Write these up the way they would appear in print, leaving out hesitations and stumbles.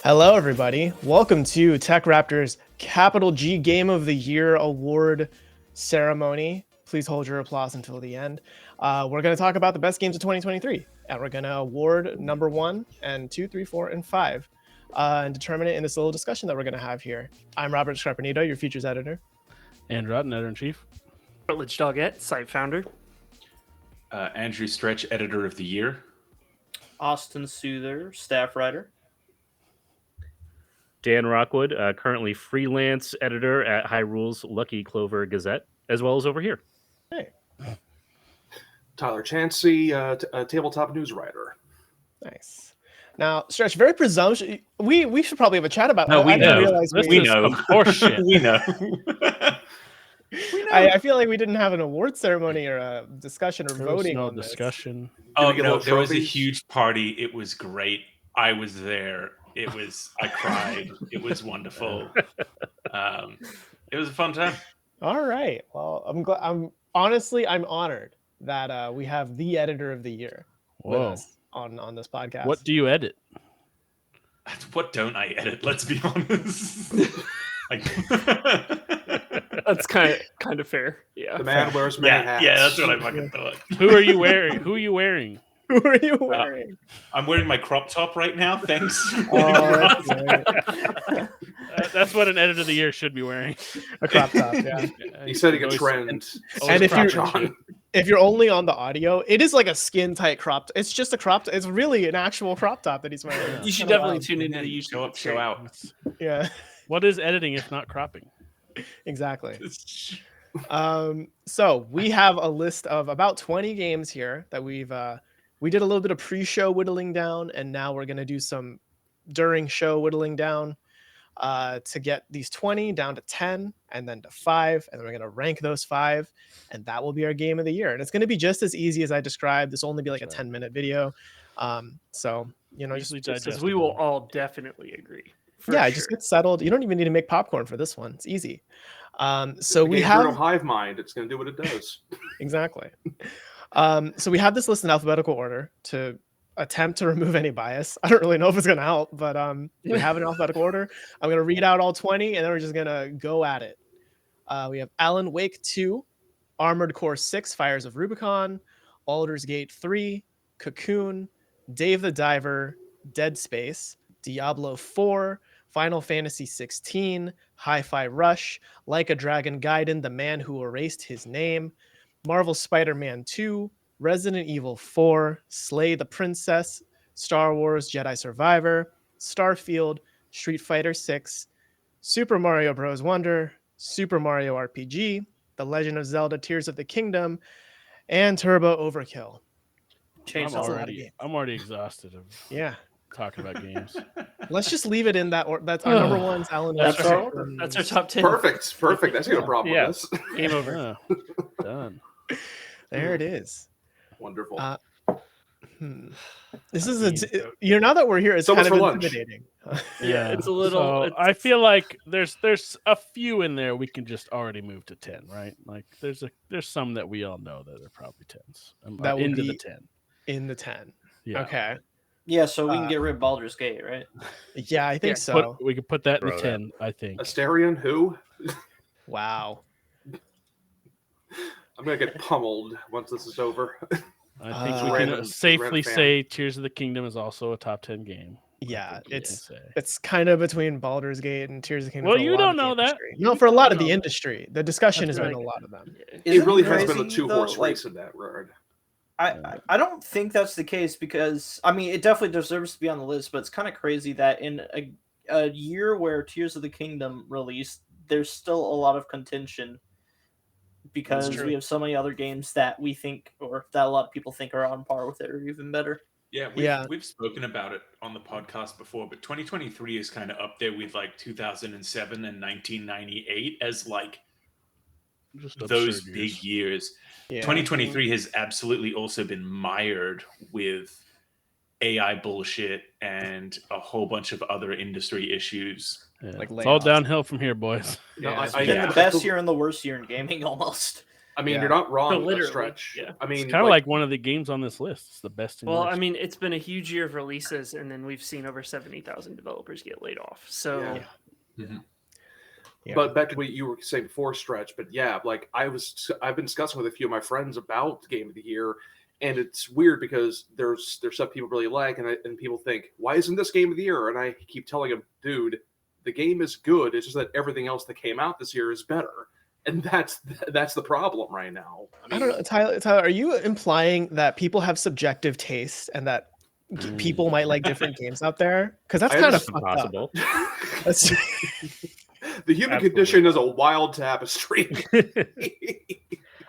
Hello, everybody. Welcome to TechRaptor's Capital G Game of the Year Award ceremony. Please hold your applause until the end. We're going to talk about the best games of 2023, and we're going to award number 1 and 2, 3, 4, and 5, and determine it in this little discussion that we're going to have here. I'm Robert Scarpanito, your features editor. And Rotten, editor-in-chief. Privileged Doggett, site founder. Andrew Stretch, editor of the year. Austin Souther, staff writer. Dan Rockwood, currently freelance editor at High Rules Lucky Clover Gazette, as well as over here. Hey. Tyler Chansey, tabletop news writer. Nice. Now, Stretch, very presumptuous. We should probably have a chat about. No, we know. We know. Horseshit. We know. I feel like we didn't have an award ceremony or a discussion or voting. No on this. discussion. Oh, Did we get no, all there was a trophies? huge party. It was great. I was there. I cried. It was wonderful. It was a fun time. All right. Well, I'm honored that we have the editor of the year with Whoa. us on this podcast. What do you edit? What don't I edit? Let's be honest. That's kind of fair. Yeah. The man wears many hats. Yeah, that's what I fucking thought. Who are you wearing? Who are you wearing? Who are you wearing? I'm wearing my crop top right now. Thanks. That's great. That's what an editor of the year should be wearing. A crop top. Yeah. He's setting a Always- trend. And if Crop you're on. if you're only on the audio, it is like a skin tight crop. It's just a crop. It's really an actual crop top that he's wearing. You should Kinda definitely wild. tune into the YouTube. Show up, show out. Yeah. What is editing if not cropping? Exactly. So we have a list of about 20 games here that we did a little bit of pre-show whittling down, and now we're going to do some during show whittling down to get these 20 down to 10 and then to 5, and then we're going to rank those 5, and that will be our game of the year. And it's going to be just as easy as I described. This will only be like a 10-minute video. So, Easily Because we will all definitely agree. For yeah, sure. just get settled. You don't even need to make popcorn for this one. It's easy. So The we game have Bruno Hive Mind. It's going to do what it does. Exactly. So we have this list in alphabetical order to attempt to remove any bias. I don't really know if it's going to help, but we have it in alphabetical order. I'm going to read out all 20, and then we're just going to go at it. We have Alan Wake 2, Armored Core 6, Fires of Rubicon, Baldur's Gate 3, Cocoon, Dave the Diver, Dead Space, Diablo 4, Final Fantasy 16, Hi-Fi Rush, Like a Dragon Gaiden, The Man Who Erased His Name, Marvel Spider-Man 2, Resident Evil 4, Slay the Princess, Star Wars Jedi Survivor, Starfield, Street Fighter 6, Super Mario Bros. Wonder, Super Mario RPG, The Legend of Zelda Tears of the Kingdom, and Turbo Overkill. Change That's a lot of already, games. I'm already exhausted of Yeah. talking about games. Let's just leave it in that order. That's our number one's Alan That's Wake. our order. That's our top 10. Perfect. That's got a problem Yeah. with this. Game over. Yeah. Done. There it is. Wonderful. This is now that we're here, it's So kind much of for lunch. intimidating. Yeah, it's a little- So I feel like there's a few in there we can just already move to 10, right? Like there's some that we all know that are probably 10s. That would into be- the 10. In the 10. Yeah. Okay. Yeah, so we can get rid of Baldur's Gate, right? Yeah, I think Yeah, so. We could put that in Throw the that. 10, I think. Asterion, who? Wow. I'm going to get pummeled once this is over. I think we Random- can safely random fan. say Tears of the Kingdom is also a top 10 game. Yeah, We can it's say. kind of between Baldur's Gate and Tears of the Kingdom. Well, for a you lot don't of the know that. industry. No, for a lot of the know that. industry. The discussion That's has been right. a lot of them. It really has Isn't been a crazy, two-horse though? Like, race in that regard. I don't think that's the case because I mean it definitely deserves to be on the list, but it's kind of crazy that in a year where Tears of the Kingdom released, there's still a lot of contention because true. we have so many other games that we think or that a lot of people think are on par with it or even better. Yeah, we've spoken about it on the podcast before, but 2023 is kind of up there with like 2007 and 1998 as like Just those absurd big years. Yeah. 2023 has absolutely also been mired with AI bullshit and a whole bunch of other industry issues. Yeah. Like It's all layoffs. downhill from here, boys. No, Yeah, It's been yeah. the best year and the worst year in gaming almost. I mean, Yeah. you're not wrong. So A literally, stretch. yeah. I mean, It's kind of like one of the games on this list. It's the best in Well, list. I mean, it's been a huge year of releases, and then we've seen over 70,000 developers get laid off. So Yeah. Yeah. But back to what you were saying before, Stretch. But yeah, like I've been discussing with a few of my friends about Game of the Year, and it's weird because there's stuff people really like, and people think, why isn't this Game of the Year? And I keep telling them, dude, the game is good. It's just that everything else that came out this year is better, and that's the problem right now. I don't know, Tyler. Are you implying that people have subjective taste and that people might like different games out there? Because that's I kind of understand. fucked up. Impossible. That's The human Absolutely. condition is a wild tapestry.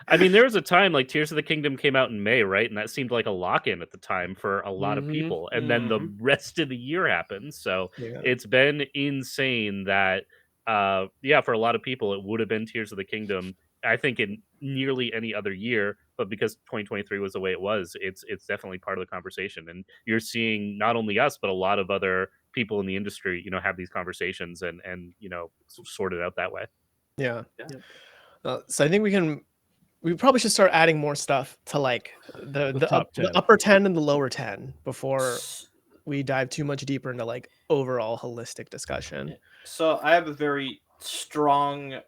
I mean, there was a time like Tears of the Kingdom came out in May, right? And that seemed like a lock-in at the time for a lot of Mhm. people. And then the rest of the year happened. So yeah. it's been insane that yeah, for a lot of people it would have been Tears of the Kingdom, I think, in nearly any other year, but because 2023 was the way it was, it's definitely part of the conversation. And you're seeing not only us, but a lot of other people in the industry, have these conversations and sort it out that way. Yeah. Yeah. So I think we probably should start adding more stuff to like the top 10. the upper 10 and the lower 10 before we dive too much deeper into like overall holistic discussion. So I have a very strong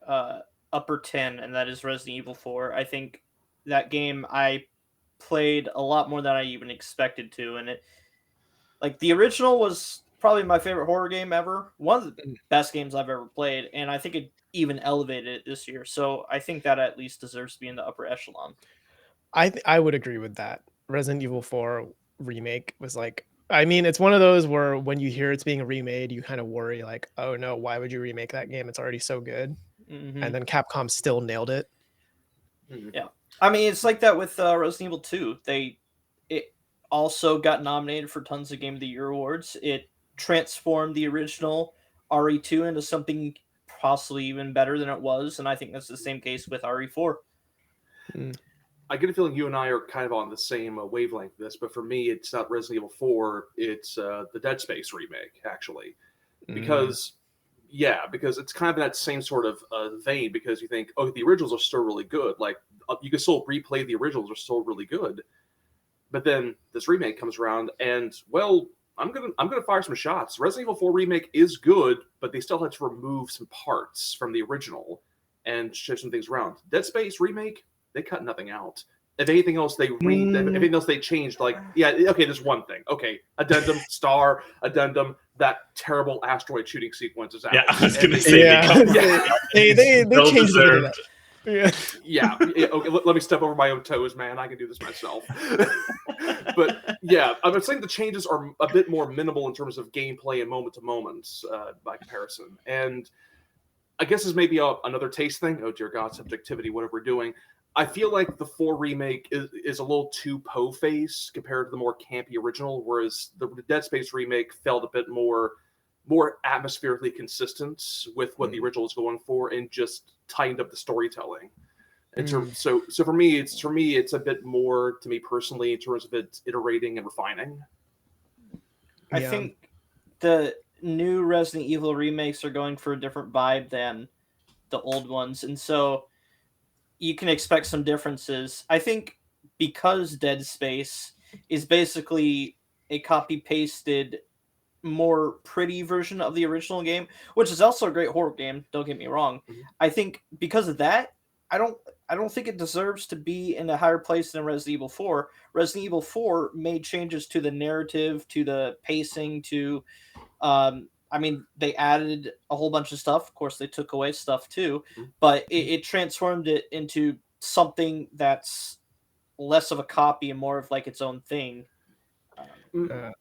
upper 10, and that is Resident Evil 4. I think that game I played a lot more than I even expected to, and it, like, the original was probably my favorite horror game ever. One of the best games I've ever played, and I think it even elevated it this year. So I think that at least deserves to be in the upper echelon. I would agree with that. Resident Evil 4 remake was like, I mean, it's one of those where when you hear it's being remade, you kind of worry like, oh no, why would you remake that game? It's already so good. Mhm. And then Capcom still nailed it. I mean, it's like that with Resident Evil 2. It also got nominated for tons of Game of the Year awards. It transformed the original RE2 into something possibly even better than it was, and I think that's the same case with RE4. I get a feeling you and I are kind of on the same wavelength with this, but for me, it's not Resident Evil 4. It's the Dead Space remake, actually. Because it's kind of that same sort of vein, because you think, oh, the originals are still really good. Like, you can still replay the originals, are still really good. But then this remake comes around, and, well, I'm gonna fire some shots. Resident Evil 4 remake is good, but they still had to remove some parts from the original and shift some things around. Dead Space remake, they cut nothing out. If anything else, if anything else they changed, like, yeah, okay, there's one thing. Okay, addendum, addendum, that terrible asteroid shooting sequence is out. Yeah, I was going to say they well changed it. deserved. Yeah. Okay, let me step over my own toes, man. I can do this myself. But yeah, I'm saying the changes are a bit more minimal in terms of gameplay and moment to moments by comparison. And I guess this may be another taste thing. Oh dear God, subjectivity, whatever we're doing. I feel like the 4 remake is a little too po-face compared to the more campy original, whereas the Dead Space remake felt a bit more atmospherically consistent with what the original was going for, and just tightened up the storytelling. So for me, it's a bit more, to me personally, in terms of its iterating and refining. I think the new Resident Evil remakes are going for a different vibe than the old ones, and so you can expect some differences. I think because Dead Space is basically a copy-pasted, more pretty version of the original game, which is also a great horror game, don't get me wrong. I think because of that, I don't think it deserves to be in a higher place than Resident Evil 4. Resident Evil 4 made changes to the narrative, to the pacing, to I mean, they added a whole bunch of stuff. Of course, they took away stuff too, but it transformed it into something that's less of a copy and more of like its own thing.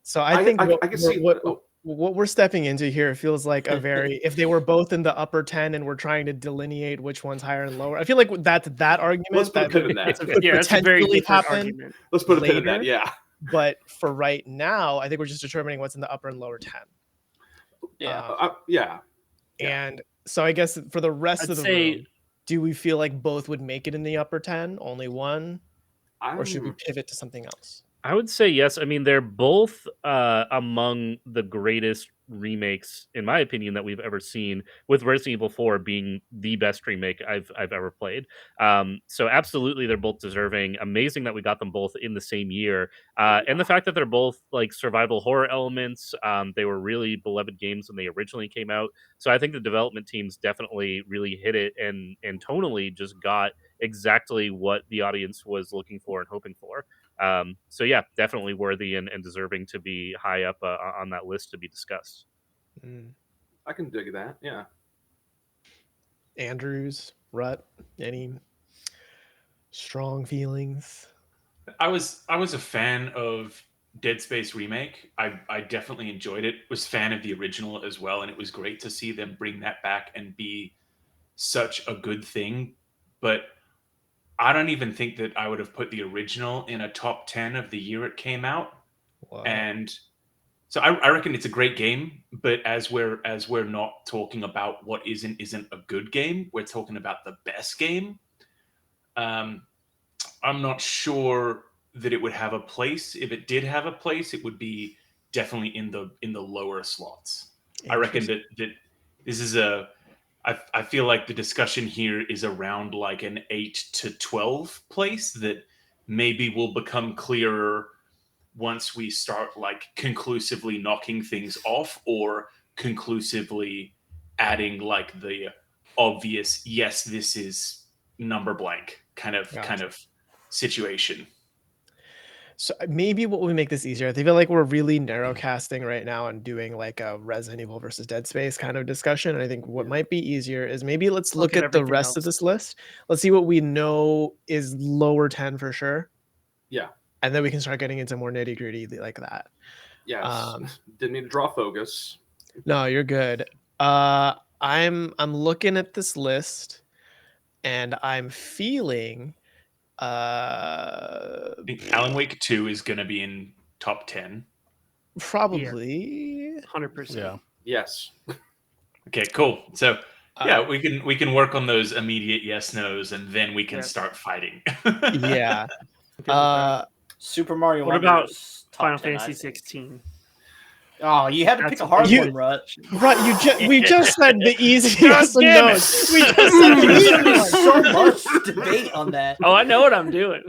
So I think I can see what we're stepping into here feels like a very, if they were both in the upper 10 and we're trying to delineate which one's higher and lower, I feel like that's that argument. Let's put a pin in that. Yeah, it's a very potentially different happen argument. Let's put a pin in later. that. Yeah. But for right now, I think we're just determining what's in the upper and lower 10. Yeah. And so I guess for the rest I'd of the say- room, do we feel like both would make it in the upper 10? Only one? Or should we pivot to something else? I would say yes. I mean, they're both among the greatest remakes, in my opinion, that we've ever seen, with Resident Evil 4 being the best remake I've ever played. So absolutely, they're both deserving. Amazing that we got them both in the same year. And the fact that they're both like survival horror elements, they were really beloved games when they originally came out. So I think the development teams definitely really hit it and tonally just got exactly what the audience was looking for and hoping for. So yeah, definitely worthy and deserving to be high up on that list to be discussed. I can dig that. Yeah. Andrews, Rut, any strong feelings? I was a fan of Dead Space remake. I definitely enjoyed it. Was fan of the original as well, and it was great to see them bring that back and be such a good thing. But I don't even think that I would have put the original in a top 10 of the year it came out. Wow. And so I reckon it's a great game, but as we're not talking about what isn't a good game, we're talking about the best game. I'm not sure that it would have a place. If it did have a place, it would be definitely in the lower slots. I reckon that this is I feel like the discussion here is around like an 8 to 12 place that maybe will become clearer once we start like conclusively knocking things off or conclusively adding like the obvious, yes, this is number blank kind of situation. So maybe what would make this easier, I feel like we're really narrow casting right now and doing like a Resident Evil versus Dead Space kind of discussion. And I think what might be easier is maybe let's look at the everything rest of else. this list. Let's see what we know is lower 10 for sure. Yeah. And then we can start getting into more nitty gritty like that. Yes. Didn't mean to draw focus. No, you're good. I'm looking at this list and I'm feeling I think Alan Wake 2 is going to be in top 10. probably 100%. Yeah. Yes. Okay, cool. So yeah, we can work on those immediate yes nos and then we can Yeah. start fighting. yeah. Good with that. Super Mario What Wonder about is top Final 10, I Fantasy think. 16. Oh, you had to pick That's a hard You- one, Rut. Right, we just said the easy God yes and damn it. no's. We just said the There's easy gonna be ones. so much debate on that. Oh, I know what I'm doing.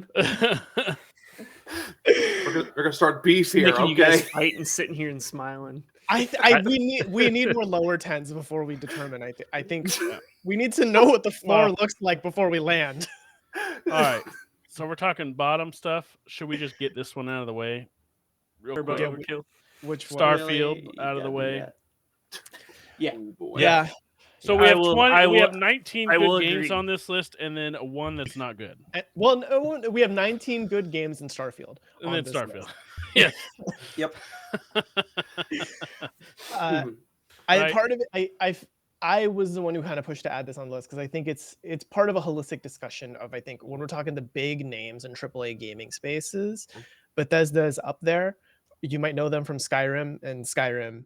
We're gonna start beef here, Making you guys okay? fight and sitting here and smiling. We need more lower tens before we determine. I think we need to know what the floor Well- looks like before we land. All right. So we're talking bottom stuff. Should we just get this one out of the way? Real Turbo quick. Overkill. Which one? Starfield out of the Yeah, way. Yeah. Oh, boy. Yeah. So we I have will- 20. I we will- have 19 I good will games agree. on this list, and then one that's not good, Well, no, we have 19 good games in Starfield. and on then this Starfield. list. Yes. Yep. I Right. part of it. I was the one who kind of pushed to add this on the list because I think it's part of a holistic discussion of, I think, when we're talking the big names in AAA gaming spaces, Bethesda is up there. You might know them from Skyrim and Skyrim.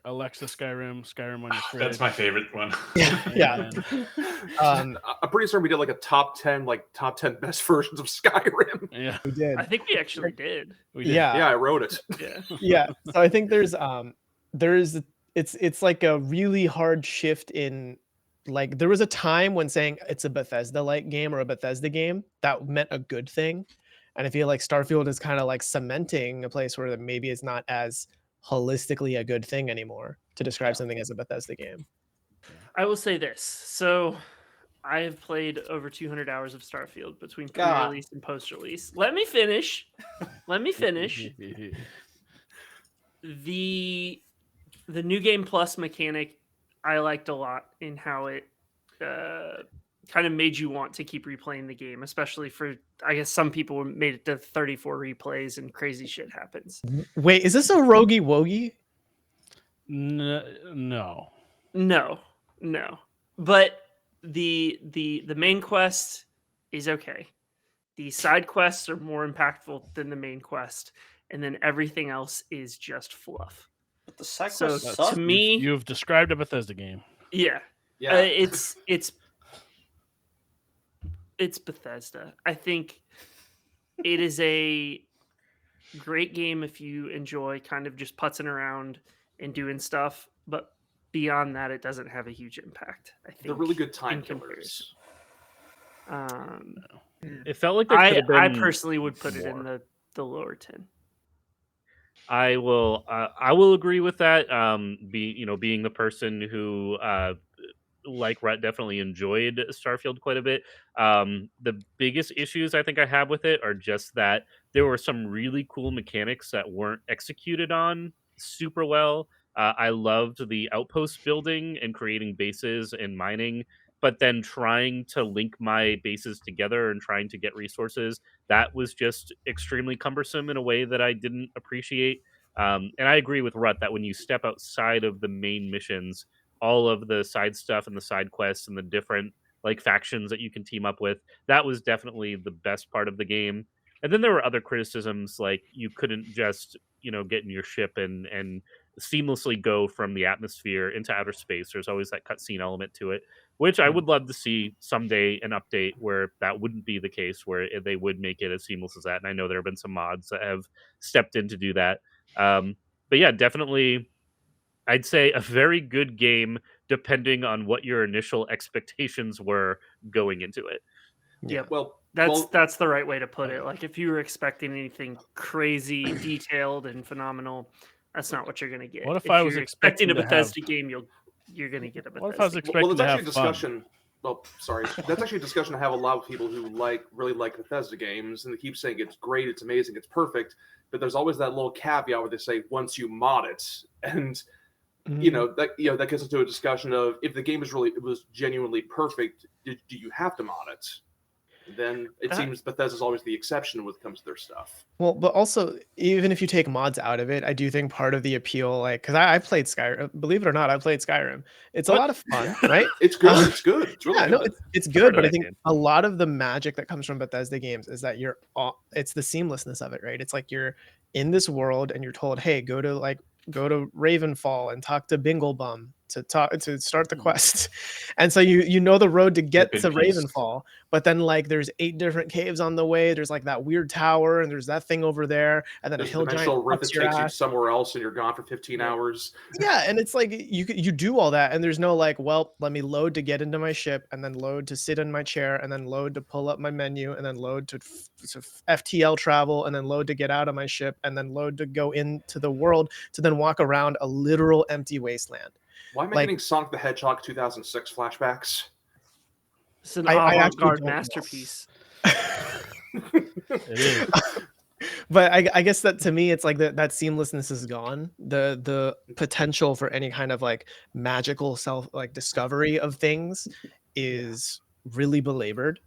Alexa Skyrim on your fridge. That's my favorite one. Yeah. And, I'm pretty certain we did like a top 10 best versions of Skyrim. yeah. We did. I think we actually did. We did. Yeah. Yeah, I wrote it. Yeah. Yeah. So I think it's like a really hard shift in, like, there was a time when saying it's a Bethesda like game or a Bethesda game that meant a good thing. And I feel like Starfield is kind of like cementing a place where maybe it's not as holistically a good thing anymore to describe something as a Bethesda game. I will say this. So I have played over 200 hours of Starfield between God. pre-release and post-release. Let me finish. The New Game Plus mechanic I liked a lot in how it kind of made you want to keep replaying the game, especially for, I guess, some people made it to 34 replays and crazy shit happens. Wait, is this a Rogi Wogi? No. No. But the main quest is okay. The side quests are more impactful than the main quest, and then everything else is just fluff. But the side So quests to suck. me, You've described a Bethesda game. yeah, Yeah. it's Bethesda. I think it is a great game if you enjoy kind of just putzing around and doing stuff, but beyond that, it doesn't have a huge impact. I think They're really good time in killers. comparison. It felt like there could have been. I personally would put it in more. the lower 10. I will agree with that. Being the person who like Rhett definitely enjoyed Starfield quite a bit. The biggest issues I think I have with it are just that there were some really cool mechanics that weren't executed on super well. I loved the outpost building and creating bases and mining, but then trying to link my bases together and trying to get resources, that was just extremely cumbersome in a way that I didn't appreciate. And I agree with Rut that when you step outside of the main missions, all of the side stuff and the side quests and the different like factions that you can team up with, that was definitely the best part of the game. And then there were other criticisms, like you couldn't just get in your ship and seamlessly go from the atmosphere into outer space. There's always that cutscene element to it, which I would love to see someday an update where that wouldn't be the case, where they would make it as seamless as that. And I know there have been some mods that have stepped in to do that. But yeah, definitely I'd say a very good game, depending on what your initial expectations were going into it. Yeah, Well, that's the right way to put it. Like if you were expecting anything crazy, detailed, and phenomenal, that's not what you're gonna get. What if I was you're expecting a to have- Bethesda game, you're gonna get a What if I was Bethesda. expecting that's to actually a have fun? discussion. Well, sorry, that's actually a discussion I have a lot with people who really like Bethesda games, and they keep saying it's great, it's amazing, it's perfect. But there's always that little caveat where they say once you mod it, and that gets into a discussion of if the game was genuinely perfect, do you have to mod it? Then it seems Bethesda's always the exception when it comes to their stuff. Well, but also, even if you take mods out of it, I do think part of the appeal, like, because I played Skyrim, believe it or not, I played Skyrim. It's a lot of fun, right? It's good. It's good. It's really Yeah, good. no, it's I've good, heard of but I that think game. a lot of the magic that comes from Bethesda games is that it's the seamlessness of it, right? It's like you're in this world and you're told, hey, go to Ravenfall and talk to Binglebum to start the quest. And so you know the road to get Rip to in peace. Ravenfall, but then like there's 8 different caves on the way. There's like that weird tower and there's that thing over there, and then There's a a hill giant dimensional rift ups that your takes you ass. somewhere else, and you're gone for 15 hours. Yeah, and it's like you do all that, and there's no like, well, let me load to get into my ship, and then load to sit in my chair, and then load to pull up my menu, and then load to FTL travel, and then load to get out of my ship, and then load to go into the world to then walk around a literal empty wasteland. Why am I getting Sonic the Hedgehog 2006 flashbacks? It's an I actually avant-garde don't know. masterpiece. It is. But I guess that to me, it's like that seamlessness is gone. The potential for any kind of like magical discovery of things is really belabored.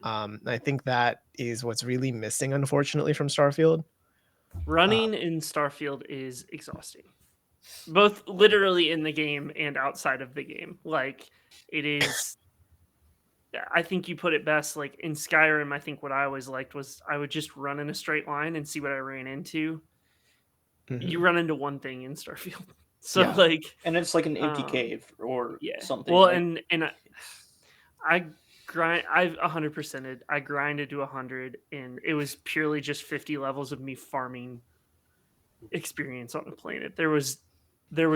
I think that is what's really missing, unfortunately, from Starfield. Running in Starfield is exhausting, both literally in the game and outside of the game. Like it is. I think you put it best. Like in Skyrim, I think what I always liked was I would just run in a straight line and see what I ran into. Mhm. You run into one thing in Starfield, so Yeah. like, And it's like an empty Um, cave or yeah. something. Well, like, and I grind. I've 100%ed. I grinded to 100, and it was purely just 50 levels of me farming experience on the planet. There was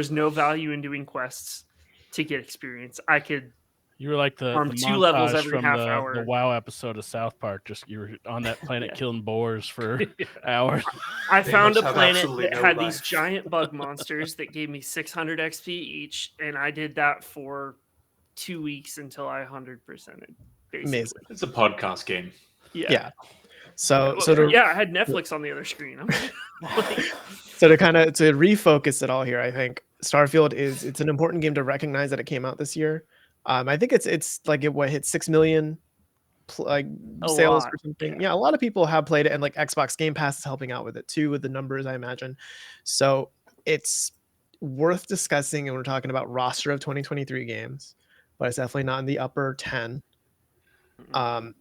no value in doing quests to get experience. I could You were like the farm 2 levels montage every from half the hour. WoW episode of South Park. Just you were on that planet Yeah. killing boars for hours. I They found a must have planet absolutely that no had these life. giant bug monsters that gave me 600 XP each, and I did that for 2 weeks until I 100%ed. Basically, Amazing. It's a podcast game. Yeah. So Well, I had Netflix on the other screen. I'm like, So to refocus it all here, I think Starfield it's an important game to recognize that it came out this year. I think it's like it hit 6 million A sales lot, or something. yeah. Yeah, a lot of people have played it, and like Xbox Game Pass is helping out with it too, with the numbers, I imagine. So it's worth discussing, and we're talking about roster of 2023 games, but it's definitely not in the upper 10. I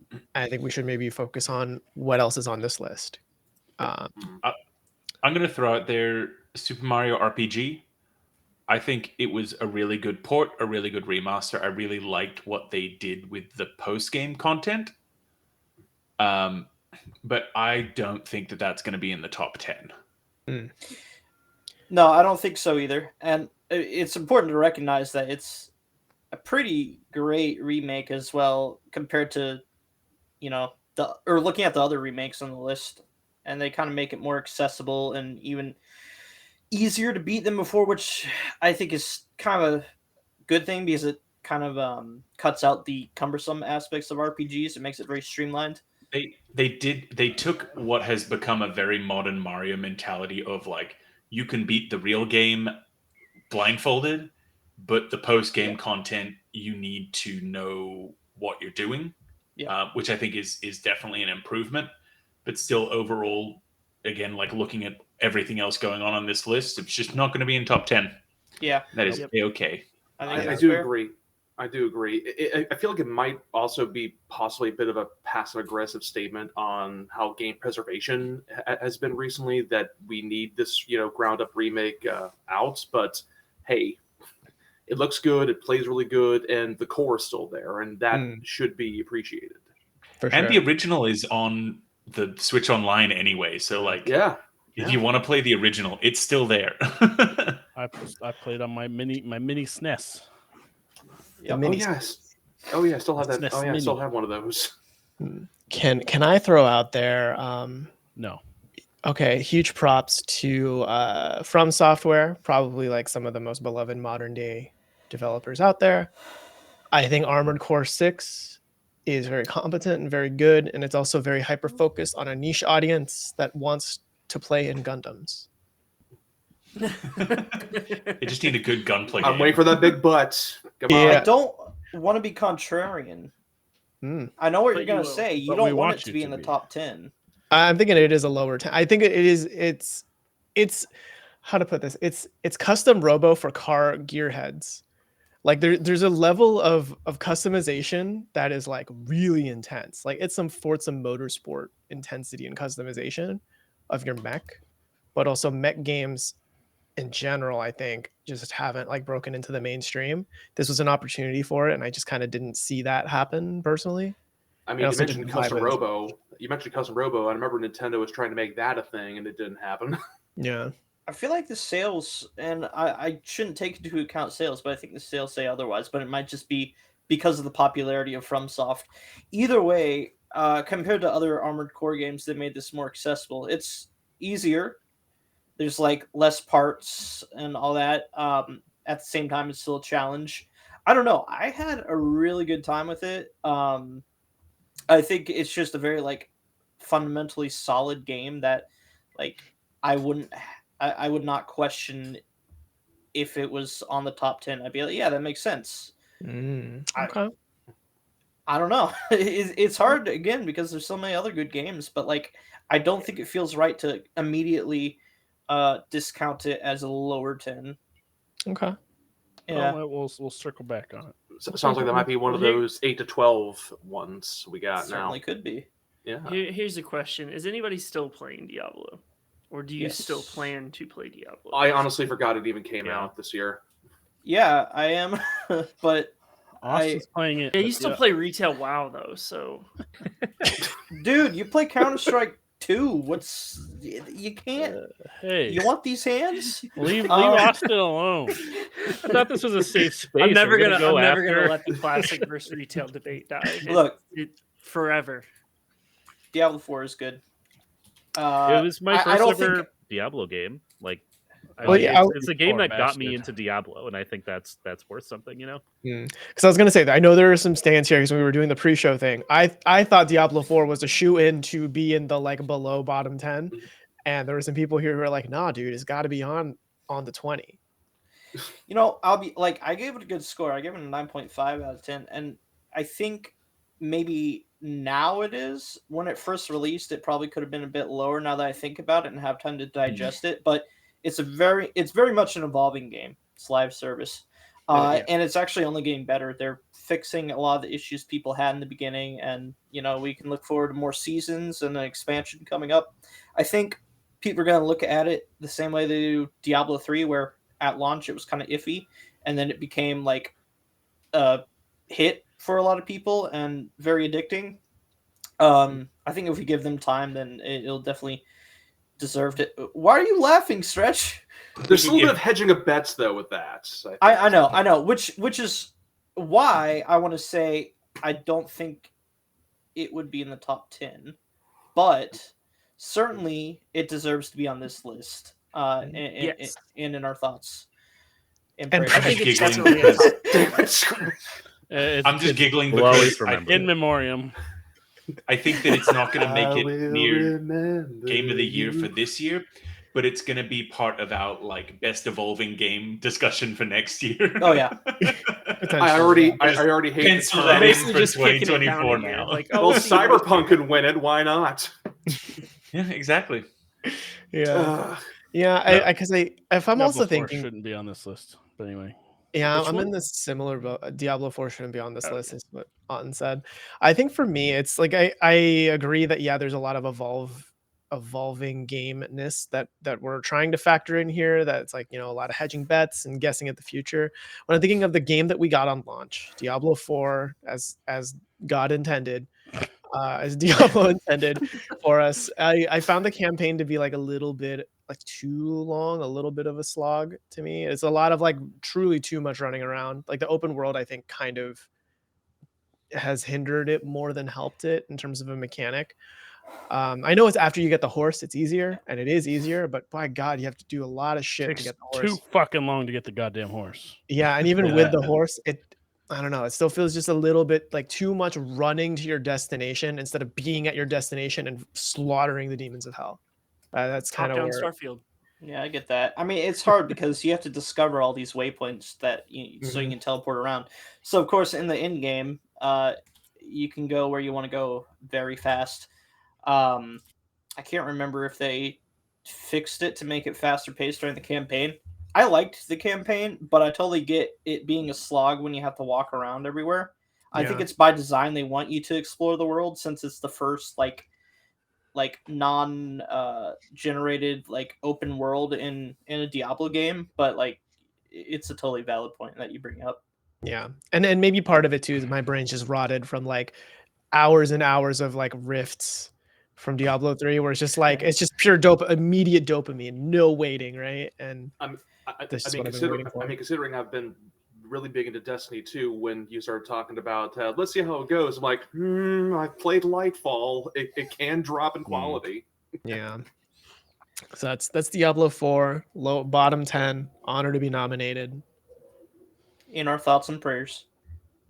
think we should maybe focus on what else is on this list. I'm going to throw out there Super Mario RPG. I think it was a really good port, a really good remaster. I really liked what they did with the post-game content. but I don't think that that's going to be in the top 10. No, I don't think so either. And it's important to recognize that it's a pretty great remake as well compared to, or looking at the other remakes on the list, and they kind of make it more accessible and even easier to beat than before, which I think is kind of a good thing because it kind of cuts out the cumbersome aspects of RPGs. It makes it very streamlined. They took what has become a very modern Mario mentality of like, you can beat the real game blindfolded, but the post-game content, you need to know what you're doing, which I think is definitely an improvement. But still, overall, again, like looking at everything else going on this list, it's just not going to be in top 10. Yeah, That is okay. I do agree. I do agree. I feel like it might also be possibly a bit of a passive-aggressive statement on how game preservation has been recently, that we need this, ground-up remake out. But hey, it looks good, it plays really good, and the core is still there, and that should be appreciated. For sure. And the original is on the Switch Online anyway, so like, if you want to play the original, it's still there. I played on my mini SNES. Yep. Oh yeah, I still have that. SNES Oh yeah, I still Mini. have one of those. Can I throw out there? No. Okay, huge props to From Software, probably like some of the most beloved modern day developers out there. I think Armored Core 6 is very competent and very good, and it's also very hyper focused on a niche audience that wants to play in Gundams. They just need a good gunplay I'm game. waiting for that big butt. Come on. I don't want to be contrarian. I know what But you're gonna you will. say. You But we don't want want it to you be to in the be. top 10. I'm thinking it is a lower 10. I think it is. It's how to put this. It's custom robo for car gearheads. Like there's a level of customization that is like really intense. Like it's some Forza Motorsport intensity and customization of your mech, but also mech games in general, I think, just haven't like broken into the mainstream. This was an opportunity for it, and I just kind of didn't see that happen personally. I I mean, you also mentioned didn't custom vibe with- robo. I remember Nintendo was trying to make that a thing, and it didn't happen. Yeah. I feel like the sales, and I shouldn't take into account sales, but I think the sales say otherwise. But it might just be because of the popularity of FromSoft. Either way, compared to other Armored Core games that made this more accessible, it's easier. There's like less parts and all that. At the same time, it's still a challenge. I don't know. I had a really good time with it. I think it's just a very like fundamentally solid game that like I would not question if it was on the top 10. I'd be like, yeah, that makes sense. Okay. I don't know. It's hard again because there's so many other good games, but like I don't think it feels right to immediately discount it as a lower 10. Okay. Yeah. Well, we'll circle back on it. So it sounds like that might be one of those 8 to 12 ones we got Certainly now. could be. Yeah. Here's a question: is anybody still playing Diablo, or do you Yes. still plan to play Diablo? I honestly forgot it even came out this year. Yeah, I am, but Austin's playing it. Yeah, you but still play retail WoW though, so dude, you play Counter-Strike 2. What's you can't Hey, you want these hands? leave Austin alone. I thought this was a safe space. I'm never We're gonna go after. let the classic versus retail debate die. Look, Forever. Diablo 4 is good. It was my I first don't ever think Diablo game. Like, Well, yeah, it's a game that got me bastard. into Diablo, and I think that's worth something, you know. Because I was gonna say that I know there are some stands here because when we were doing the pre-show thing, I thought Diablo 4 was a shoe in to be in the like below bottom 10, and there were some people here who were like, "Nah, dude, it's got to be on the 20." You know, I'll be like, I gave it a good score. I gave it a 9.5 out of 10, and I think maybe now it is. When it first released, it probably could have been a bit lower. Now that I think about it and have time to digest it, but it's very much an evolving game. It's live service, and it's actually only getting better. They're fixing a lot of the issues people had in the beginning, and we can look forward to more seasons and an expansion coming up. I think people are going to look at it the same way they do Diablo 3, where at launch it was kind of iffy, and then it became like a hit for a lot of people and very addicting. I think if we give them time, then it'll definitely deserve it. Why are you laughing, Stretch? There's a little bit of hedging of bets though with that. I know, which is why I want to say I don't think it would be in the top 10, but certainly it deserves to be on this list. Yes. And in our thoughts. And prayers. I think it's giggling definitely a because- top. I'm just giggling We'll always because remember. In memoriam. I think that it's not going to make I it will near remember Game of the Year you. for this year, but it's going to be part of our like best evolving game discussion for next year. Oh, yeah. I already hate the Pencil term. that in Basically for just kicking it down 2024 a year. now. Like, Well, we'll see you next Cyberpunk year. could win it. Why not? Yeah, exactly. Yeah. Ugh. Yeah, because if I'm also Diablo 4 thinking, shouldn't be on this list. But anyway. yeah, Which I'm one? in this similar boat. Diablo 4 shouldn't be on this Oh, list, is what Otten said. I think for me, it's like I agree that there's a lot of evolving game-ness that we're trying to factor in here. That's like, a lot of hedging bets and guessing at the future. When I'm thinking of the game that we got on launch, Diablo 4, as God intended, as Diablo intended for us, I found the campaign to be like a little bit like too long, a little bit of a slog to me. It's a lot of like truly too much running around. Like the open world, I think kind of has hindered it more than helped it in terms of a mechanic. I know it's after you get the horse, it's easier, and it is easier, but by God, you have to do a lot of shit to Takes get the too horse. fucking long to get the goddamn horse. Yeah, and even Yeah. with the horse, I don't know, it still feels just a little bit like too much running to your destination instead of being at your destination and slaughtering the demons of hell. That's kind of Top-down where. Starfield. Yeah, I get that. I mean, it's hard because you have to discover all these waypoints that so you can teleport around. So, of course, in the end game, you can go where you want to go very fast. I can't remember if they fixed it to make it faster paced during the campaign. I liked the campaign, but I totally get it being a slog when you have to walk around everywhere. I think Yeah. it's by design they want you to explore the world since it's the first like non generated like open world in a Diablo game, but like it's a totally valid point that you bring up. Yeah, and maybe part of it too is my brain's just rotted from like hours and hours of like rifts from Diablo 3, where it's just like it's just pure immediate dopamine, no waiting, right? And that's just what I've been waiting for. Considering I've been really big into Destiny 2, when you started talking about let's see how it goes, I'm like, I've played Lightfall. It can drop in quality. Yeah. So that's Diablo 4, bottom 10, honor to be nominated. In our thoughts and prayers.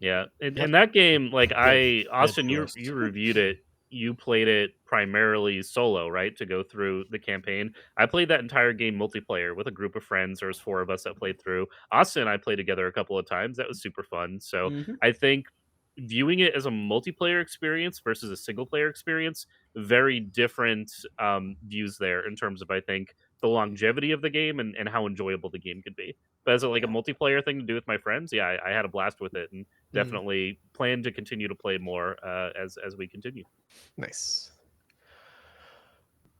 Yeah, in that game, like Austin, you twist. reviewed it. You played it primarily solo, right? To go through the campaign. I played that entire game multiplayer with a group of friends. There was 4 of us that played through. Austin and I played together a couple of times. That was super fun. So I think viewing it as a multiplayer experience versus a single player experience, very different views there in terms of, I think, the longevity of the game and how enjoyable the game could be. But as a multiplayer thing to do with my friends, yeah, I had a blast with it and definitely plan to continue to play more as we continue. Nice.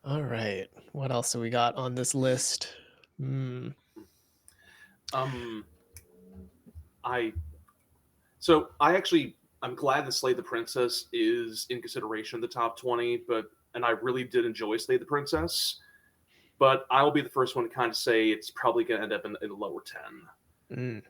All right. What else do we got on this list? I'm glad that Slay the Princess is in consideration in the top 20, and I really did enjoy Slay the Princess. But I will be the first one to kind of say it's probably going to end up in the lower 10.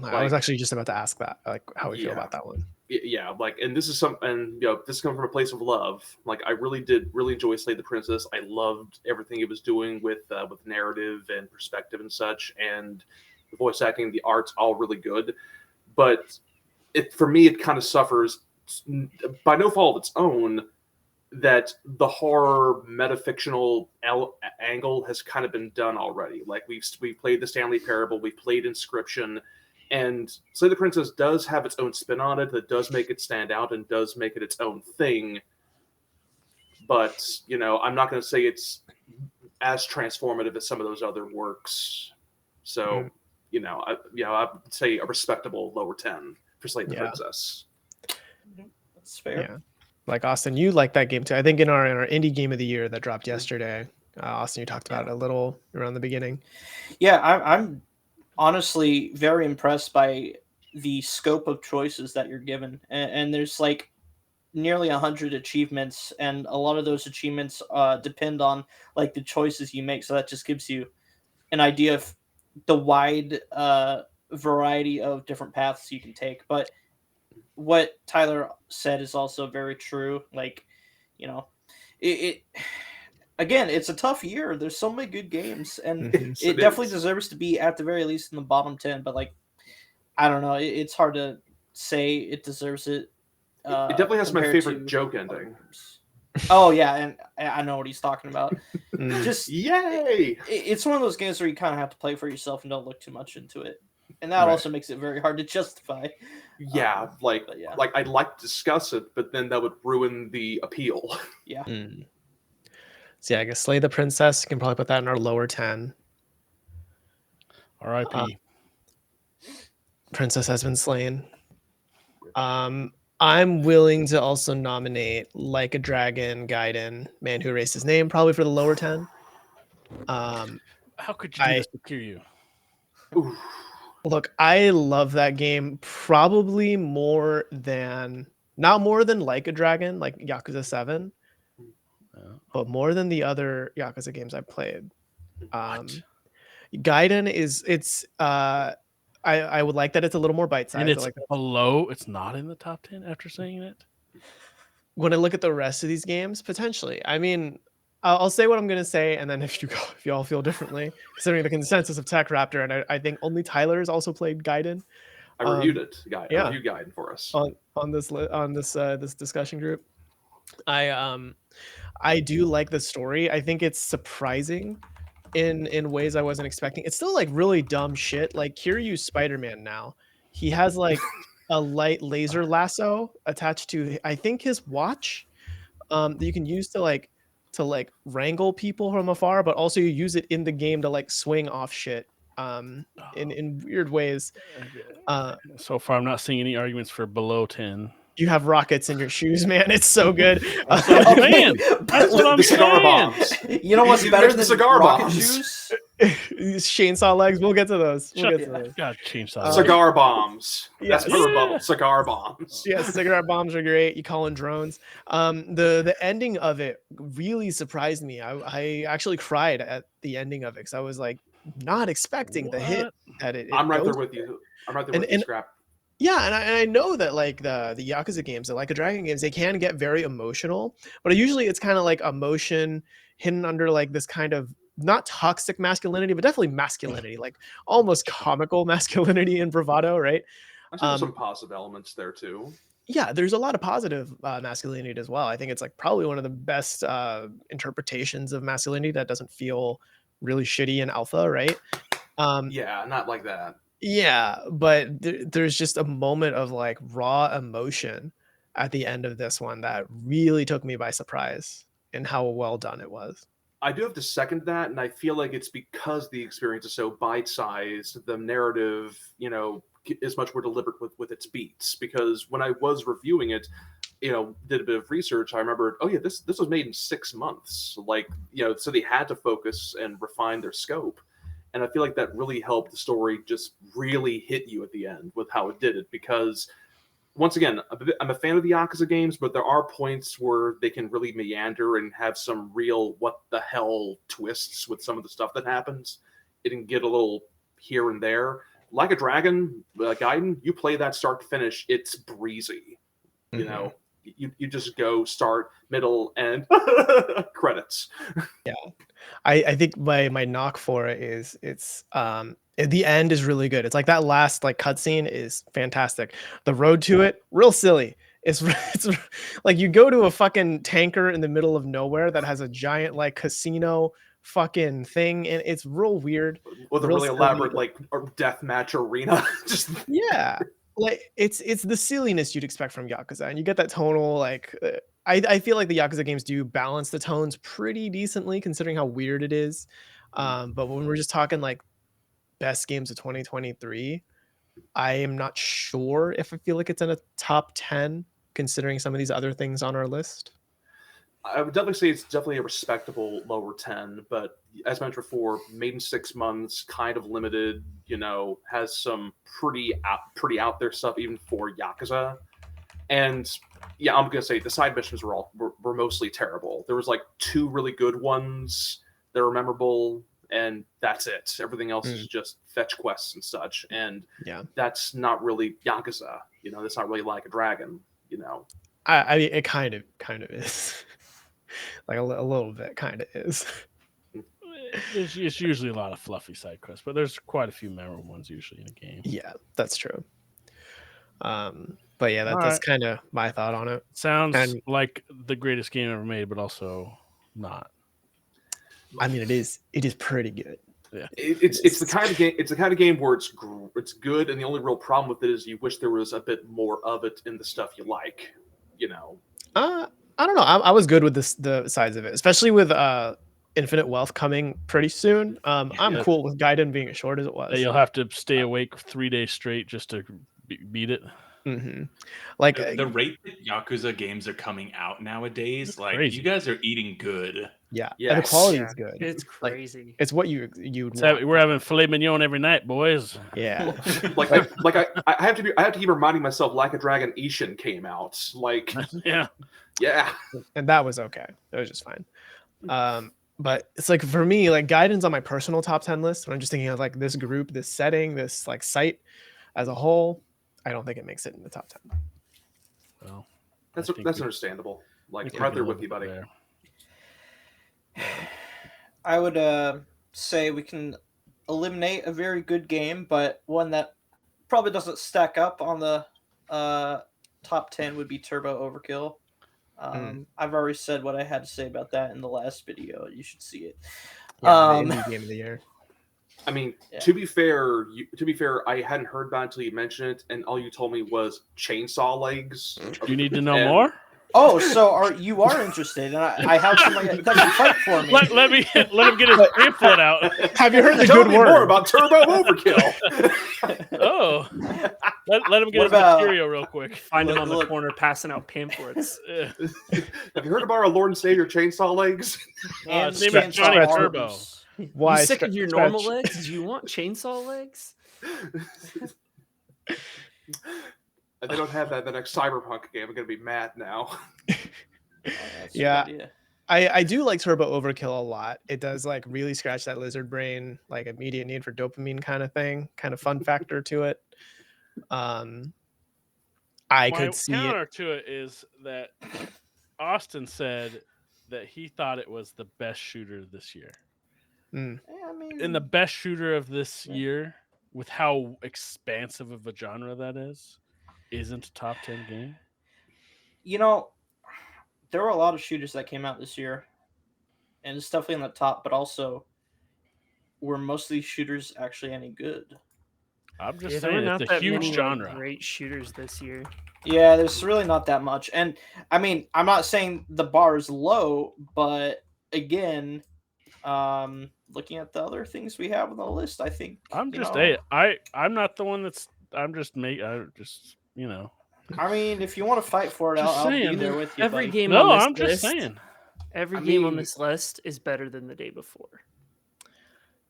I was actually just about to ask that, like how we feel about that one. Yeah, and this is this is coming from a place of love. Like, I really did enjoy Slay the Princess. I loved everything it was doing with narrative and perspective and such, and the voice acting, the art's all really good. But for me, it kind of suffers by no fault of its own that the horror metafictional angle has kind of been done already. Like, we've played the Stanley Parable, we've played Inscription, and Slay the Princess does have its own spin on it that does make it stand out and does make it its own thing. But, I'm not going to say it's as transformative as some of those other works. So, I would say a respectable lower 10 for Slay the Princess. That's fair. Yeah. Like, Austin, you like that game too. I think in our indie game of the year that dropped yesterday, Austin, you talked about it a little around the beginning. Yeah, I'm honestly very impressed by the scope of choices that you're given. And there's like nearly 100 achievements, and a lot of those achievements depend on like the choices you make. So that just gives you an idea of the wide variety of different paths you can take. But what Tyler said is also very true. Like, you know, it again, it's a tough year. There's so many good games, and Mhm. it definitely deserves to be at the very least in the bottom 10. But like, I don't know, it's hard to say it deserves it. It definitely has my compared favorite to joke other ending. games. Oh yeah, and I know what he's talking about. Mm. Just Yay! it's one of those games where you kind of have to play for yourself and don't look too much into it, and that Right. also makes it very hard to justify. Yeah, But yeah, like I'd like to discuss it, but then that would ruin the appeal. yeah. Mm. So yeah, I guess Slay the Princess can probably put that in our lower 10. R.I.P. Princess has been slain. I'm willing to also nominate Like a Dragon, Gaiden, Man Who Erased His Name, probably for the lower 10. How could you do I- this to Kiryu? Oof. Look, I love that game probably not more than Like a Dragon, like Yakuza 7, but more than the other Yakuza games I've played. What? Gaiden I would like that it's a little more bite-sized. And it's like that. below. It's not in the top 10 after saying it. When I look at the rest of these games, potentially. I mean, I'll say what I'm gonna say, and then if you all feel differently, considering the consensus of TechRaptor, and I think only Tyler has also played Gaiden I reviewed it, guy. yeah. I reviewed Gaiden for us. on this discussion group. I do like the story. I think it's surprising in ways I wasn't expecting. It's still like really dumb shit. Like Kiryu's Spider-Man now. He has like a light laser lasso attached to I think his watch that you can use to wrangle people from afar, but also you use it in the game to like swing off shit in weird ways. So far, I'm not seeing any arguments for below 10. You have rockets in your shoes, man. It's so good. That's what I'm saying. That's what I'm The cigar saying. bombs. You know what's You better mentioned than cigar rocket bombs. shoes? These chainsaw legs. We'll get to those. Shut We'll get to those. God, chainsaw. Cigar bombs. Yes. That's my rebuttal. Cigar bombs. Yeah, cigarette bombs are great. You call in drones. The ending of it really surprised me. I actually cried at the ending of it because I was like not expecting the hit What? that it. I'm right goes there with you. I'm right there And- with you, and- Scrap. Yeah, and I know that like the Yakuza games, the Like a Dragon games, they can get very emotional, but usually it's kind of like emotion hidden under like this kind of not toxic masculinity, but definitely masculinity, like almost comical masculinity and bravado, right? I think there's some positive elements there too. Yeah, there's a lot of positive masculinity as well. I think it's like probably one of the best interpretations of masculinity that doesn't feel really shitty and alpha, right? Yeah, not like that. Yeah, but there's just a moment of like raw emotion at the end of this one that really took me by surprise and how well done it was. I do have to second that, and I feel like it's because the experience is so bite-sized, the narrative, is much more deliberate with its beats. Because when I was reviewing it, did a bit of research, I remembered, oh yeah, this was made in 6 months. Like, so they had to focus and refine their scope. And I feel like that really helped the story just really hit you at the end with how it did it. Because once again, I'm a fan of the Yakuza games, but there are points where they can really meander and have some real what the hell twists with some of the stuff that happens. It can get a little here and there. Like a Dragon, Gaiden, you play that start to finish, it's breezy. Mhm. You just go start, middle, and credits. Yeah, I think my knock for it is it's the end is really good. It's like that last like cutscene is fantastic. The road to it, real silly. It's like you go to a fucking tanker in the middle of nowhere that has a giant like casino fucking thing, and it's real weird. With a Real really silly. elaborate deathmatch arena. Just Yeah, like it's the silliness you'd expect from Yakuza, and you get that tonal like. I feel like the Yakuza games do balance the tones pretty decently, considering how weird it is. But when we're just talking like best games of 2023, I am not sure if I feel like it's in a top 10, considering some of these other things on our list. I would definitely say it's definitely a respectable lower 10, but as mentioned before, made in 6 months, kind of limited, has some pretty out there stuff even for Yakuza. And yeah, I'm gonna say the side missions were mostly terrible. There was like 2 really good ones that were memorable, and that's it. Everything else is just fetch quests and such, and that's not really Yakuza. That's not really like a dragon. I mean, it kind of is. Like a little bit, kind of is. It's usually a lot of fluffy side quests, but there's quite a few memorable ones usually in a game. Yeah, that's true. But yeah, that's right. kind of my thought on it. Sounds like the greatest game ever made, but also not. I mean, it is pretty good. Yeah, it's the kind of game. It's the kind of game where it's good, and the only real problem with it is you wish there was a bit more of it in the stuff you like. I don't know. I was good with the sides of it, especially with Infinite Wealth coming pretty soon. I'm cool with Gaiden being as short as it was. You'll have to stay awake 3 days straight just to beat it. Mm-hmm. Like the rate that Yakuza games are coming out nowadays, like crazy. You guys are eating good. Yeah, yes. and the quality is good. It's crazy. Like, it's what you'd want. We're having filet mignon every night, boys. Yeah. I have to keep reminding myself. Like a Dragon Ishin came out. Like yeah. And that was okay. It was just fine. But it's like for me, like Gaiden's on my personal top 10 list. When I'm just thinking of like this group, this setting, this like site as a whole, I don't think it makes it in the top 10. Well, that's understandable. Like right there with you, buddy. I would say we can eliminate a very good game, but one that probably doesn't stack up on the top 10 would be Turbo Overkill. I've already said what I had to say about that in the last video. You should see it. The indie game of the year. I mean, to be fair, I hadn't heard about it until you mentioned it, and all you told me was chainsaw legs. You need to know more? Oh, so you are interested, and I have somebody that can fight for me. Let him get his pamphlet out. Have you heard the Tell good me word more about Turbo Overkill? Oh, let him get his material real quick. Find him on the corner passing out pamphlets. Have you heard about our Lord and Savior Chainsaw Legs? His name is Johnny Turbo. Why? You sick of your normal legs? Do you want chainsaw legs? If they don't have that in the next Cyberpunk game, I'm going to be mad now. Yeah. I do like Turbo Overkill a lot. It does like really scratch that lizard brain, like immediate need for dopamine kind of thing, kind of fun factor to it. I could see counter to it is that Austin said that he thought it was the best shooter this year. Mm. I mean, And the best shooter of this year, with how expansive of a genre that is, isn't a top 10 game. There were a lot of shooters that came out this year, and it's definitely on the top, but also were most of these shooters actually any good? I'm just saying it's a huge genre. Great shooters this year. Yeah, there's really not that much. And I mean, I'm not saying the bar is low, but again, looking at the other things we have on the list, I think I'm not the one that's I mean, if you want to fight for it, I'll be there with you. Every game no, on this I'm list, just saying. Every game on this list is better than the day before.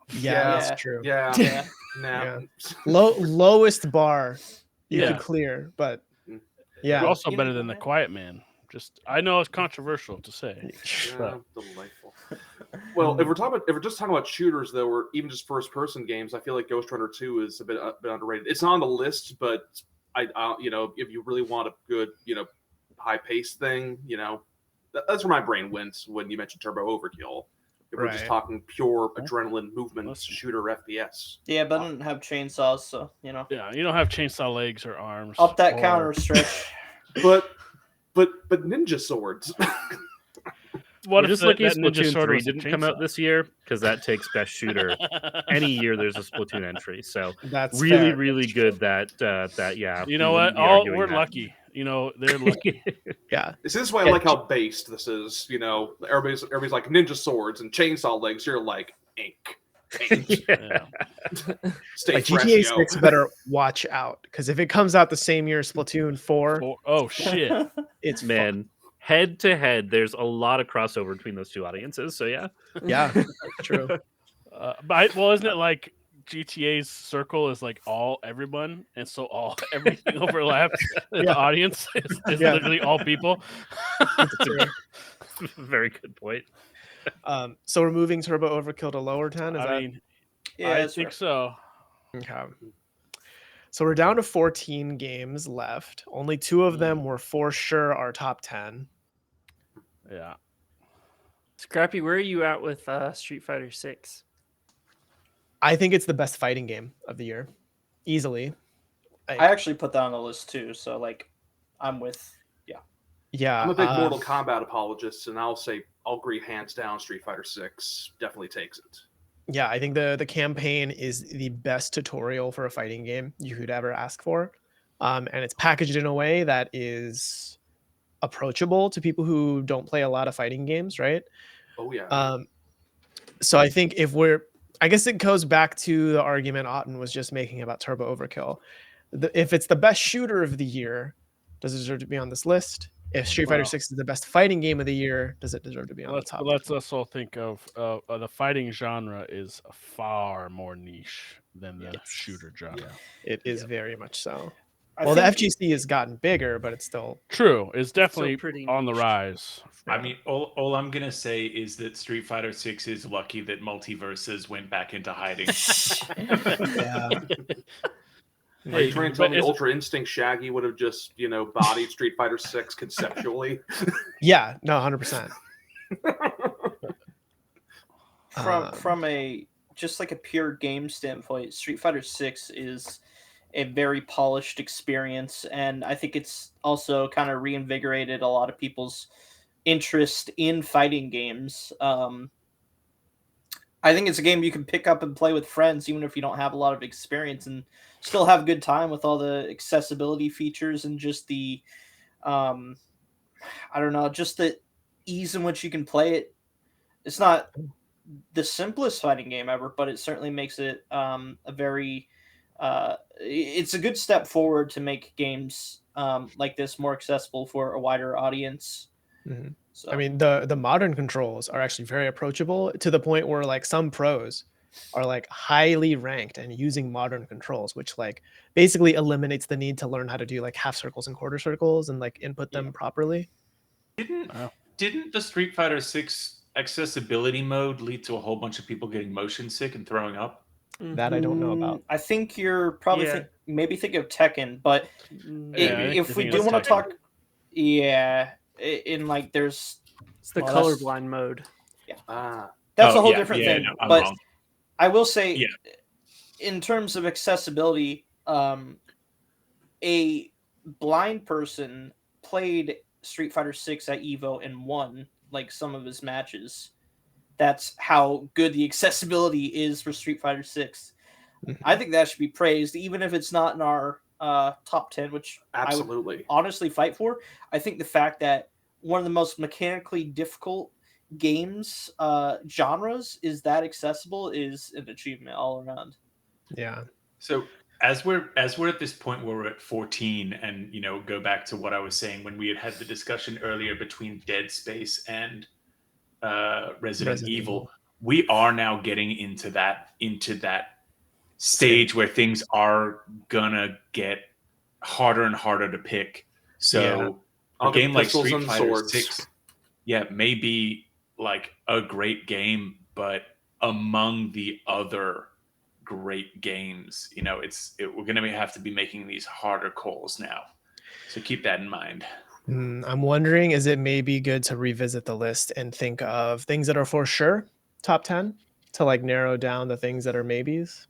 Yeah, that's true. Yeah. Lowest bar you could clear, but yeah. You're also better than the Quiet Man. I know it's controversial to say. Delightful. Well, if we're just talking about shooters though, or even just first person games, I feel like Ghost Runner 2 is a bit underrated. It's not on the list, but I if you really want a good, high paced thing, that's where my brain went when you mentioned Turbo Overkill. If we're just talking pure adrenaline movement shooter FPS. Yeah, but I don't have chainsaws, so Yeah, you don't have chainsaw legs or arms. Up that counter stretch. But ninja swords. What if just looking Splatoon 3 didn't come out this year? Because that takes best shooter. Any year there's a Splatoon entry. So that's really, fair. really good that yeah. You know what? We're lucky. They're lucky. Yeah. This is why I like how based this is. Everybody's like ninja swords and chainsaw legs. You're like ink. Yeah. Stay like fresh, GTA 6 better watch out, because if it comes out the same year as Splatoon 4, oh shit, it's head to head. There's a lot of crossover between those two audiences. So yeah, yeah, true. But isn't it like GTA's circle is like everyone, and so everything overlaps. The Yeah. audience is Yeah. literally all people. Very good point. So we're moving Turbo Overkill to lower 10. Is I that mean, Yeah, I that's think fair. so. okay? So we're down to 14 games left. Only 2 of them were for sure our top 10. Yeah. Scrappy, where are you at with Street Fighter 6? I think it's the best fighting game of the year, easily. I actually put that on the list too. So like, I'm with. Yeah, I'm a big Mortal Kombat apologist, and I'll agree hands down. Street Fighter 6 definitely takes it. Yeah, I think the campaign is the best tutorial for a fighting game you could ever ask for, and it's packaged in a way that is approachable to people who don't play a lot of fighting games, right? Oh yeah. So I think I guess it goes back to the argument Otten was just making about Turbo Overkill. If it's the best shooter of the year, does it deserve to be on this list? If Street Fighter 6 is the best fighting game of the year, does it deserve to be on the top? Let's also think of the fighting genre is far more niche than the shooter genre. It is very much so. I Well, the think- FGC has gotten bigger, but it's still True. It's definitely pretty on the niche. rise. I mean, all I'm gonna say is that Street Fighter 6 is lucky that Multiverses went back into hiding. yeah. Are you trying to tell but me is- Ultra Instinct Shaggy would have just, bodied Street Fighter 6 conceptually? Yeah, no, 100%. From a just like a pure game standpoint, Street Fighter 6 is a very polished experience, and I think it's also kind of reinvigorated a lot of people's interest in fighting games. I think it's a game you can pick up and play with friends, even if you don't have a lot of experience, and still have a good time with all the accessibility features and just the, I don't know, just the ease in which you can play it. It's not the simplest fighting game ever, but it certainly makes it a very, it's a good step forward to make games like this more accessible for a wider audience. Mhm. So I mean, the modern controls are actually very approachable to the point where like some pros are like highly ranked and using modern controls, which like basically eliminates the need to learn how to do like half circles and quarter circles and like input them properly. Didn't the Street Fighter 6 accessibility mode lead to a whole bunch of people getting motion sick and throwing up? That I don't know about. I think you're probably Yeah. maybe thinking of Tekken, but Mm, Yeah, I think if you're we thinking do of want to Tekken. talk, in like there's It's the Well, that's- colorblind mode. that's Oh, a whole yeah, different yeah, thing. no, I'm but wrong. I will say, Yeah. in terms of accessibility, a blind person played Street Fighter 6 at Evo and won like some of his matches. That's how good the accessibility is for Street Fighter 6. Mhm. I think that should be praised, even if it's not in our top 10, which I would Absolutely. honestly fight for. I think the fact that one of the most mechanically difficult games genres is that accessible is an achievement all around. Yeah. So as we're at this point where we're at 14, and go back to what I was saying when we had the discussion earlier between Dead Space and Resident Evil, we are now getting into that stage where things are gonna get harder and harder to pick. So a game like Pistols Street and Fighter swords. 6, may be like a great game, but among the other great games, we're gonna have to be making these harder calls now. So keep that in mind. I'm wondering, is it maybe good to revisit the list and think of things that are for sure top 10 to like narrow down the things that are maybes?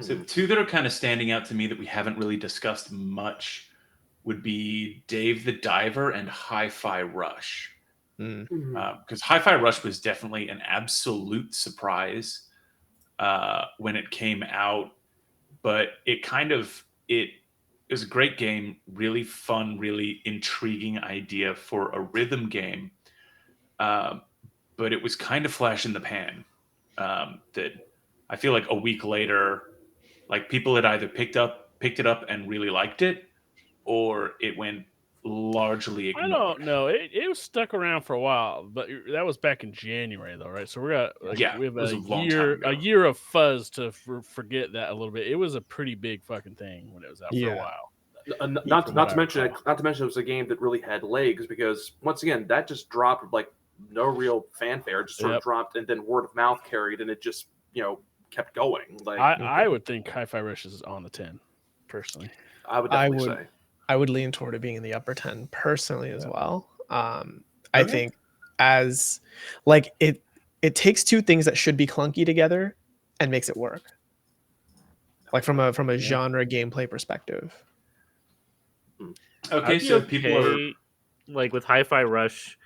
So two that are kind of standing out to me that we haven't really discussed much would be Dave the Diver and Hi-Fi Rush. Because Hi-Fi Rush was definitely an absolute surprise when it came out, but it was a great game, really fun, really intriguing idea for a rhythm game, but it was kind of flash in the pan. That I feel like a week later, like people had either picked it up and really liked it, or it went largely I ignored. don't know. It was stuck around for a while, but that was back in January, though, right? So we have it was a long time ago. a year of fuzz to forget that a little bit. It was a pretty big fucking thing when it was out for a Yeah. while. Not From to what I mention recall. it was a game that really had legs because once again that just dropped with like no real fanfare, just sort of Yep. dropped and then word of mouth carried and it just kept going. Like I would think Hi-Fi Rush is on the 10, personally. I would definitely say. I would lean toward it being in the upper 10 personally as Yeah. well. I Okay. think as like it takes two things that should be clunky together and makes it work. Like from a genre gameplay perspective. Okay, I'd be so people are. okay, like with Hi-Fi Rush.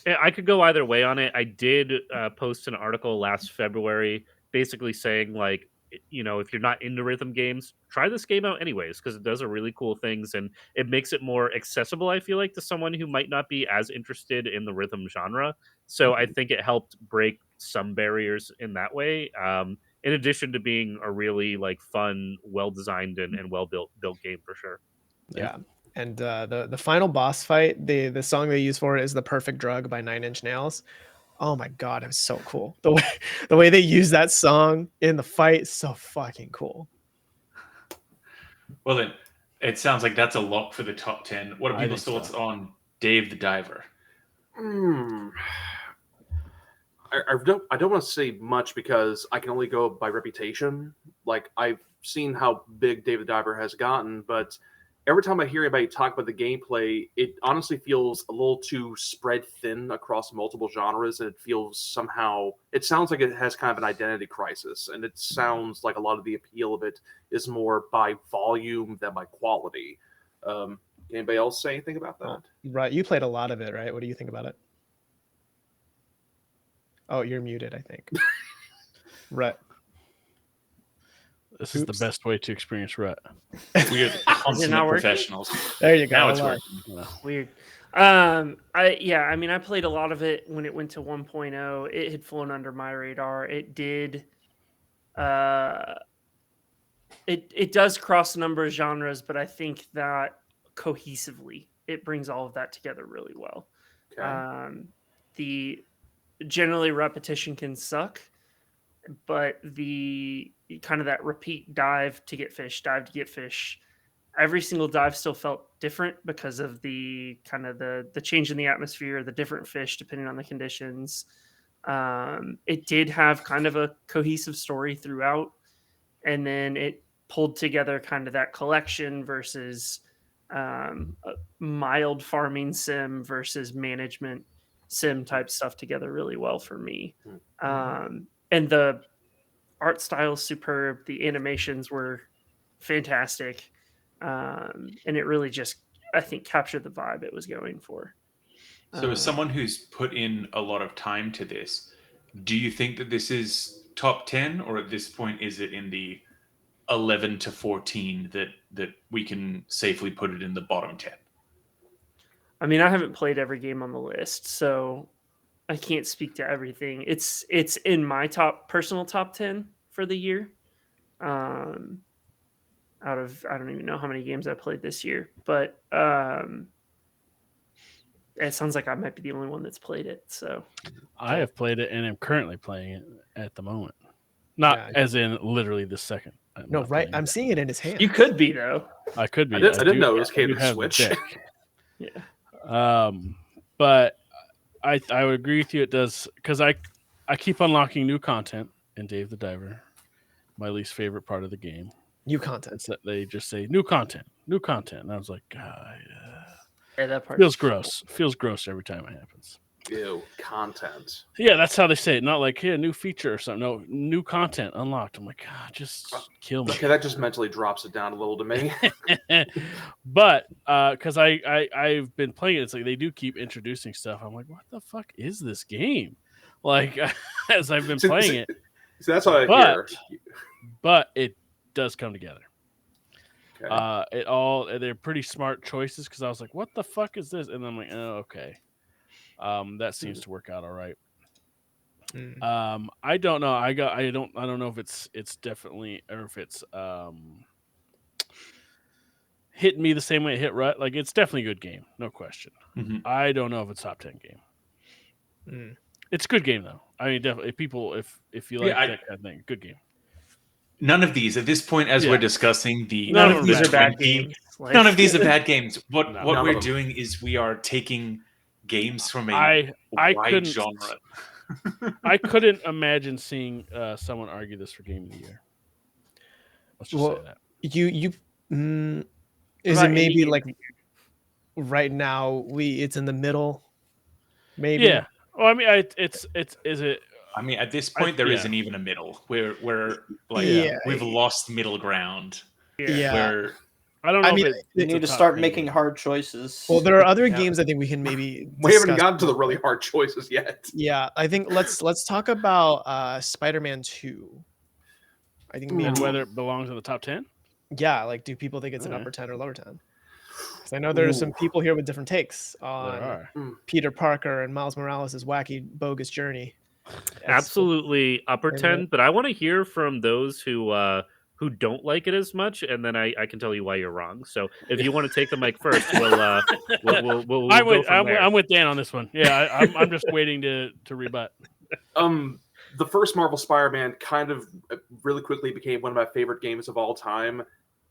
I could go either way on it. I did post an article last February, basically saying like, if you're not into rhythm games, try this game out anyways because it does a really cool things and it makes it more accessible. I feel like to someone who might not be as interested in the rhythm genre. So I think it helped break some barriers in that way. In addition to being a really like fun, well designed and well built game for sure. Yeah. And the final boss fight, the song they use for it is "The Perfect Drug" by 9 Inch Nails. Oh my god, it was so cool. The way they use that song in the fight is so fucking cool. Well, then, it sounds like that's a lock for the top 10. What are I people's think thoughts so. on Dave the Diver? I don't want to say much because I can only go by reputation. Like I've seen how big David Diver has gotten, but every time I hear anybody talk about the gameplay, it honestly feels a little too spread thin across multiple genres, and it sounds like it has kind of an identity crisis, and it sounds like a lot of the appeal of it is more by volume than by quality. Anybody else say anything about that? Right, you played a lot of it, right? What do you think about it? Oh, you're muted, I think. Right. This is the best way to experience rut. We are the consummate working? professionals. There you go. Now it's Live. working. Weird. I played a lot of it when it went to 1.0. It had flown under my radar. It did it does cross a number of genres, but I think that cohesively it brings all of that together really well. Okay. The generally repetition can suck, but the kind of that repeat dive to get fish, every single dive still felt different because of the kind of the change in the atmosphere, the different fish depending on the conditions. It did have kind of a cohesive story throughout, and then it pulled together kind of that collection versus a mild farming sim versus management sim type stuff together really well for me. And the art style is superb. The animations were fantastic. And it really just, I think, captured the vibe it was going for. So, as someone who's put in a lot of time to this, do you think that this is top 10, or at this point is it in the 11 to 14 that we can safely put it in the bottom 10? I mean, I haven't played every game on the list, so I can't speak to everything. It's in my personal top 10 for the year. Out of, I don't even know how many games I played this year, but it sounds like I might be the only one that's played it. So I have played it and am currently playing it at the moment. Not Yeah. as in literally this second. No, right. I'm seeing it in his hand. you could be though. I could be. I didn't know it was I came do to the have Switch. deck. Yeah. But I would agree with you. It does, because I keep unlocking new content in Dave the Diver. My least favorite part of the game. New content. It's that they just say new content, and I was like, God, Yeah, that part feels gross. Feels gross every time it happens. Ew, content. Yeah, that's how they say it. Not like, hey, a new feature or something. No, new content unlocked. I'm like, God, just kill me. Okay, that just mentally drops it down a little to me. But because I've been playing it, it's like they do keep introducing stuff. I'm like, what the fuck is this game? Like as I've been playing it. So that's what I hear. But it does come together. Okay. They're pretty smart choices, because I was like, what the fuck is this? And I'm like, oh, okay. That seems to work out all right. I don't know. I don't know if it's definitely, or if it's hit me the same way it hit Rut. Like, it's definitely a good game, no question. Mhm. I don't know if it's top 10 game. It's a good game though. I mean, definitely, if you like Yeah, that kind of thing, good game. None of these at this point, as Yeah. we're discussing the None None of of these them are bad 20 games. Like, None of these are bad games. What No. what None of we're them. doing is we are taking games from a I wide couldn't genre. I couldn't imagine seeing someone argue this for game of the year. Let's just Well, say that. you is about it maybe any game like of the right now it's in the middle? Maybe. Yeah. Well, I mean, it's is it? I mean, at this point, there yeah. not even a middle. We're like Yeah. we've lost middle ground. Yeah. Where I don't know I mean, if You it's need a to top start 10 making game. hard choices. Well, there are other Yeah. games I think we can maybe We haven't discuss gotten to the more. really hard choices yet. Yeah, I think let's talk about Spider-Man 2. I think maybe And whether it belongs in the top 10. yeah, like do people think it's an Okay. upper 10 or lower 10? Because I know there's some people here with different takes There on are. Peter Parker and Miles Morales' wacky bogus journey. Absolutely upper and 10, but I want to hear from those who don't like it as much, and then I can tell you why you're wrong. So if you want to take the mic first, we'll go from there. I'm with Dan on this one. Yeah, I'm just waiting to rebut. The first Marvel Spider-Man kind of really quickly became one of my favorite games of all time,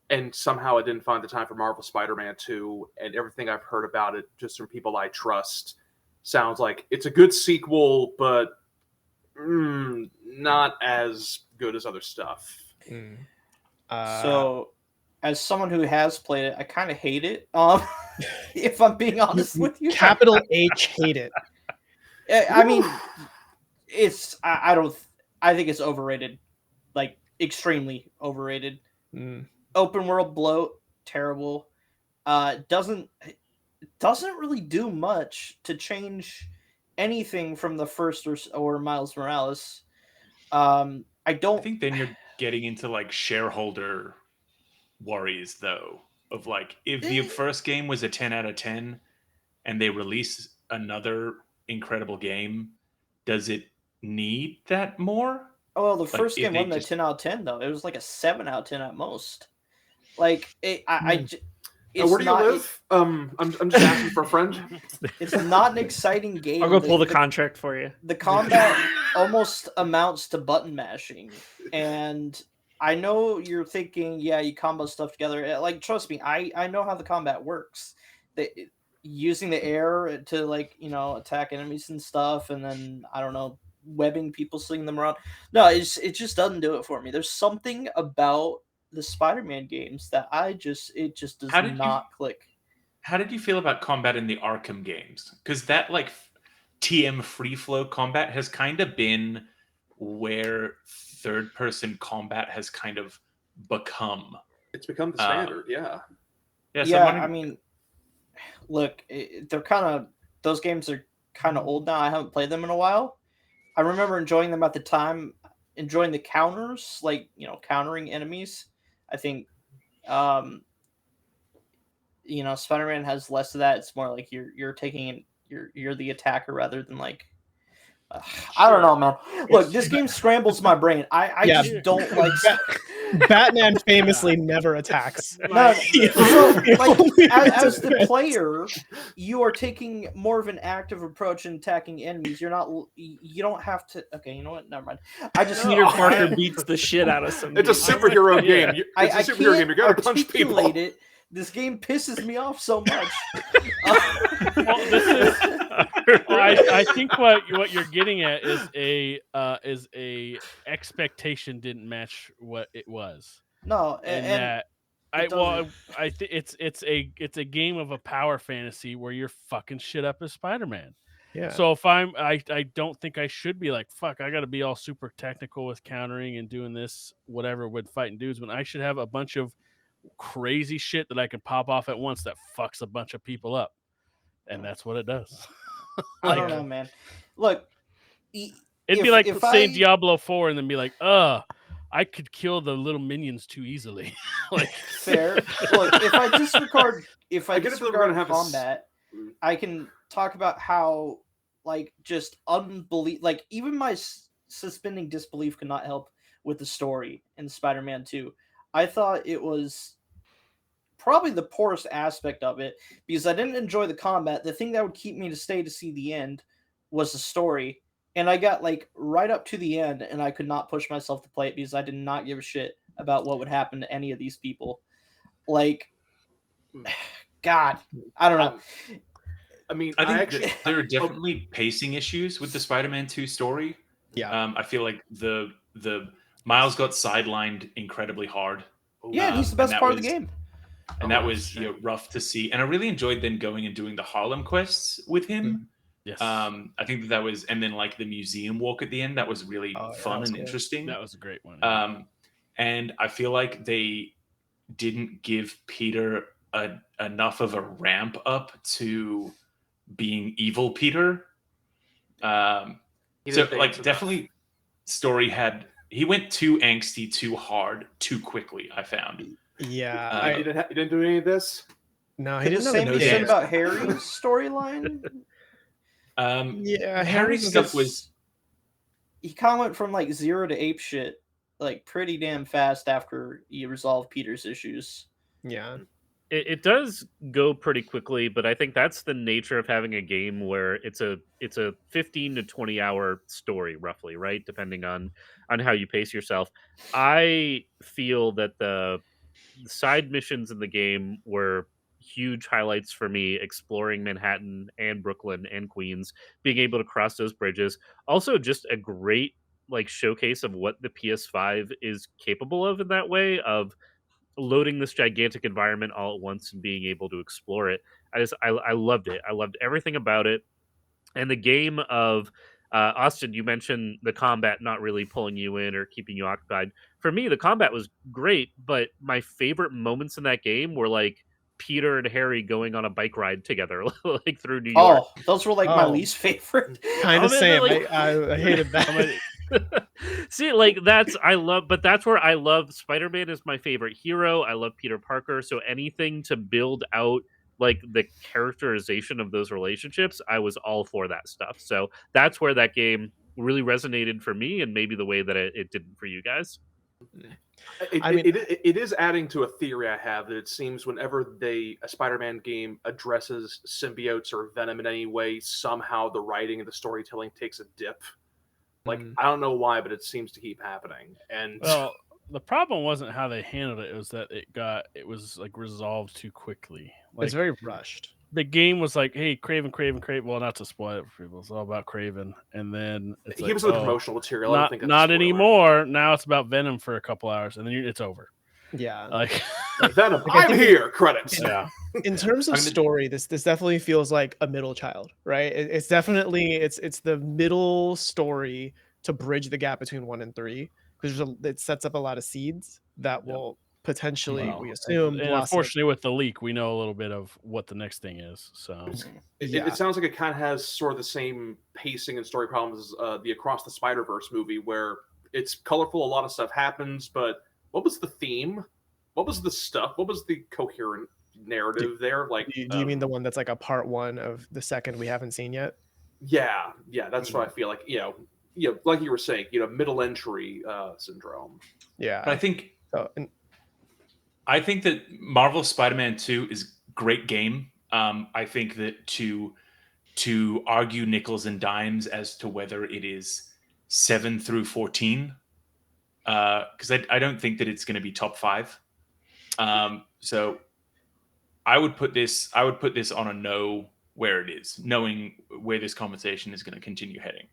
and somehow I didn't find the time for Marvel Spider-Man 2, and everything I've heard about it, just from people I trust, sounds like it's a good sequel, but not as good as other stuff. So, as someone who has played it, I kind of hate it. If I'm being honest with you, capital H hate it. I mean, I think it's overrated, like extremely overrated. Open world bloat, terrible. Doesn't really do much to change anything from the first or Miles Morales. I think then you're getting into like shareholder worries though, of like if the first game was a 10 out of 10 and they release another incredible game, does it need that more? Well, the Like, first if game they wasn't a just- 10 out of 10 though. It was like a 7 out of 10 at most. Like it's Where do you not, live? I'm just asking for a friend. It's not an exciting game. I'll go pull the contract for you. The combat almost amounts to button mashing, and I know you're thinking, yeah, you combo stuff together. Like, trust me, I know how the combat works. Using the air to attack enemies and stuff, and then I don't know, webbing people, slinging them around. No, it just doesn't do it for me. There's something about the Spider-Man games that it just does not click. How did you feel about combat in the Arkham games? Because that like TM free flow combat has kind of been where third person combat has kind of become. It's become the standard, yeah. Yeah, I mean, look, those games are kind of old now. I haven't played them in a while. I remember enjoying them at the time, enjoying the counters, like, countering enemies. I think, Spider-Man has less of that. It's more like you're taking you're the attacker rather than like, I don't know, man. Look, this game scrambles my brain. I just don't like. Batman famously never attacks. No, so, like, as the player, you are taking more of an active approach in attacking enemies. You don't have to. Okay, you know what? Never mind. Peter Parker beats the shit out of somebody. It's a superhero game. It's a superhero game. You gotta punch people. It. This game pisses me off so much. I think what you're getting at is a expectation didn't match what it was. No, I think it's a game of a power fantasy where you're fucking shit up as Spider-Man. Yeah. So if I don't think I should be like, fuck, I got to be all super technical with countering and doing this whatever with fighting dudes, when I should have a bunch of crazy shit that I can pop off at once that fucks a bunch of people up, and that's what it does. I don't know, man. Look, it'd be like saying Diablo 4 and then be like, I could kill the little minions too easily. Like, fair. Look, if I disregard combat, I can talk about how, like, just like, even my suspending disbelief could not help with the story in Spider-Man 2. I thought it was probably the poorest aspect of it, because I didn't enjoy the combat. The thing that would keep me to stay to see the end was the story. And I got like right up to the end and I could not push myself to play it because I did not give a shit about what would happen to any of these people. Like, God, I don't know. I mean, I think actually, there are definitely pacing issues with the Spider-Man 2 story. Yeah. I feel like the Miles got sidelined incredibly hard. Yeah, he's the best part of the game. And that was rough to see. And I really enjoyed then going and doing the Harlem quests with him. Yes. I think that was, and then like the museum walk at the end, that was really fun and interesting. That was a great one. And I feel like they didn't give Peter enough of a ramp up to being evil Peter. So like definitely story he went too angsty, too hard, too quickly, I found. Yeah. You didn't do any of this? No, he Didn't didn't say know anything about Harry's storyline. Yeah, Harry's stuff was... He kind of went from like 0 to ape shit like pretty damn fast after you resolve Peter's issues. Yeah. It does go pretty quickly, but I think that's the nature of having a game where it's a 15 to 20 hour story roughly, right? Depending on how you pace yourself. I feel that the side missions in the game were huge highlights for me, exploring Manhattan and Brooklyn and Queens, being able to cross those bridges. Also just a great like showcase of what the PS5 is capable of in that way, of loading this gigantic environment all at once and being able to explore it. I loved it. I loved everything about it. And the game of Austin, you mentioned the combat not really pulling you in or keeping you occupied. For me, the combat was great, but my favorite moments in that game were like Peter and Harry going on a bike ride together, like through New York. Oh, those were like my least favorite. Kind of same. Like, I hated that. See, like that's where I love Spider-Man is my favorite hero. I love Peter Parker. So anything to build out like the characterization of those relationships, I was all for that stuff. So that's where that game really resonated for me, and maybe the way that it didn't for you guys. It is adding to a theory I have that it seems whenever a Spider-Man game addresses symbiotes or Venom in any way, somehow the writing and the storytelling takes a dip. Like, I don't know why, but it seems to keep happening. And well, the problem wasn't how they handled it. It was that it was like resolved too quickly. Like, it's very rushed. The game was like, hey, Craven. Well, not to spoil it for people. It's all about Craven. And then it's he was the promotional material. I don't think that's not anymore. Now it's about Venom for a couple hours, and then it's over. Yeah. Like Venom, I'm here. Credits. Yeah. In terms of story, this definitely feels like a middle child, right? It's definitely it's the middle story to bridge the gap between 1 and 3, because it sets up a lot of seeds that will potentially, we assume, and unfortunately with the leak, we know a little bit of what the next thing is. So it sounds like it kind of has sort of the same pacing and story problems as the Across the Spider-Verse movie, where it's colorful, a lot of stuff happens, but what was the theme? What was the stuff? What was the coherent narrative there? Like, do you mean the one that's like a part 1 of the second we haven't seen yet? Yeah, that's what I feel like. You know, like you were saying, middle entry syndrome. Yeah, but I think that Marvel Spider-Man 2 is a great game. I think that to argue nickels and dimes as to whether it is 7 through 14, because I don't think that it's going to be top 5. So I would put this on a no where it is, knowing where this conversation is going to continue heading.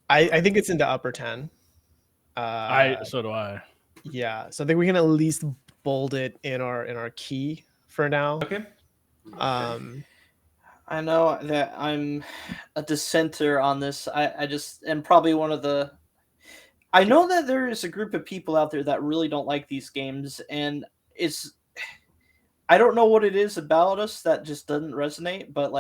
I think it's into upper 10. So do I. Yeah, so I think we can at least bold it in our key for now. Okay. I know that I'm a dissenter on this. I just am probably one of the... I know that there is a group of people out there that really don't like these games, and I don't know what it is about us that just doesn't resonate, but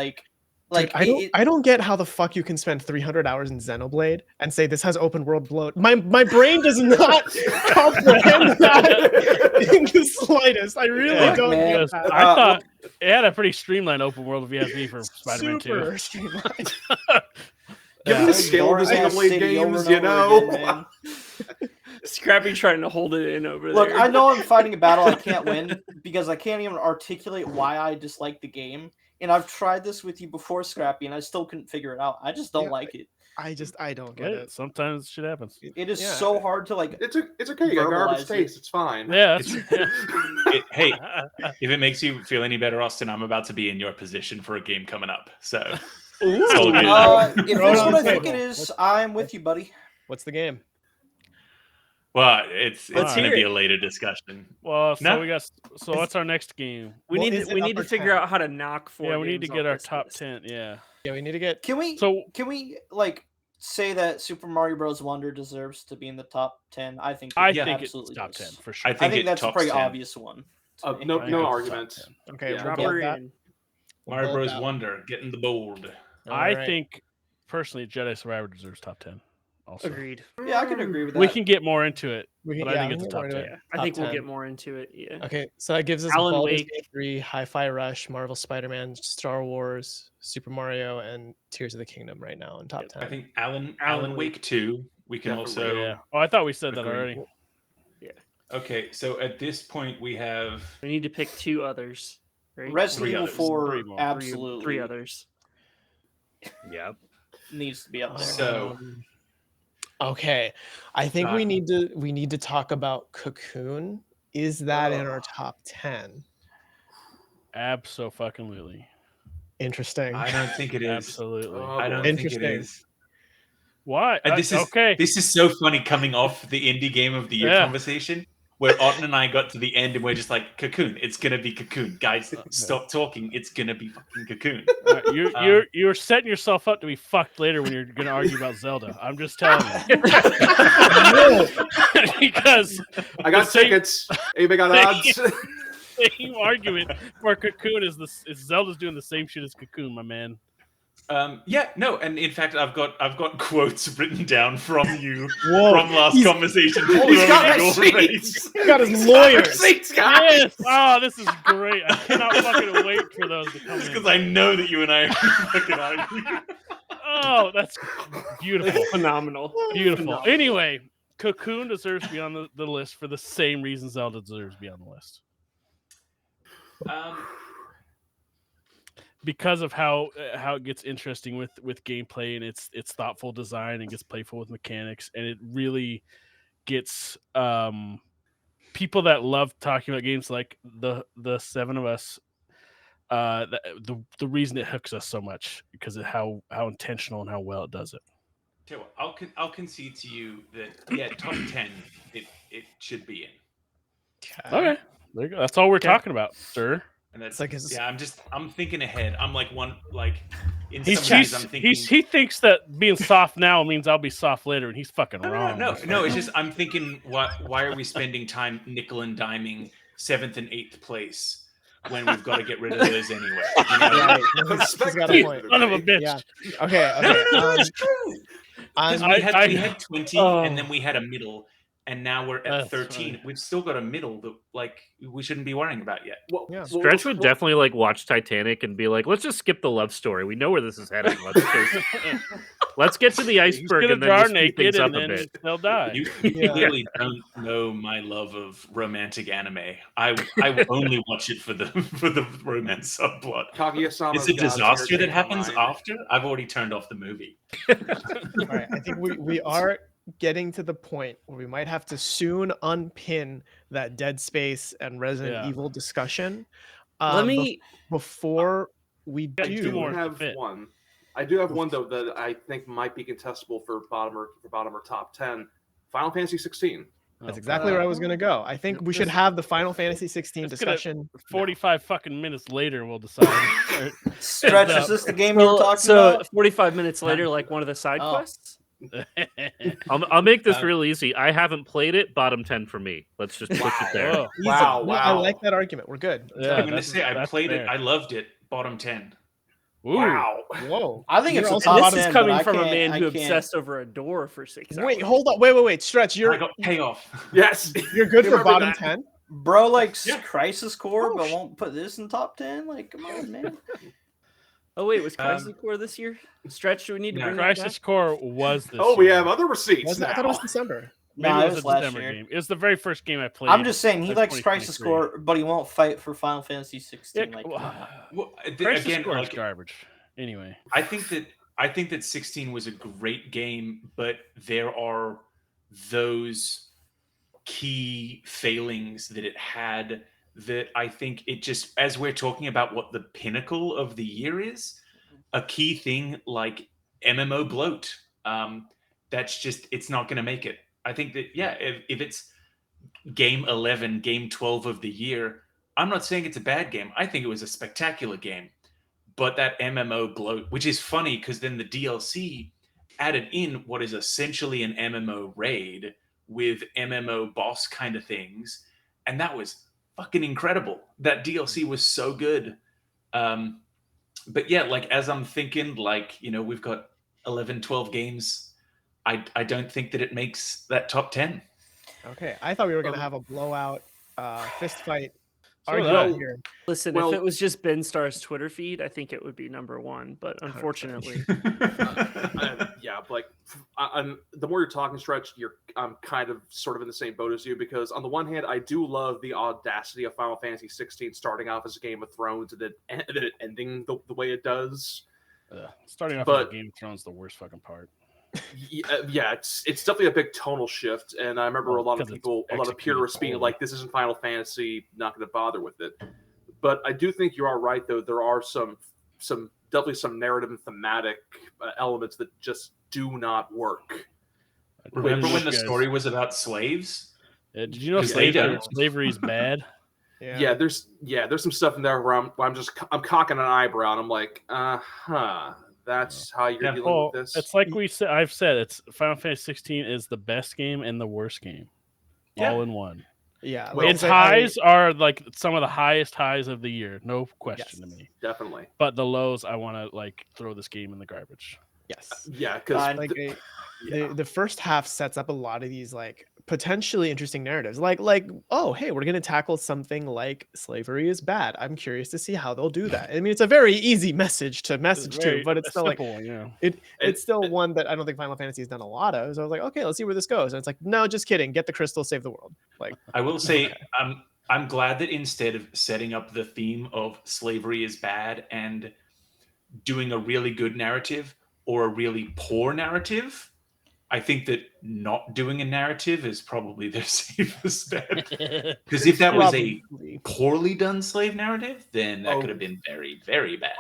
Dude, I don't get how the fuck you can spend 300 hours in Xenoblade and say this has open world bloat. My brain does not comprehend that in the slightest. I really don't get that. I thought it had a pretty streamlined open world if you ask me for Spider-Man 2. Super streamlined. Given the scale of the Xenoblade games, Scrappy trying to hold it in over there. Look, I know I'm fighting a battle I can't win because I can't even articulate why I dislike the game. And I've tried this with you before, Scrappy, and I still couldn't figure it out. I just don't like it. I don't get it. Sometimes shit happens. It is so hard to like. It's okay. You got garbage taste. It's fine. Yeah. Hey, if it makes you feel any better, Austin, I'm about to be in your position for a game coming up. So, it's all good. If that's what I think it is, I'm with you, buddy. What's the game? Well, it's Let's going to hear be it. a later discussion. Well, so No. we got. So what's our next game? We Well, need is to, it we up need to or figure 10? out how to knock 4. Yeah, we need to games get off our this top list. 10. Yeah. Yeah, we need to get. Can we So like say that Super Mario Bros. Wonder deserves to be in the top 10? I think. I it think it's absolutely top does. 10 for sure. I I think think it that's a tops pretty 10. obvious one. to me. No I think it's top argument. 10. Okay, Yeah. we'll Drop build her that. in. We'll Mario build Bros. that. Wonder, getting the board. I Alright. think personally, Jedi Survivor deserves top 10. Also, Agreed. Yeah, I can agree with that. we can get more into it, We can, but I think we it's a can get more top into 10. it. I Top think we'll 10. get more into it. Yeah. Okay, so that gives us Alan Baldur's Wake. Gate 3, Hi-Fi Rush, Marvel Spider-Man, Star Wars, Super Mario, and Tears of the Kingdom right now in top Yep. 10. I think Alan Alan Wake 2. We can Definitely. also. Yeah. Oh, I thought we said that Agreed. already. Okay, so at this point we have. We need to pick 2 others. Right? Resident Three Evil others. 4 Three more. absolutely 3 others. Yeah. needs to be up there. So Okay, I think Uh, we need to talk about Cocoon. Is that in our top 10? Absolutely. Interesting. I don't think it is. Absolutely. Oh, I don't boy. think it Interesting. is. Why? And this is okay. This is so funny coming off the indie game of the year Yeah. conversation, where Otten and I got to the end and we're just like, Cocoon. It's gonna be Cocoon, guys. Stop talking. It's gonna be fucking Cocoon. All right, you're setting yourself up to be fucked later when you're going to argue about Zelda. I'm just telling you. Because I got the same- tickets. Anybody got odds? same argument for Cocoon is Zelda's doing the same shit as Cocoon, my man. Yeah, no, and in fact, I've got quotes written down from you Whoa, from last he's- conversation. He's got Your receipts. He got his lawyers. Receipts, guys. Yes! Oh, this is great. I cannot fucking wait for those to come in. because I know that you and I are fucking arguing. Oh, that's beautiful. Phenomenal. Beautiful. Phenomenal. Anyway, Cocoon deserves to be on the list for the same reason Zelda deserves to be on the list. Because of how it gets interesting with gameplay and its thoughtful design and gets playful with mechanics, and it really gets people that love talking about games like the 7 of us. The reason it hooks us so much because of how intentional and how well it does it. Tell you what, I'll concede to you that top 10 it should be in. Okay, there you go. That's all we're talking about, sir. And that's It's like I'm thinking ahead. I'm like in He's some ways I'm thinking he thinks that being soft now means I'll be soft later, and he's fucking wrong. No. It's just I'm thinking, why are we spending time nickel and diming 7th and 8th place when we've got to get rid of those anyway? You know? Right. He's got a point. Son of a bitch. Yeah. Okay. It's true. I'm- We had 20, Oh. and then we had a middle, and now we're at That's 13. funny. We've still got a middle that we shouldn't be worrying about yet. Well, Yeah. Stretch would definitely like watch Titanic and be like, let's just skip the love story. We know where this is heading. Let's get to the He's iceberg gonna and then draw just speed naked things up and a then bit. they'll die. You Yeah. clearly don't know my love of romantic anime. I only watch it for the romance subplot. Kaguya-sama It's a God's disaster that Entertainment happens Online. after. I've already turned off the movie. All right, I think we are getting to the point where we might have to soon unpin that Dead Space and Resident Yeah. Evil discussion. Let me. Before we I two do more do. to have fit. one. I do have one though that I think might be contestable for bottom or top 10. Final Fantasy 16. That's exactly where I was gonna go. I think we should have the Final Fantasy 16 It's gonna- discussion. 45 fucking minutes later, we'll decide. Stretch, is this the game you were talking So about? 45 minutes later, like one of the side Oh. quests. I'll make this real easy. I haven't played it. Bottom 10 for me. Let's just push it there. Whoa. Easy. Wow, No, I wow. like that argument. We're good. Yeah, I'm going to that's- say I that's played fair. it. I loved it. Bottom 10. Ooh. Wow. Whoa. I think You're it's a also top And this 10, is but coming I from a can't- man I who can't- obsessed over a door for 6 hours. Wait, hold on. Wait. Stretch. I You're got payoff. Yes. you're good for Remember bottom that. 10. Bro likes Yeah. Crisis Core, Oh, but won't put this in top 10. Like, come on, man. Oh wait, was Crisis Core this year? Stretch, do we need to No. bring that Crisis Core was this Oh, we year. have other receipts I now. thought it was December. Maybe No, it it was was a last December year. game. It was the very first game I played. I'm just saying he of likes Crisis 2023. Core, but he won't fight for Final Fantasy 16. Yeah, Like, Well, Crisis again, Core is like, garbage. Anyway, I think that 16 was a great game, but there are those key failings that it had that I think it just, as we're talking about what the pinnacle of the year is, a key thing like MMO bloat. That's just, it's not going to make it. I think that, yeah, if it's game 11, game 12 of the year, I'm not saying it's a bad game. I think it was a spectacular game. But that MMO bloat, which is funny because then the DLC added in what is essentially an MMO raid with MMO boss kind of things. And that was fucking incredible. That DLC was so good. But yeah, like as I'm thinking, like, we've got 11, 12 games. I don't think that it makes that top 10. Okay, I thought we were gonna have a blowout fist fight So did argument I. here. Listen, Well- if it was just Ben Starr's Twitter feed, I think it would be number one. But 100%. unfortunately, Yeah, like the more you're talking, Stretch, I'm kind of sort of in the same boat as you, because on the one hand, I do love the audacity of Final Fantasy 16 starting off as a Game of Thrones and then it ending the way it does. Starting off But- with Game of Thrones, the worst fucking part. Yeah, it's definitely a big tonal shift, and I remember Well, a lot of 'cause it's people, a lot of executed purists being poorly. like, "This isn't Final Fantasy, not going to bother with it." But I do think you are right, though. There are some definitely some narrative and thematic elements that just do not work. Remember when the Guys, story was about slaves? did you know Because they don't. slavery is bad? Yeah, there's some stuff in there where I'm cocking an eyebrow, and I'm like, that's how you're Yeah, dealing Paul, with this. it's like I've said, it's Final Fantasy 16 is the best game and the worst game, Yeah. all in one. Yeah, Well, Its highs are like some of the highest highs of the year, no question to me. Definitely, But the lows, I want to like throw this game in the garbage. yes. yeah, because Like the first half sets up a lot of these like potentially interesting narratives, like oh hey, we're gonna tackle something like slavery is bad. I'm curious to see how they'll do that. I mean, it's a very easy message to message to, but it's a still like simple one, yeah. it's still one that I don't think Final Fantasy has done a lot of. So I was like, okay, let's see where this goes. And it's like, no, just kidding. Get the crystal, save the world. Like, I will say, I'm glad that instead of setting up the theme of slavery is bad and doing a really good narrative or a really poor narrative, I think that not doing a narrative is probably their safest bet. Because if that was a probably. poorly done slave narrative, then that could have been very, very bad.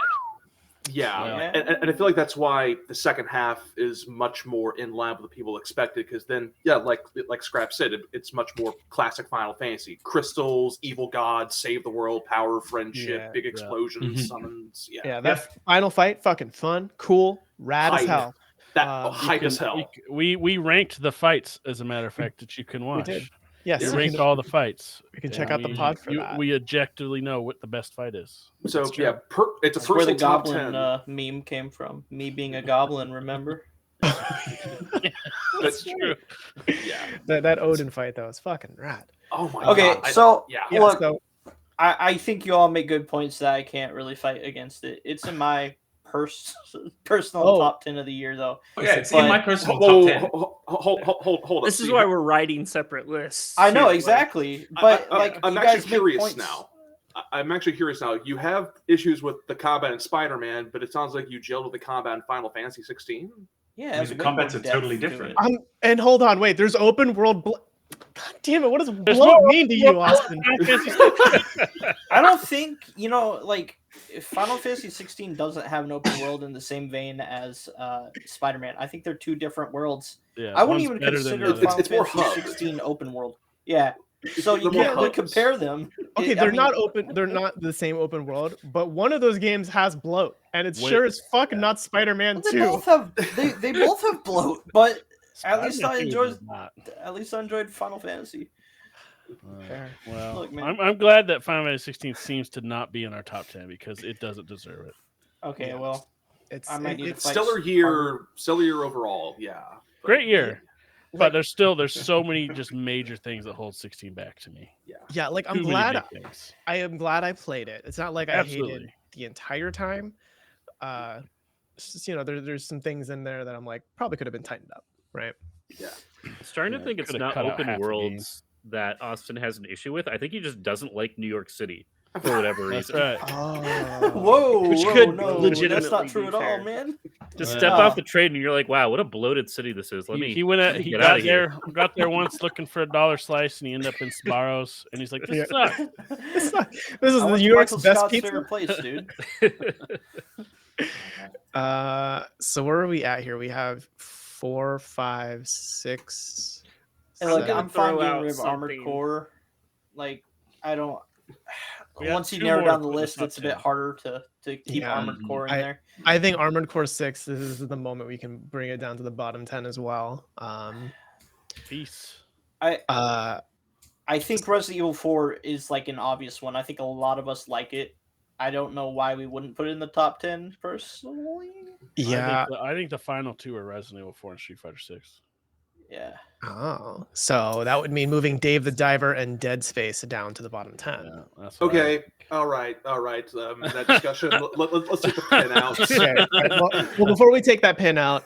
Yeah, and I feel like that's why the second half is much more in line with what people expected. Because then, yeah, like Scrap said, it's much more classic Final Fantasy: crystals, evil gods, save the world, power, friendship, Yeah, big explosions, Mhm. summons. Yeah, that final fight, fucking fun, cool, rad as Hype. hell. That hype as hell. We ranked the fights, as a matter of fact, that you can watch. did. Yes, We you ranked can- all the fights. You can check out the pod for that. We objectively know what the best fight is. So That's true. yeah, it's a That's where the personal top goblin 10. meme came from. Me being a goblin, remember? That's true. Yeah. that Odin fight though is fucking rad. Oh my Okay, god. so yeah. Yeah, look, so I think you all make good points that I can't really fight against it. It's in my personal Oh. top 10 of the year, though. Oh, yeah, it's But- in my personal Whoa, top 10. hold up. this is See, why we're writing separate lists. I know, too, like- exactly. But, like, I'm you actually guys make curious points. now. I'm actually curious now. You have issues with the combat in Spider-Man, but it sounds like you gelled with the combat in Final Fantasy 16. Yeah, I it mean, has the way combats more are totally depth to different. it. and hold on, wait. There's open world. God damn it! What does There's bloat no mean to you, Austin? I don't think, like, if Final Fantasy 16 doesn't have an open world in the same vein as Spider-Man. I think they're two different worlds. Yeah, I wouldn't one's even better than consider the other. Final It's more Fantasy hub. 16 open world. Yeah. So you They're more can't really hubs. compare them. Okay, I they're mean, not open. They're not the same open world, but one of those games has bloat, and it's Wait. sure as fuck not Spider-Man They 2. both have they both have bloat, but at least I Spider-Man 2 enjoyed does not. Final Fantasy. Fair. Well, Look, man. I'm glad that Final Fantasy 16 seems to not be in our top 10 because it doesn't deserve it. Okay, Yeah. well, It's I might need to it's fight Stellar year overall, yeah. But- Great year. But there's so many just major things that hold 16 back to me. yeah. Like I'm Too many glad big things. I am glad I played it. It's not like I hated Absolutely. the entire time. It's just, there's some things in there that I'm like probably could have been tightened up, right? Yeah. Starting to Yeah, think it's coulda not cut out open half the game. worlds that Austin has an issue with. I think he just doesn't like New York City for whatever That's reason. right. Oh. Whoa, Which whoa, could no, that's legitimately not true be at all, fair. man. Just Yeah. step off the train and you're like, wow, what a bloated city this is. Let me He get out got of here. got there once looking for a dollar slice, and he ended up in Sbarro's, and he's like, "This Yeah. sucks." This is I the went New to York's Michael best Scott's pizza. favorite place, dude. So where are we at here? We have 4, 5, 6. And I'm like, gonna I'm fine throw getting out rid of Armored something. Core. Like, I don't. We got Once you 2 narrow more to down the put in the list, top it's a bit 10. harder to keep Yeah. Armored Core in there. I think Armored Core 6. This is the moment we can bring it down to the bottom 10 as well. Peace. Uh, I think Resident Evil 4 is like an obvious one. I think a lot of us like it. I don't know why we wouldn't put it in the top 10 personally. yeah. I think the final 2 are Resident Evil 4 and Street Fighter 6. Yeah. Oh, so that would mean moving Dave the Diver and Dead Space down to the bottom 10. Yeah, that's what I- Okay, all right. That discussion. Let's take the pin out. Okay. Well, before we take that pin out,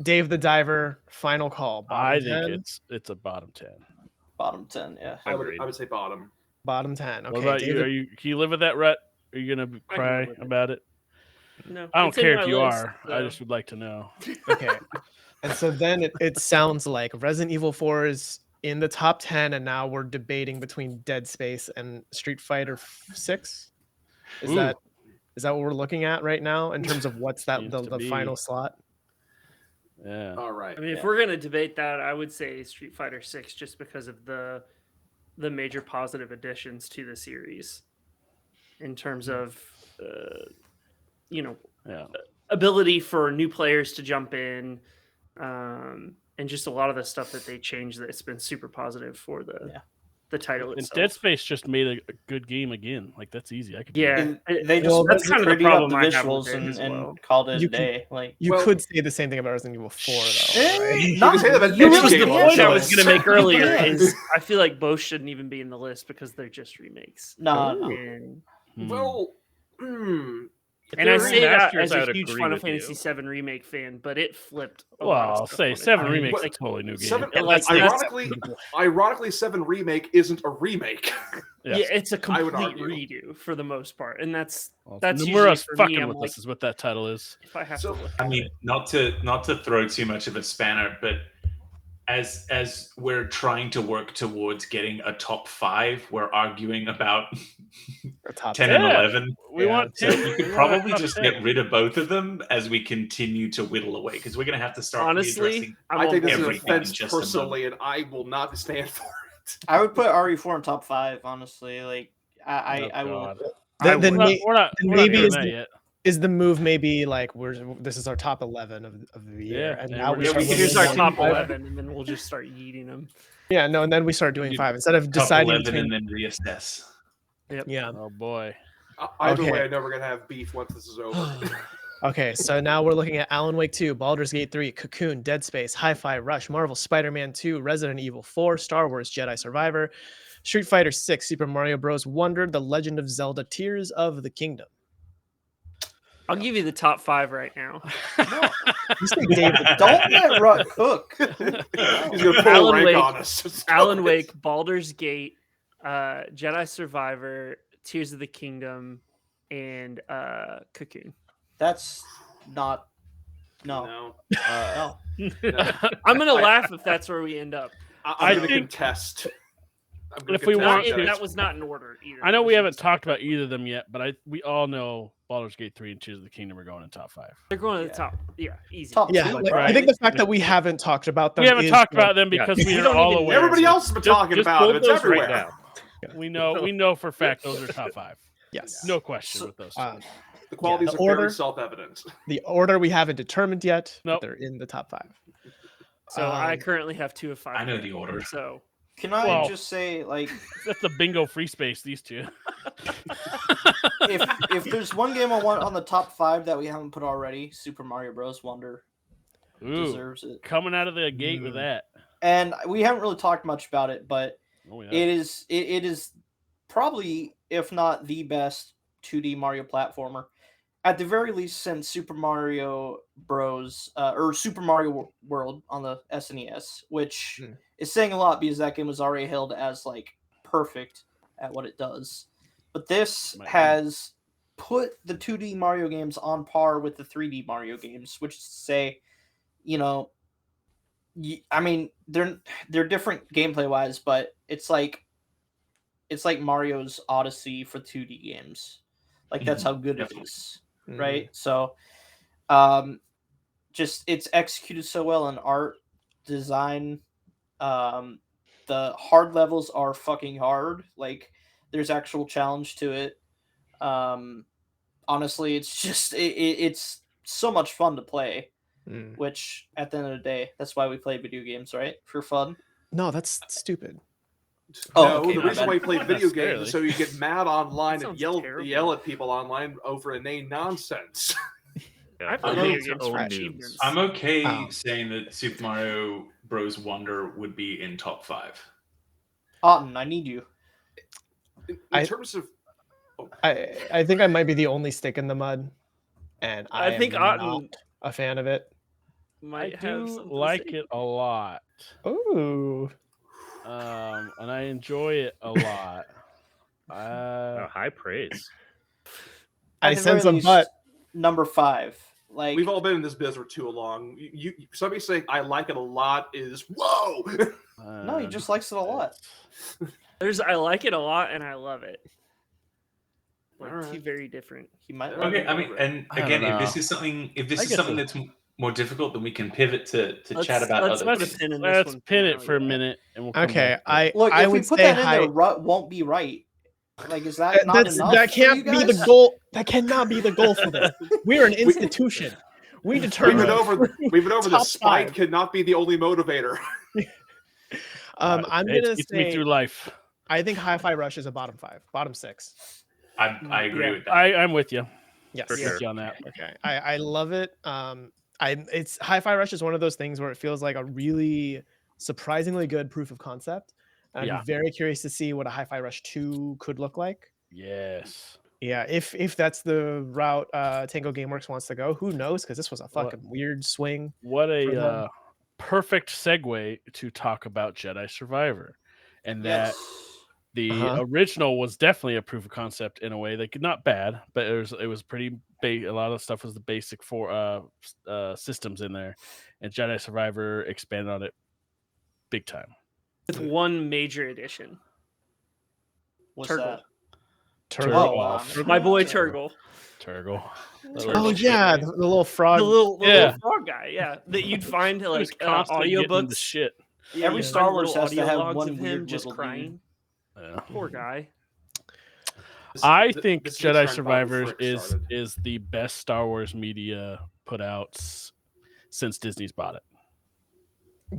Dave the Diver, final call. I Bottom think 10? it's a bottom 10. Bottom 10, yeah. I would say bottom. Bottom 10. Okay. What about you? David- Can you live with that, Rhett? Are you gonna I can cry live with it. about it? No, I don't it's in care my if you list, are. I so- just would like to know. Okay. And so then it sounds like Resident Evil 4 is in the top 10, and now we're debating between Dead Space and Street Fighter 6. Is Ooh. that what we're looking at right now in terms of what's that Seems the to be. final slot? Yeah. All right. I mean, if we're gonna debate that, I would say Street Fighter 6, just because of the major positive additions to the series, in terms of Yeah. ability for new players to jump in, and just a lot of the stuff that they changed that's been super positive for the title And itself. Dead Space just made a good game again. Like that's easy. I could do that. Yeah, And they just Well, that's kind of the prettied up problem the I have with visuals it and, as well. and called it You a can- day. Like, You Well- could say the same thing about Resident Evil 4, though. Right? You can say that about You any Which was game the on point I was this going to make earlier. Yeah. Is I feel like both shouldn't even be in the list because they're just remakes. no. And, Well, If and they I were say that remasters, as I a would huge agree Final with you. Fantasy VII remake fan, but it flipped. A lot Well, of stuff say on its 7 head. remakes Well, a totally new game. Like, that's- ironically, 7 remake isn't a remake. Yes. Yeah, it's a I would complete argue. redo for the most part, and that's Well, that's Nomura's usually for me, fucking I'm with like- us is what that title is. if I have So, to look. I at mean, it. not to throw too much of a spanner, but as we're trying to work towards getting a top 5, we're arguing about Or top 10 10. and 11. We Yeah, want So to. you could probably just get rid of both of them as we continue to whittle away, because we're going to have to start Honestly, readdressing. I'm I take on this as an everything offense in just a personally, and I will not stand for it. I would put RE4 in top 5, honestly. Like, Oh, I will. God. Then We're may- not then we're not maybe doing is that the- yet. is the move maybe like this is our top 11 of the year, Yeah, and and now we're we just- start Yeah, Here's looking our at top 5. 11, and then we'll just start yeeting them. Yeah, no, and then we start doing You 5 instead of Top deciding 11 between. and then reassess. Yeah. Oh boy. Either Okay. way, I know we're gonna have beef once this is over. Okay, so now we're looking at Alan Wake 2, Baldur's Gate 3, Cocoon, Dead Space, Hi-Fi Rush, Marvel Spider-Man 2, Resident Evil 4, Star Wars Jedi Survivor, Street Fighter 6, Super Mario Bros. Wonder, The Legend of Zelda, Tears of the Kingdom. I'll give you the top 5 right now. You say Dave the Don't let Ruck cook. He's gonna pull Alan rank Wake- on us. Just go Alan ahead. Wake, Baldur's Gate, Jedi Survivor, Tears of the Kingdom, and Cocoon. That's not. No. No, No. no. I'm gonna laugh if that's where we end up. I'm I gonna think- contest. I'm gonna If we contest want Jedi to- That was not in order either. I know That we was haven't just- talked about either of them yet, but we all know Baldur's Gate 3 and Tears of the Kingdom are going in top 5. They're going to the Yeah. top. Yeah, easy. Top Yeah, two, like, right? I think the fact that we haven't talked about them. We haven't is, talked like, about them Yeah. because We we are don't all even- aware. Everybody of else has been Just- talking just about pull it. It's those everywhere. right now. it. We know for a fact those are top 5. Yes. No question So- with those. The qualities the are very order- self-evident. The order we haven't determined yet, Nope. but they're in the top 5. So I Um, currently have 2 of 5. I know the order. So Can I Well- just say, like, That's the bingo free space, these two. if there's one game I want on the top 5 that we haven't put already, Super Mario Bros. Wonder Ooh, deserves it. coming out of the gate with that. And we haven't really talked much about it, but Oh, yeah. it is probably, if not the best 2D Mario platformer. at the very least, since Super Mario Bros. Or Super Mario World on the SNES, which is saying a lot because that game was already hailed as like perfect at what it does. But this has put the 2D Mario games on par with the 3D Mario games, which is to say, you know, I mean, they're different gameplay wise, but it's like Mario's Odyssey for 2D games. Like that's how good it is, right? So, just it's executed so well in art, design. The hard levels are fucking hard. Like there's actual challenge to it. Honestly, it's just it's so much fun to play. Which at the end of the day, that's why we play video games, right? For fun. No, that's stupid. No, okay, the my reason bad. why you play Not video necessarily. games is so you get mad online and Sounds yell terrible. at people online over inane nonsense. Yeah, I play I'm video okay- games for achievements. I'm okay Oh. saying that Super Mario Bros. Wonder would be in top 5. Otten, I need you. In terms of I think I might be the only stick in the mud, and I think am Otten not a fan of it. I Might have do something to like say. it a lot, Ooh. and I enjoy it a lot. high praise. I At the sense very a least, butt. number 5. Like we've all been in this biz for too long. Somebody saying I like it a lot is whoa. no, he just likes it a lot. I like it a lot and I love it. Like Alright. two very different. He might. Okay, Like Okay, it. I mean, and I don't again, if know. this is something I that's more difficult, then we can pivot to chat about let's other put a things. pin in this Let's one. pin now, it for a yeah. minute, and we'll come Okay, back to it. Look, I if we would put say that in there, won't be right. Like, is that not enough? That for you can't be the guys? goal. That cannot be the goal for this. We're an institution. We We've determine. been over Top this. Spite 5. cannot be the only motivator. I'm It gonna gets me say through life. I think Hi-Fi Rush is a bottom 5, bottom 6. I agree Yeah. with that. I'm with you. Yes, For sure. With you on that. Okay, I love it. It's Hi-Fi Rush is one of those things where it feels like a really surprisingly good proof of concept. I'd Yeah. be very curious to see what a Hi-Fi Rush 2 could look like. Yes. Yeah, if that's the route Tango Gameworks wants to go, who knows? Because this was a fucking weird swing. What for them. a perfect segue to talk about Jedi Survivor, and that the original was definitely a proof of concept in a way. Like not bad, but it was pretty. A lot of stuff was the basic for systems in there, and Jedi Survivor expanded on it big time. With one major addition. What's Turgle. that? Turtle. Oh, wow. Turtle. My boy Turgle. Turgle. Oh yeah, the little frog. The little Yeah. frog guy, yeah. That you'd find He was like constantly getting into audiobooks. shit. Yeah, Every you'd Star find Wars little has to audio have logs one of him weird just little crying. Yeah. Poor guy. I think this is Jedi the trend Bobby Survivor Frick is started. the best Star Wars media put out since Disney's bought it.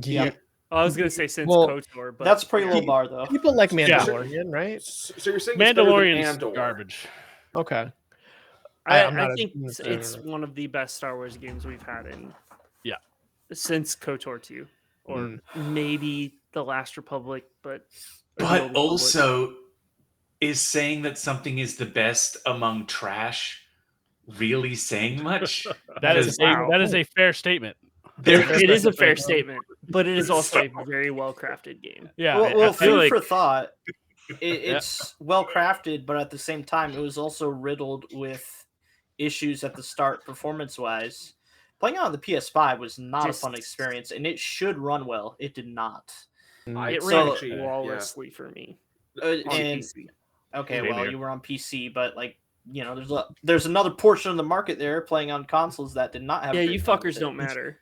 Yeah, I was gonna say since Well, KOTOR, but That's pretty low bar though. people like Yeah. Mandalorian, right? So you're saying it's better than Mandalorian's Andor. garbage. Okay. I'm not I a- think I'm not a it's fan. one of the best Star Wars games we've had in since KOTOR 2, or maybe The Last Republic, or The Old But Republic. also, is saying that something is the best among trash really saying much? That is Wow. a fair statement. It is a fair statement, but it is also a very well crafted game. Yeah, Well, I feel food like for thought. It's well crafted, but at the same time, it was also riddled with issues at the start, performance wise. Playing on the PS5 was not a fun experience, and it should run well. It did not. It So- ran actually, flawlessly for me. And PC. okay, Same well, here. you were on PC, but like there's another portion of the market there playing on consoles that did not have. Yeah, great you fun fuckers with it. don't matter.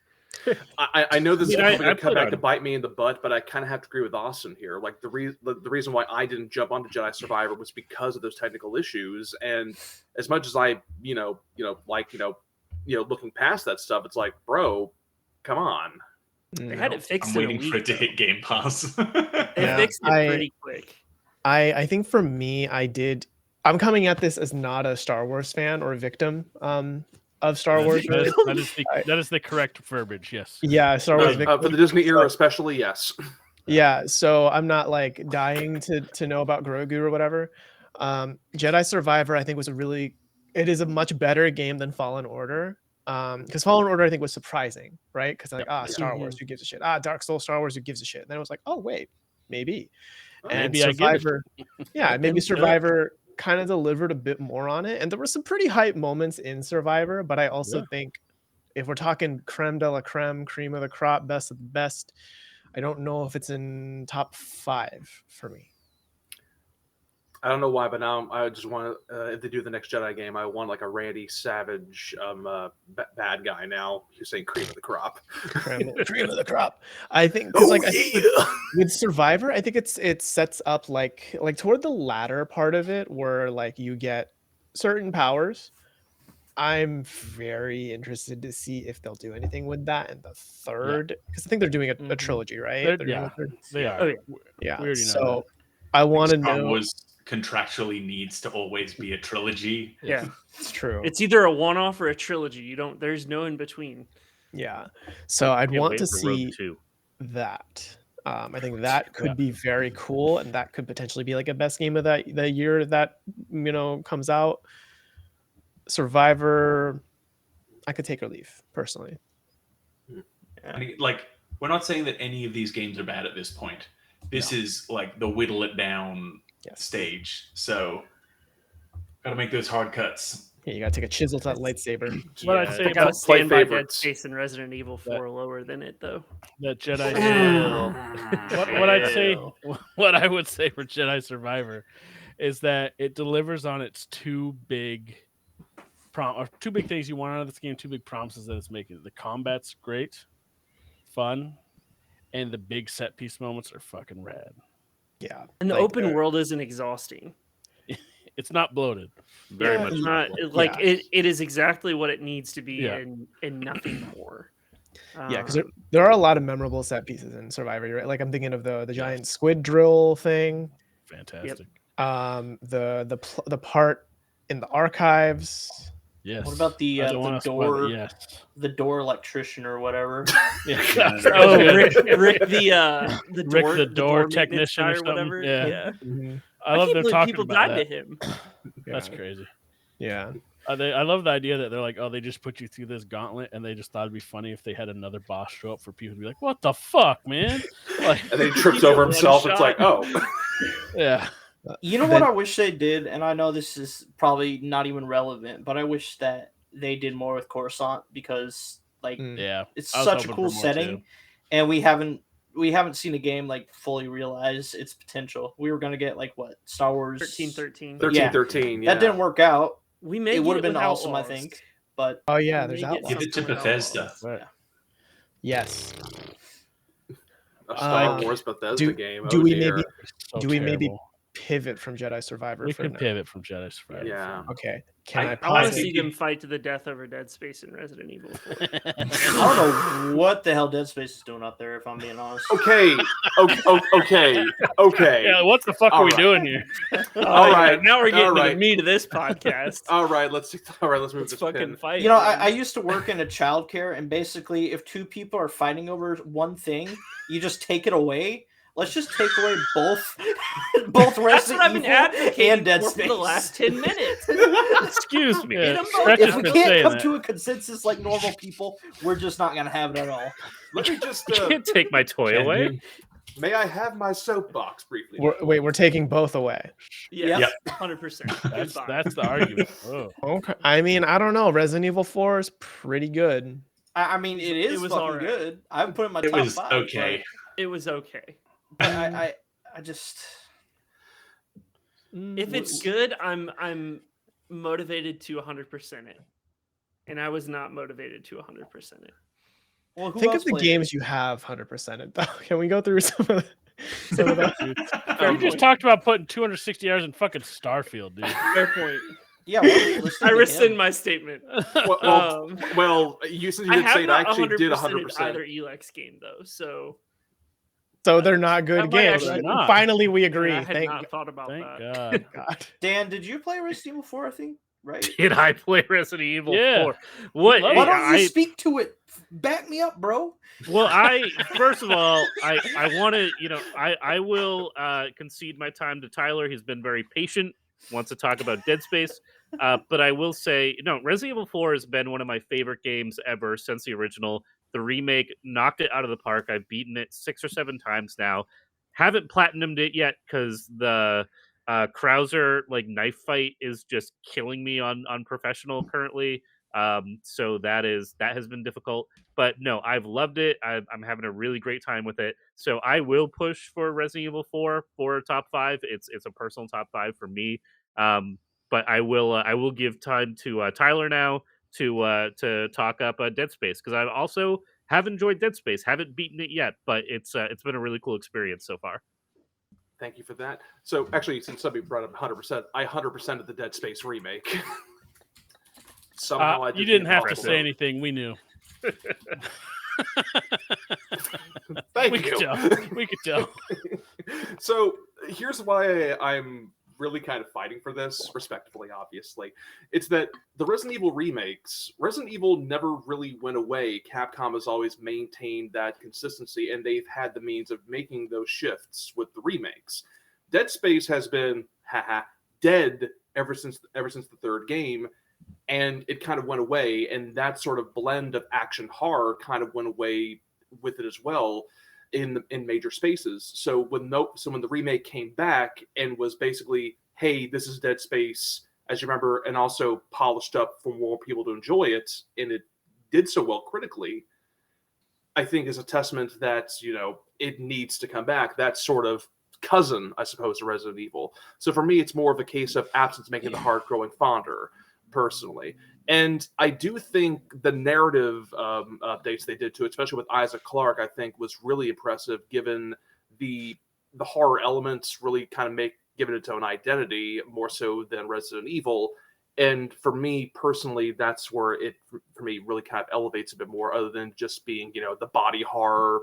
I know this is I mean, probably going I to come put back on- to bite me in the butt, but I kind of have to agree with Austin here. Like the reason why I didn't jump onto Jedi Survivor was because of those technical issues. And as much as I, looking past that stuff, it's like, bro, come on. They had it fixed I'm in a waiting week. for it to though. hit Game Pass. They Yeah, fixed it pretty quick. I think for me, I'm coming at this as not a Star Wars fan or a victim of Star Wars. Really. That is the correct verbiage. Yes. Yeah, Star Wars victim. For the Disney era, especially, yes. Yeah, so I'm not like dying to know about Grogu or whatever. Jedi Survivor, I think, was a really it is a much better game than Fallen Order. Because Fallen Order I think was surprising, right? Because like Star Wars, who gives a shit? Dark Souls, Star Wars, who gives a shit? And then it was like, oh wait, maybe. And Maybe I give a Survivor, yeah, maybe Survivor kind of delivered a bit more on it. And there were some pretty hype moments in Survivor, but I also think if we're talking creme de la creme, cream of the crop, best of the best, I don't know if it's in top 5 for me. I don't know why, but now I just want to. If they do the next Jedi game, I want like a Randy Savage bad guy. Now you're saying cream of the crop. Cream of the crop. I think with Survivor, I think it sets up like toward the latter part of it where like you get certain powers. I'm very interested to see if they'll do anything with that in the third, because I think they're doing a trilogy, right? They are. Yeah. We already know So I want to Star know. Wars contractually needs to always be a trilogy. Yeah, It's true. it's either a one-off or a trilogy. You don't. There's no in between. Yeah. So I'd want to for Rogue see 2. that. I think that could be very cool, and that could potentially be like a best game of the year that comes out. Survivor, I could take or leave personally. I mean, like, we're not saying that any of these games are bad at this point. This is like the whittle it down stage. So, gotta make those hard cuts. Yeah, you gotta take a chisel to that lightsaber. What I'd say I gotta about stand by Dead favorites. Space and Resident Evil 4 lower than it though. that Jedi. What I would say for Jedi Survivor is that it delivers on its two big things you want out of this game, two big promises that it's making. The combat's great, fun, and the big set piece moments are fucking rad. Yeah. And the open world isn't exhausting. It's not bloated. Very much It's not. not it is exactly what it needs to be and nothing more. Yeah, because there are a lot of memorable set pieces in Survivor, right? Like I'm thinking of the giant squid drill thing. Fantastic. The part in the archives. Yes. What about the door? The door electrician or whatever. Rick the door technician or whatever. Yeah. Mm-hmm. I love them talking people about died that. to him. That's crazy. Yeah. I love the idea that they're like, oh, they just put you through this gauntlet, and they just thought it'd be funny if they had another boss show up for people to be like, what the fuck, man? Like, and then he trips over himself. It's like, oh. Yeah. You know what I wish they did, and I know this is probably not even relevant, but I wish that they did more with Coruscant because, like, it's such a cool setting, and we haven't seen a game like fully realize its potential. We were gonna get like what Star Wars 1313. 1313. That didn't work out. We may it would have been without awesome, I think. But there's Outlaws. Give it to Bethesda. Right. Yes. A Star Wars Bethesda game. Do we maybe pivot from Jedi Survivor? We can pivot from Jedi Survivor. Yeah. Okay. I want to see them fight to the death over Dead Space and Resident Evil 4. I don't know what the hell Dead Space is doing up there, if I'm being honest. Okay. Yeah, what the fuck are we doing here? All right. Now we're getting to the meat of this podcast. All right, let's move this fucking fight. You know, I used to work in a childcare, and basically, if two people are fighting over one thing, you just take it away. Let's just take away both Resident Evil and Dead Space for the last 10 minutes. Excuse me. If we can't come to a consensus like normal people, we're just not going to have it at all. Let me just You can't take my toy away. May I have my soapbox briefly? We're taking both away. Yeah, 100%. That's the argument. Oh. Okay. I mean, I don't know. Resident Evil 4 is pretty good. I mean, it was fucking good. I would put it in my top 5. Okay. It was okay. But I just if it's good, I'm motivated to 100% it, and I was not motivated to 100% it. Well, think of the games you have 100%ed though. Can we go through some of those? You just talked about putting 260 hours in fucking Starfield, dude. Fair point. Yeah, I rescind my statement. Well, you since you did say it, I actually did 100%. Either Elex game though, so they're not good games. Not. Finally, we agree. I had not thought about that. God. Dan, did you play Resident Evil 4? I think, right? Did I play Resident Evil 4? What? Why don't you speak to it? Back me up, bro. Well, first of all, I want to, I will concede my time to Tyler. He's been very patient. Wants to talk about Dead Space. But I will say, Resident Evil 4 has been one of my favorite games ever since the original. The remake knocked it out of the park. I've beaten it 6 or 7 times now. Haven't platinumed it yet because the Krauser knife fight is just killing me on professional currently. So that has been difficult. But no, I've loved it. I'm having a really great time with it. So I will push for Resident Evil 4 for a top 5. It's a personal top 5 for me. But I will give time to Tyler now to talk up Dead Space, because I also have enjoyed Dead Space. Haven't beaten it yet, but it's been a really cool experience so far. Thank you for that. So actually, since somebody brought up 100%, I 100% of the Dead Space remake. Somehow I you didn't have to impossible. say anything. We knew. Thank we you. Could tell. We could tell. So here's why I'm really kind of fighting for this, respectively, obviously. It's that the Resident Evil remakes, Resident Evil never really went away. Capcom has always maintained that consistency, and they've had the means of making those shifts with the remakes. Dead Space has been dead ever since the third game, and it kind of went away, and that sort of blend of action horror kind of went away with it as well in major spaces. So when the remake came back and was basically, hey, this is Dead Space, as you remember, and also polished up for more people to enjoy it, and it did so well critically, I think is a testament that, it needs to come back. That's sort of cousin, I suppose, to Resident Evil. So for me, it's more of a case of absence making the heart growing fonder, personally. And I do think the narrative updates they did to it, especially with Isaac Clarke, I think was really impressive, given the horror elements really kind of give it its own identity more so than Resident Evil. And for me personally, that's where it for me really kind of elevates a bit more, other than just being the body horror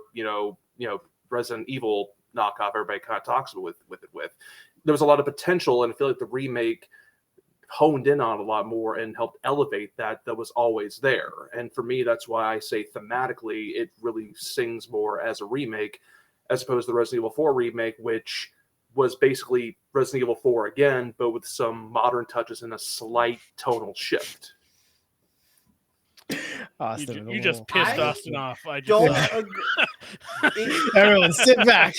Resident Evil knockoff everybody kind of talks with it. There was a lot of potential, and I feel like the remake honed in on a lot more and helped elevate that was always there. And for me, that's why I say thematically it really sings more as a remake, as opposed to the Resident Evil 4 remake, which was basically Resident Evil 4 again, but with some modern touches and a slight tonal shift. Austin, you just pissed Austin off. I just Don't agree. Everyone sit back.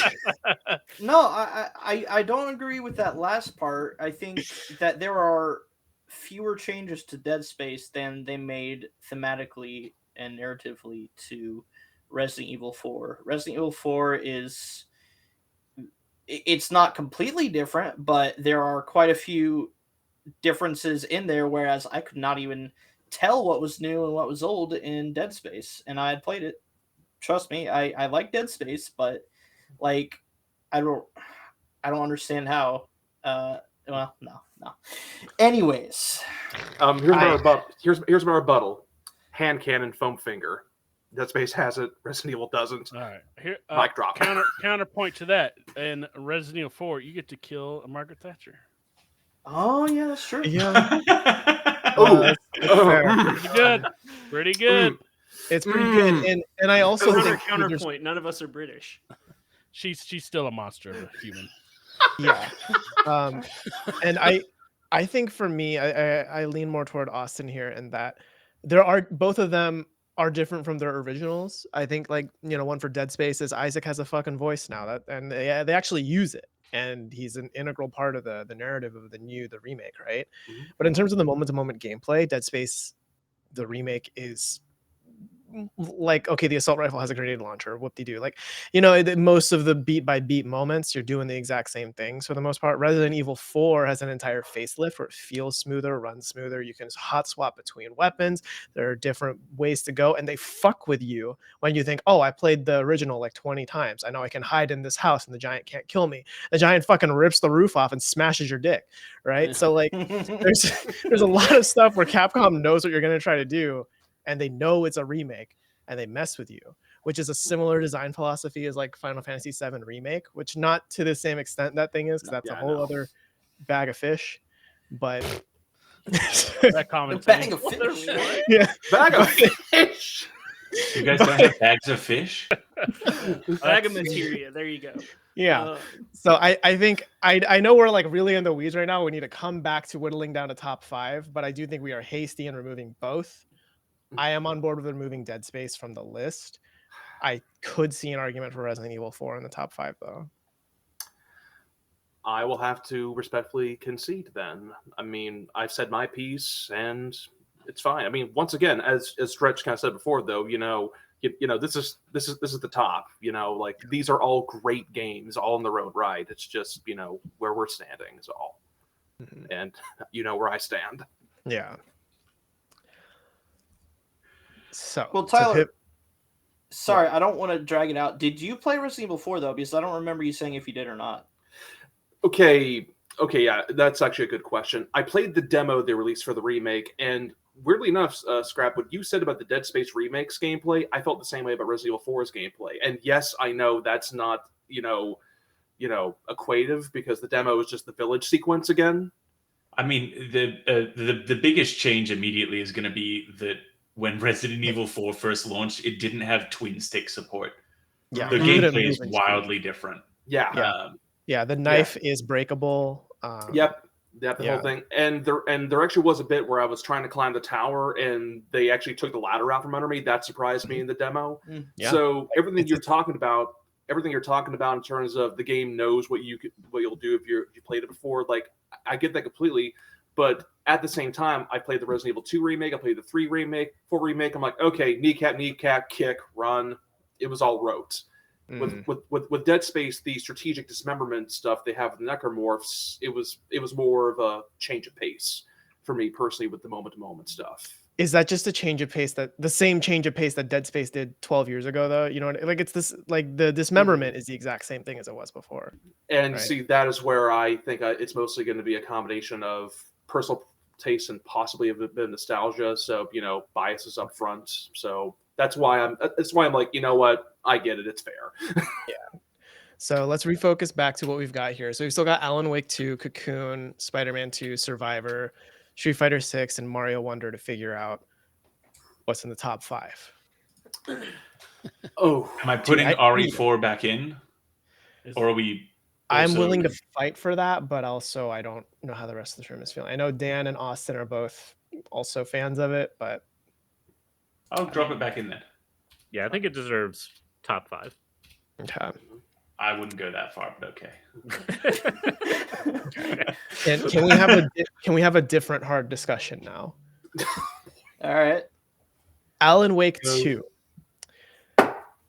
No, I don't agree with that last part. I think that there are fewer changes to Dead Space than they made thematically and narratively to Resident Evil 4. Resident Evil 4 it's not completely different, but there are quite a few differences in there, whereas I could not even tell what was new and what was old in Dead Space, and I had played it. Trust me, I like Dead Space, but I don't understand how. Well, no. Anyways, here's my rebuttal. Hand cannon, foam finger. Dead Space has it. Resident Evil doesn't. All right. Here, mic drop. Counterpoint to that: in Resident Evil 4, you get to kill Margaret Thatcher. Oh yeah, that's true. Yeah. Pretty good. Pretty good. It's pretty good, and I also think counterpoint. None of us are British. She's still a monster of a human. Yeah. And I think for me, I lean more toward Austin here, in that both of them are different from their originals. I think one for Dead Space is Isaac has a fucking voice now, and they actually use it, and he's an integral part of the narrative of the remake, right? Mm-hmm. But in terms of the moment-to-moment gameplay, Dead Space, the remake, is okay, the assault rifle has a grenade launcher, whoop-de-doo. Most of the beat by beat moments, you're doing the exact same things for the most part. Resident Evil 4 has an entire facelift where it feels smoother, runs smoother. You can hot swap between weapons. There are different ways to go, and they fuck with you when you think, oh, I played the original 20 times. I know I can hide in this house and the giant can't kill me. The giant fucking rips the roof off and smashes your dick, right? So there's a lot of stuff where Capcom knows what you're going to try to do, and they know it's a remake, and they mess with you, which is a similar design philosophy as Final Fantasy VII Remake, which not to the same extent that thing is, because that's a whole other bag of fish. But that comment, bag of fish. Yeah, bag of fish. You guys don't have bags of fish? Bag of materia. There you go. Yeah. So I think I know we're like really in the weeds right now. We need to come back to whittling down to top 5, but I do think we are hasty in removing both. I am on board with removing Dead Space from the list. I could see an argument for Resident Evil 4 in the top 5 though. I will have to respectfully concede then. I mean, I've said my piece and it's fine. I mean, once again, as Stretch kind of said before, though, you know, this is the top. You know, like these are all great games, all in their own right. It's just, you know, where we're standing is all, and you know where I stand. Yeah. So Well, Tyler, sorry, I don't want to drag it out. Did you play Resident Evil 4 though? Because I don't remember you saying if you did or not. Okay, yeah, that's actually a good question. I played the demo they released for the remake, and weirdly enough, Scrap, what you said about the Dead Space remakes gameplay, I felt the same way about Resident Evil 4's gameplay. And yes, I know that's not, you know, equative because the demo is just the village sequence again. I mean, the biggest change immediately is going to be that when Resident Evil 4 first launched, it didn't have twin stick support. Yeah, the gameplay is wildly different. Yeah. Yeah, the knife is breakable. Yep, the whole thing. And there actually was a bit where I was trying to climb the tower, and they actually took the ladder out from under me. That surprised me in the demo. Yeah. So everything you're talking about in terms of the game knows what you'll do if you played it before. Like, I get that completely, but at the same time, I played the Resident Evil 2 remake. I played the 3 remake, 4 remake. I'm like, okay, kneecap, kick, run. It was all rote. With Dead Space, the strategic dismemberment stuff they have with necromorphs, it was more of a change of pace for me personally with the moment-to-moment stuff. Is that just a change of pace, that the same change of pace that Dead Space did 12 years ago though? You know, like it's this, like the dismemberment is the exact same thing as it was before. And right? See, that is where I think it's mostly going to be a combination of personal taste and possibly a bit of nostalgia. So, you know, biases up front. So that's why I'm like, you know what? I get it. It's fair. Yeah. So let's refocus back to what we've got here. So we've still got Alan Wake 2, Cocoon, Spider-Man 2, Survivor, Street Fighter 6, and Mario Wonder to figure out what's in the top 5. Oh, am I putting RE4 back in, or are we? I'm willing to fight for that, but also I don't know how the rest of the room is feeling. I know Dan and Austin are both also fans of it, but I'll drop it back in there. Yeah, I think it deserves top 5. Okay. I wouldn't go that far, but okay. Can we have a different hard discussion now? All right. Alan Wake 2.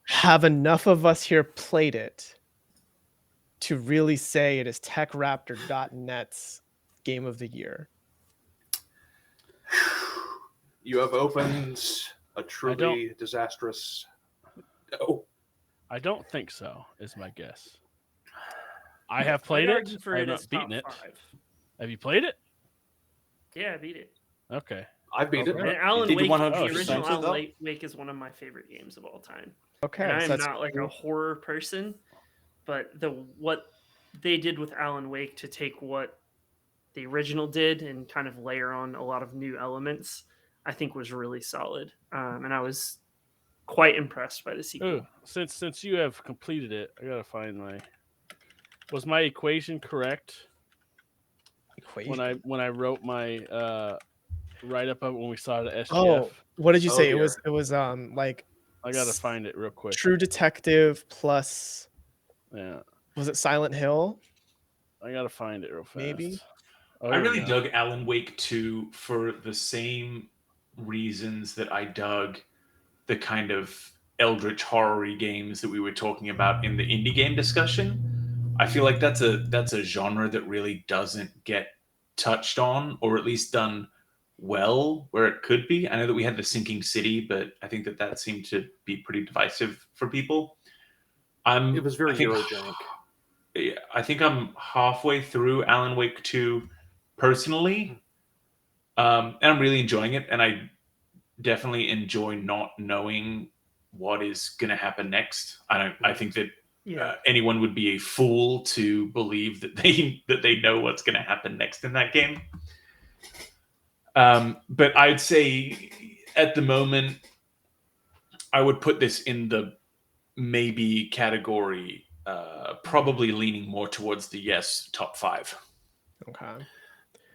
Have enough of us here played it to really say it is TechRaptor.net's game of the year? You have opened a truly disastrous. No. I don't think so, is my guess. I have played it. I have not beaten it. 5. Have you played it? Yeah, I beat it. Okay. I beat it. And Alan Did you Wake, 100% the original it, though? Alan Wake is one of my favorite games of all time. Okay. And so I'm not like a horror person, but what they did with Alan Wake to take what the original did and kind of layer on a lot of new elements, I think was really solid. And I was quite impressed by the sequel. Ooh, since you have completed it, I gotta find was my equation correct when I wrote my write up of it when we saw it at SGF? Oh, what did you say? Dear. It was like I gotta find it real quick. True Detective plus Yeah, was it Silent Hill? I gotta find it real fast. Maybe. Oh, I here we really go. dug Alan Wake 2 for the same reasons that I dug the kind of eldritch horror-y games that we were talking about in the indie game discussion. I feel like that's a genre that really doesn't get touched on, or at least done well where it could be. I know that we had the Sinking City, but I think that seemed to be pretty divisive for people. It was very Eurogenic. I think I'm halfway through Alan Wake 2 personally, and I'm really enjoying it, and I definitely enjoy not knowing what is going to happen next. I think that anyone would be a fool to believe that they know what's going to happen next in that game. But I'd say at the moment, I would put this in the maybe category, probably leaning more towards the yes top 5. Okay.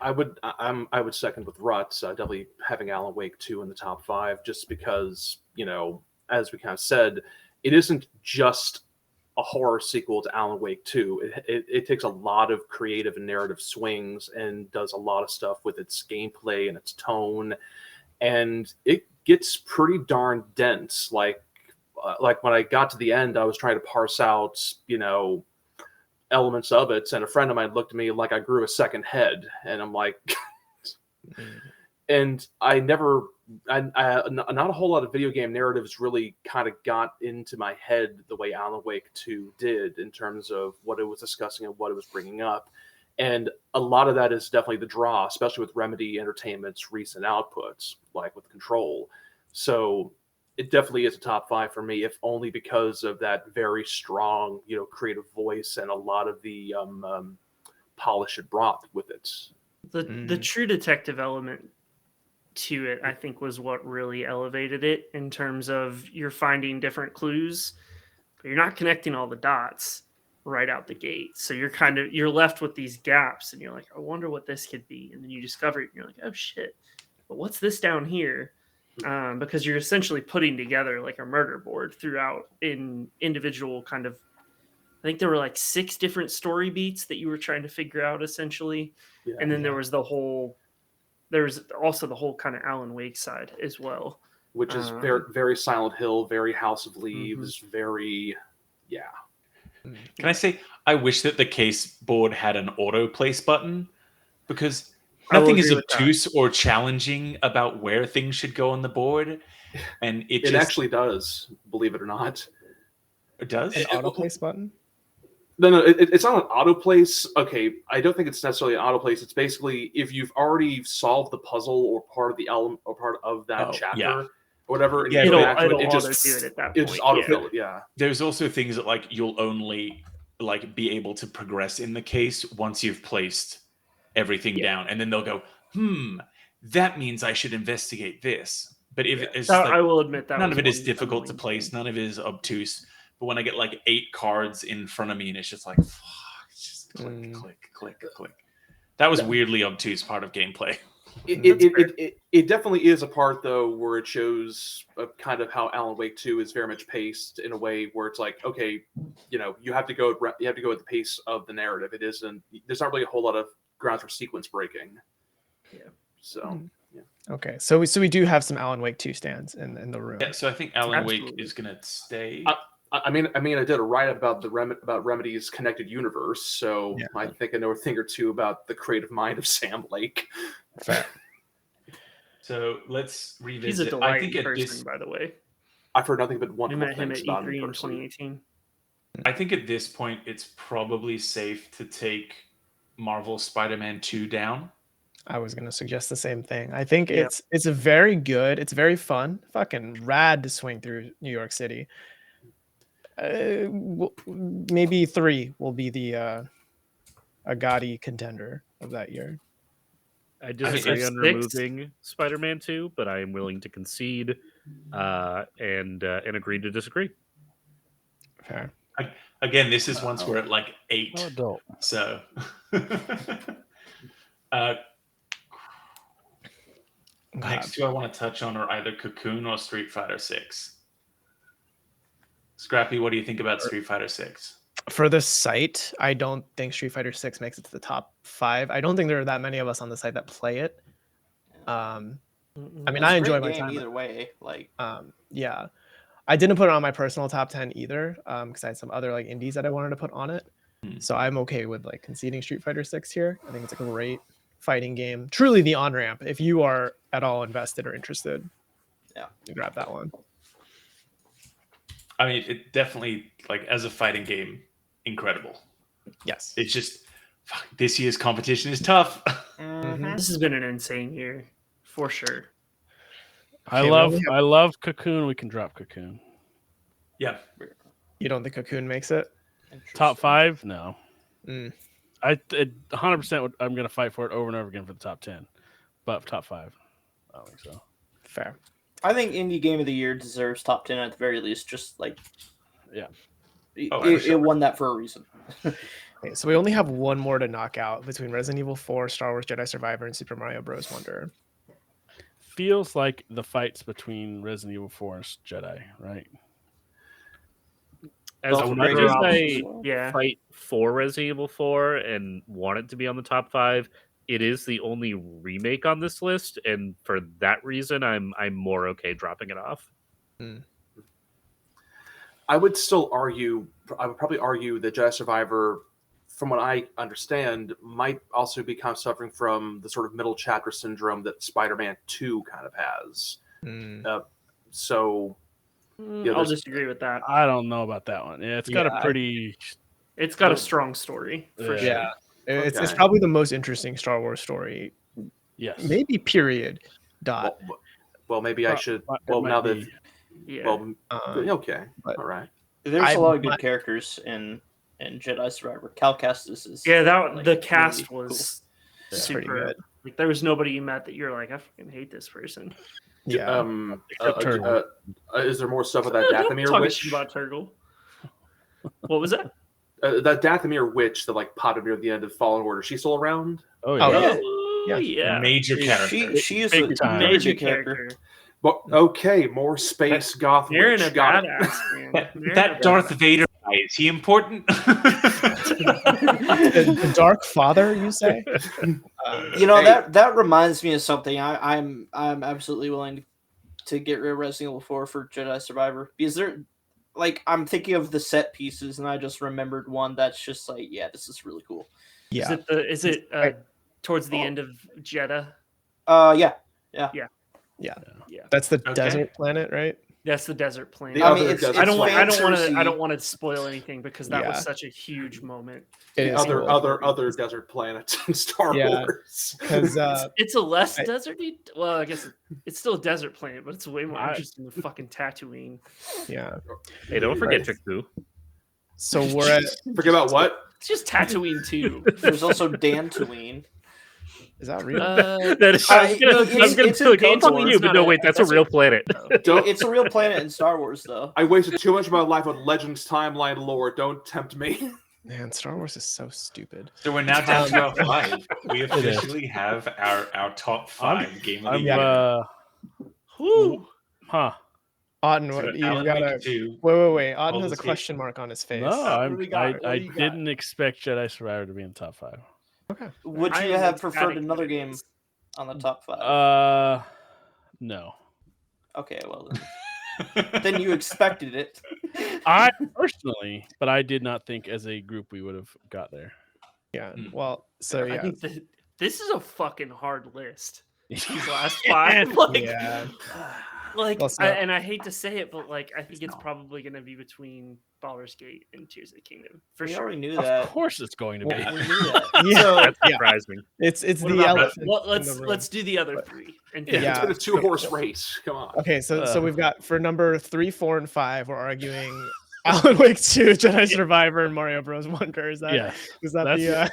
I would second with Ruts, definitely having Alan Wake 2 in the top 5, just because, as we kind of said, it isn't just a horror sequel to Alan Wake 2. It takes a lot of creative and narrative swings and does a lot of stuff with its gameplay and its tone, and it gets pretty darn dense. Like when I got to the end, I was trying to parse out, elements of it, and a friend of mine looked at me like I grew a second head, and I'm like, and not a whole lot of video game narratives really kind of got into my head the way Alan Wake 2 did, in terms of what it was discussing and what it was bringing up. And a lot of that is definitely the draw, especially with Remedy Entertainment's recent outputs, like with Control. So it definitely is a top 5 for me, if only because of that very strong, creative voice and a lot of the polish it brought with it. The true detective element to it, I think, was what really elevated it, in terms of you're finding different clues, but you're not connecting all the dots right out the gate. So you're left with these gaps, and you're like, I wonder what this could be. And then you discover it, and you're like, oh shit, but what's this down here? Because you're essentially putting together like a murder board throughout in individual kind of, I think there were like 6 different story beats that you were trying to figure out essentially. Yeah, and then there was also the whole kind of Alan Wake side as well. Which is very, very Silent Hill, very House of Leaves, very, yeah. Can I say, I wish that the case board had an auto place button, because nothing is obtuse or challenging about where things should go on the board, and it actually does, believe it or not. It does? An auto place button? No, it's not an auto place. Okay, I don't think it's necessarily an auto place. It's basically if you've already solved the puzzle or part of the element or part of that chapter or whatever. Yeah, it just do it at that point. It just autofill it. Yeah. There's also things that like you'll only be able to progress in the case once you've placed everything down, and then they'll go, that means I should investigate this. But if it's I will admit that none of it is difficult to place, none of it is obtuse. But when I get like 8 cards in front of me, and it's just like, fuck, it's just click. That was weirdly obtuse part of gameplay. It definitely is a part though where it shows kind of how Alan Wake 2 is very much paced in a way where it's like, okay, you have to go at the pace of the narrative. It isn't. There's not really a whole lot of grounds for sequence breaking. Yeah. So. Yeah. Okay, so we do have some Alan Wake 2 stands in the room. Yeah, so I think Alan Wake is gonna stay. I mean, I did a write about about Remedy's connected universe, so I think I know a thing or two about the creative mind of Sam Lake. Fair. So let's revisit. He's a delight person, by the way. I've heard nothing but wonderful met him things at about E3 him in personally. 2018. I think at this point it's probably safe to take Marvel Spider-Man 2 down. I was gonna suggest the same thing. I think it's a very good, it's very fun, fucking rad to swing through New York City. Maybe 3 will be the a gaudy contender of that year. I disagree on removing Spider-Man 2, but I am willing to concede and agree to disagree. Fair. Again, this is once we're at like 8. Oh, adult. So next 2 I want to touch on are either Cocoon or Street Fighter 6. Scrappy, what do you think about Street Fighter 6? For the site, I don't think Street Fighter 6 makes it to the top 5. I don't think there are that many of us on the site that play it. I mean, I enjoy my time either way. Like, yeah, I didn't put it on my personal top 10 either, because I had some other like indies that I wanted to put on it. So I'm okay with like conceding Street Fighter 6 here. I think it's a great fighting game, truly the on ramp. If you are at all invested or interested, you grab that one. I mean, it definitely, like, as a fighting game, incredible. Yes. It's just, this year's competition is tough. This has been an insane year, for sure. I love Cocoon. We can drop Cocoon. Yeah. You don't think Cocoon makes it? Top 5? No. 100% I'm going to fight for it over and over again for the top 10. But top 5, I don't think so. Fair. I think indie game of the year deserves top 10 at the very least. Just like, Yeah. It won that for a reason. Okay, so we only have one more to knock out between Resident Evil 4, Star Wars Jedi Survivor, and Super Mario Bros. Wonder. Feels like the fights between Resident Evil 4 and Jedi, right? As Both much great as options. I Yeah. fight for Resident Evil 4 and want it to be on the top 5, it is the only remake on this list, and for that reason, I'm more okay dropping it off. I would still argue. I would probably argue that Jedi Survivor, from what I understand, might also be kind of suffering from the sort of middle chapter syndrome that Spider-Man 2 kind of has. So, yeah, I'll disagree with that. I don't know about that one. Yeah, it's got a pretty. It's got a strong story for sure. Yeah, it's Okay. probably the most interesting Star Wars story, Yes. maybe period. Dot. Well, maybe I should. It Well, might now be. that. Yeah. Well, but- okay, all right. There's a lot of good characters in Jedi Survivor. Cal Kestis is Yeah, like, the really cast cool. was It's pretty super. good. Like there was nobody you met that you're like, I fucking hate this person. Yeah. Except Turtle. Is there more stuff with that Don't Dathomir talk witch? shit about Turgle. What was that? That Dathomir witch that like popped up near the end of Fallen Order. She's still around? Oh Oh, yeah. yeah. Yeah. Major character. She is Big a time. very Major good character. character. Well, okay, more space goth You're witch. in a Got it. badass, man. You're in That a Darth badass. Vader guy, is he important? the Dark Father, you say? You know, Hey. that reminds me of something. I'm absolutely willing to get rid of Resident Evil 4 for Jedi Survivor, because there, like, I'm thinking of the set pieces, and I just remembered one that's just like, yeah, this is really cool. Yeah. Is it towards the end of Jeddah? Yeah. That's the Okay. desert planet, right? That's the desert planet. The I other mean, it's desert I don't want. I don't want to. fantasy. I don't want to spoil anything because that Yeah. was such a huge moment. It is cool. Other desert planets in Star Yeah. Wars. Because It's a less I- deserty. Well, I guess it's still a desert planet, but it's way more I- interesting than fucking Tatooine. yeah. Hey, don't forget Right. Jakku. So we're at. Forget about what? It's just Tatooine too. There's also Dantooine. Is that real? That is, I- I was gonna it's be like, in I'm talking Dantooine. to you, but no, wait, that's a real planet. Don't. It's a real planet in Star Wars, though. I wasted too much of my life on Legends timeline lore. Don't tempt me. Man, Star Wars is so stupid. So we're now down to our 5. We officially have our top 5 game of the I'm year. Whew. Huh. Auden, So what, you Alan gotta. Wake 2. Wait. Auden has a Baldur's Gate. question mark on his face. No, What do we got? What do I you got? didn't expect Jedi Survivor to be in the top 5. Okay. Would I you am have preferred ecstatic another that it game is. on the top 5? No. Okay, well then you expected it. I personally, but I did not think as a group we would have got there. Yeah. Mm. Well, so I yeah. think this is a fucking hard list. These last 5, like, Yeah. like, Well, so- and I hate to say it, but like, I think it's probably going to be between Baldur's Gate and Tears of the Kingdom for We sure. already knew Of that. course, it's going to be. We knew that. Yeah. So, That's Yeah. surprising. It's What the about- elephant. well, in the room. let's do the other 3. And Yeah. It's been a 2-horse race. Come on. Okay, so Uh. we've got for number 3, 4, and 5, we're arguing Alan Wake 2, Jedi Survivor, and Mario Bros. Wonder. Is that Yes. is that That's-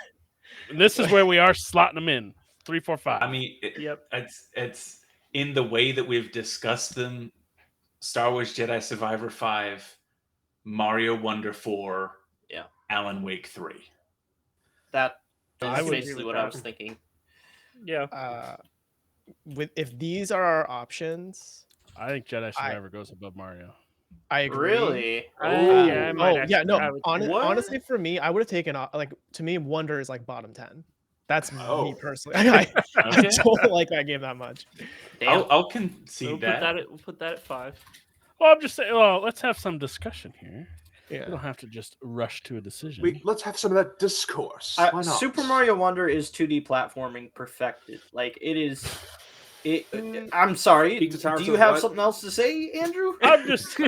the This is where we are slotting them in 3, 4, 5. I mean, Yep. it's in the way that we've discussed them. Star Wars Jedi Survivor 5, Mario Wonder 4, Yeah. Alan Wake 3. that I is would agree basically with what that. I was thinking. Yeah. with if these are our options, I think Jedi Survivor goes above Mario. I agree. Really? Yeah, I might Oh yeah, no. I would- What? Honestly, for me, I would have taken like to me, Wonder is like bottom 10. That's Oh. me personally. I Okay. don't like that game that much. Damn. I'll concede We'll that. put that at 5. Well, I'm just saying. Well, let's have some discussion here. We Yeah. don't have to just rush to a decision. Let's have some of that discourse. Why not? Super Mario Wonder is 2D platforming perfected. Like it is. I'm sorry. Peak to Towers Do you of have what? something else to say, Andrew? I'm just.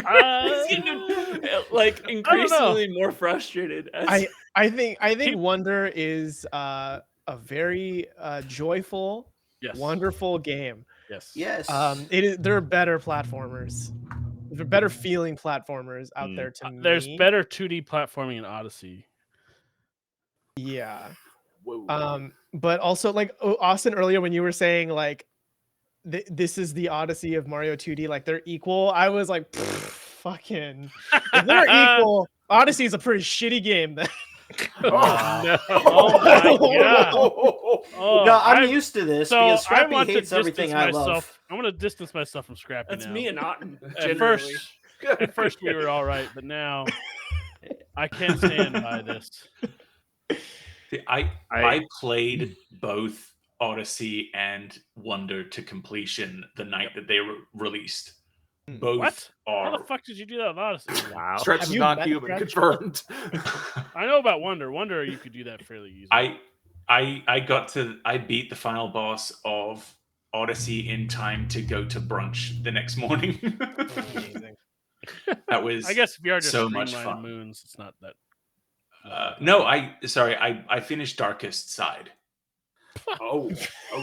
Like increasingly more frustrated. As, I think Wonder is a very joyful, Yes. wonderful game. Yes. Yes. There are better platformers. There are better feeling platformers out there to me. There's better 2D platforming in Odyssey. Yeah. Whoa. But also like Austin earlier when you were saying like this is the Odyssey of Mario 2D. Like they're equal. I was like, fucking. If they're equal, Odyssey is a pretty shitty game. Then. no. Oh my god. Oh, No, I'm used to this so because I Scrappy want to hates everything I distance love. myself. I'm going to distance myself from Scrappy That's now. me and Otten. At first we were all right, but now I can't stand by this. See, I played both Odyssey and Wonder to completion the night that they were released. Both What? are. How the fuck did you do that with Odyssey? Wow. Stretch Have is you not met human. Stretch? Confirmed. I know about Wonder. Wonder, you could do that fairly easily. I beat the final boss of Odyssey in time to go to brunch the next morning. Amazing. That was I guess if you are just so much streamlining fun. moons, it's not that. No, I finished Darkest Side. Oh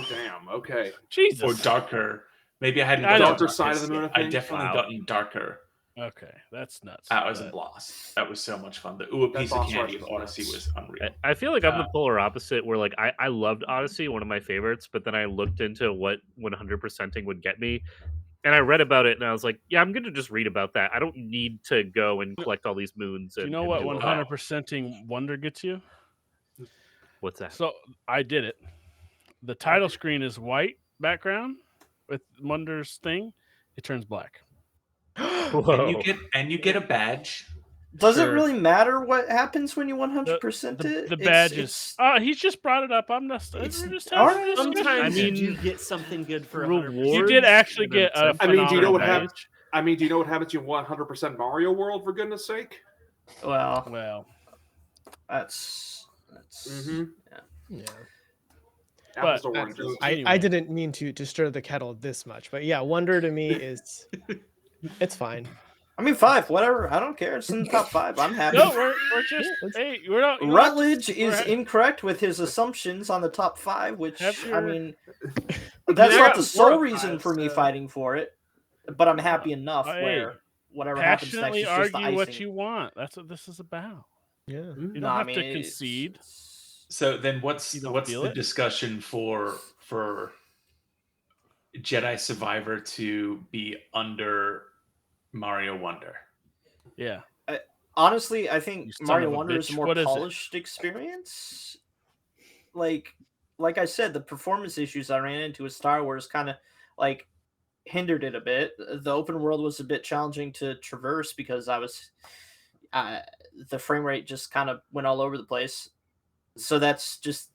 damn. Okay. Jesus. Or Darker. Maybe I hadn't I gotten know. Darker Side of the Moon, yet. I I think? definitely Wow. gotten Darker. Okay, that's nuts. That was a But- blast. That was so much fun. The ooh, a That piece of boss candy rush of was Odyssey nuts. was unreal. I feel like I'm the polar opposite where like I loved Odyssey, one of my favorites, but then I looked into what 100%ing would get me. And I read about it and I was like, yeah, I'm going to just read about that. I don't need to go and collect all these moons. Do And, you know and what do all that. 100%ing Wonder gets you? What's that? So I did it. The title screen is white background with Wonder's thing. It turns black. Whoa. And you get a badge. Does it Sure. really matter what happens when you 100% The it? badges. He's just brought it up. I'm just. We're it's- just all having right. a discussion. Sometimes I mean, you do get something good for rewards. 100%. You did actually get a I mean, do you know what phenomenal happens? I mean, do you know what happens in 100% Mario World? For goodness sake. Well, Well, that's Mm-hmm. Yeah. Apples But- to oranges. I Anyway. didn't mean to stir the kettle this much, but yeah, Wonder to me is it's fine. I mean, 5, whatever. I don't care. It's in the top 5. I'm happy. no, we're just. Hey, we're not. you don't have to- Rutledge we're is ha- incorrect with his assumptions on the top 5, which Have I your- mean, that's I not got the 4 sole of reason 5, for me so- fighting for it. But I'm happy enough hey, where whatever happens next Passionately is just the argue what icing. you want. That's what this is about. Yeah. You don't No, I have mean, to it's- concede. So then what's You don't what's feel the it? discussion for Jedi Survivor to be under Mario Wonder? Yeah. Honestly, I think You son Mario of a Wonder is a bitch. more What is it? polished experience. Like I said, the performance issues I ran into with Star Wars kind of like hindered it a bit. The open world was a bit challenging to traverse because the frame rate just kind of went all over the place. So that's just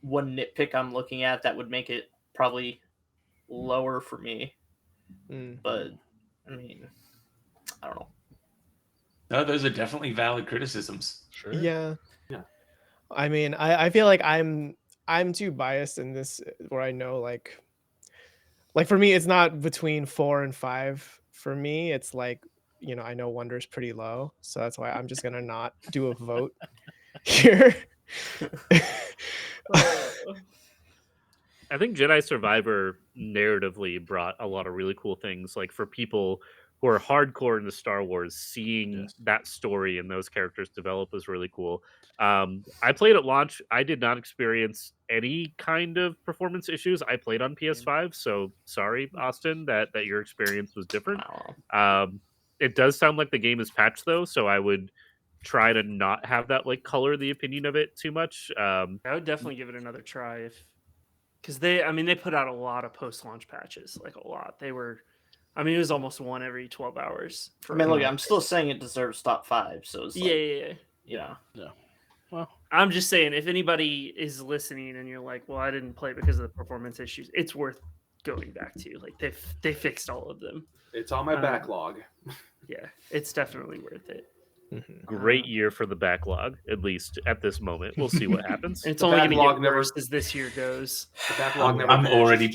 one nitpick I'm looking at that would make it probably lower for me. Mm. But I mean, I don't know. No, those are definitely valid criticisms. Sure. Yeah. Yeah. I mean, I feel like I'm too biased in this where I know like for me it's not between 4 and 5. For me, it's like, you know, I know Wonder's pretty low, so that's why I'm just gonna not do a vote here. I think Jedi Survivor narratively brought a lot of really cool things. Like for people who are hardcore into Star Wars, seeing Yes. that story and those characters develop was really cool. I played at launch. I did not experience any kind of performance issues. I played on PS5, so sorry, Austin, that your experience was different. It does sound like the game is patched though, so I would try to not have that like color the opinion of it too much. I would definitely give it another try because they put out a lot of post-launch patches, like a lot. It was almost one every 12 hours. I mean, look, I'm still saying it deserves top 5. So it's like, yeah. Well, I'm just saying, if anybody is listening and you're like, well, I didn't play because of the performance issues, it's worth going back to. Like they fixed all of them. It's on my backlog. Yeah, it's definitely worth it. Great year for the backlog, at least at this moment. We'll see what happens. And it's The only going to backlog get never- worse as this year goes. The backlog never I'm finishes, already it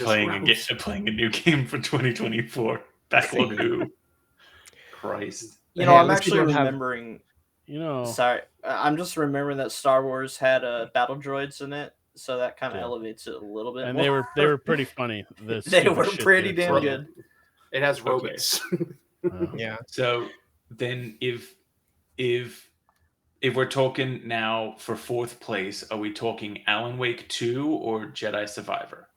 just grows. playing a new game for 2024. Backlog who? Christ. You know, Yeah, at I'm least we actually don't have- remembering. you know, Sorry, I'm just remembering that Star Wars had battle droids in it, so that kind of Yeah. elevates it a little bit. and more. they were pretty funny. The They stupid were shit pretty they damn did. good. It has robots. Yeah. So then if we're talking now for 4th place, are we talking Alan Wake 2 or Jedi Survivor?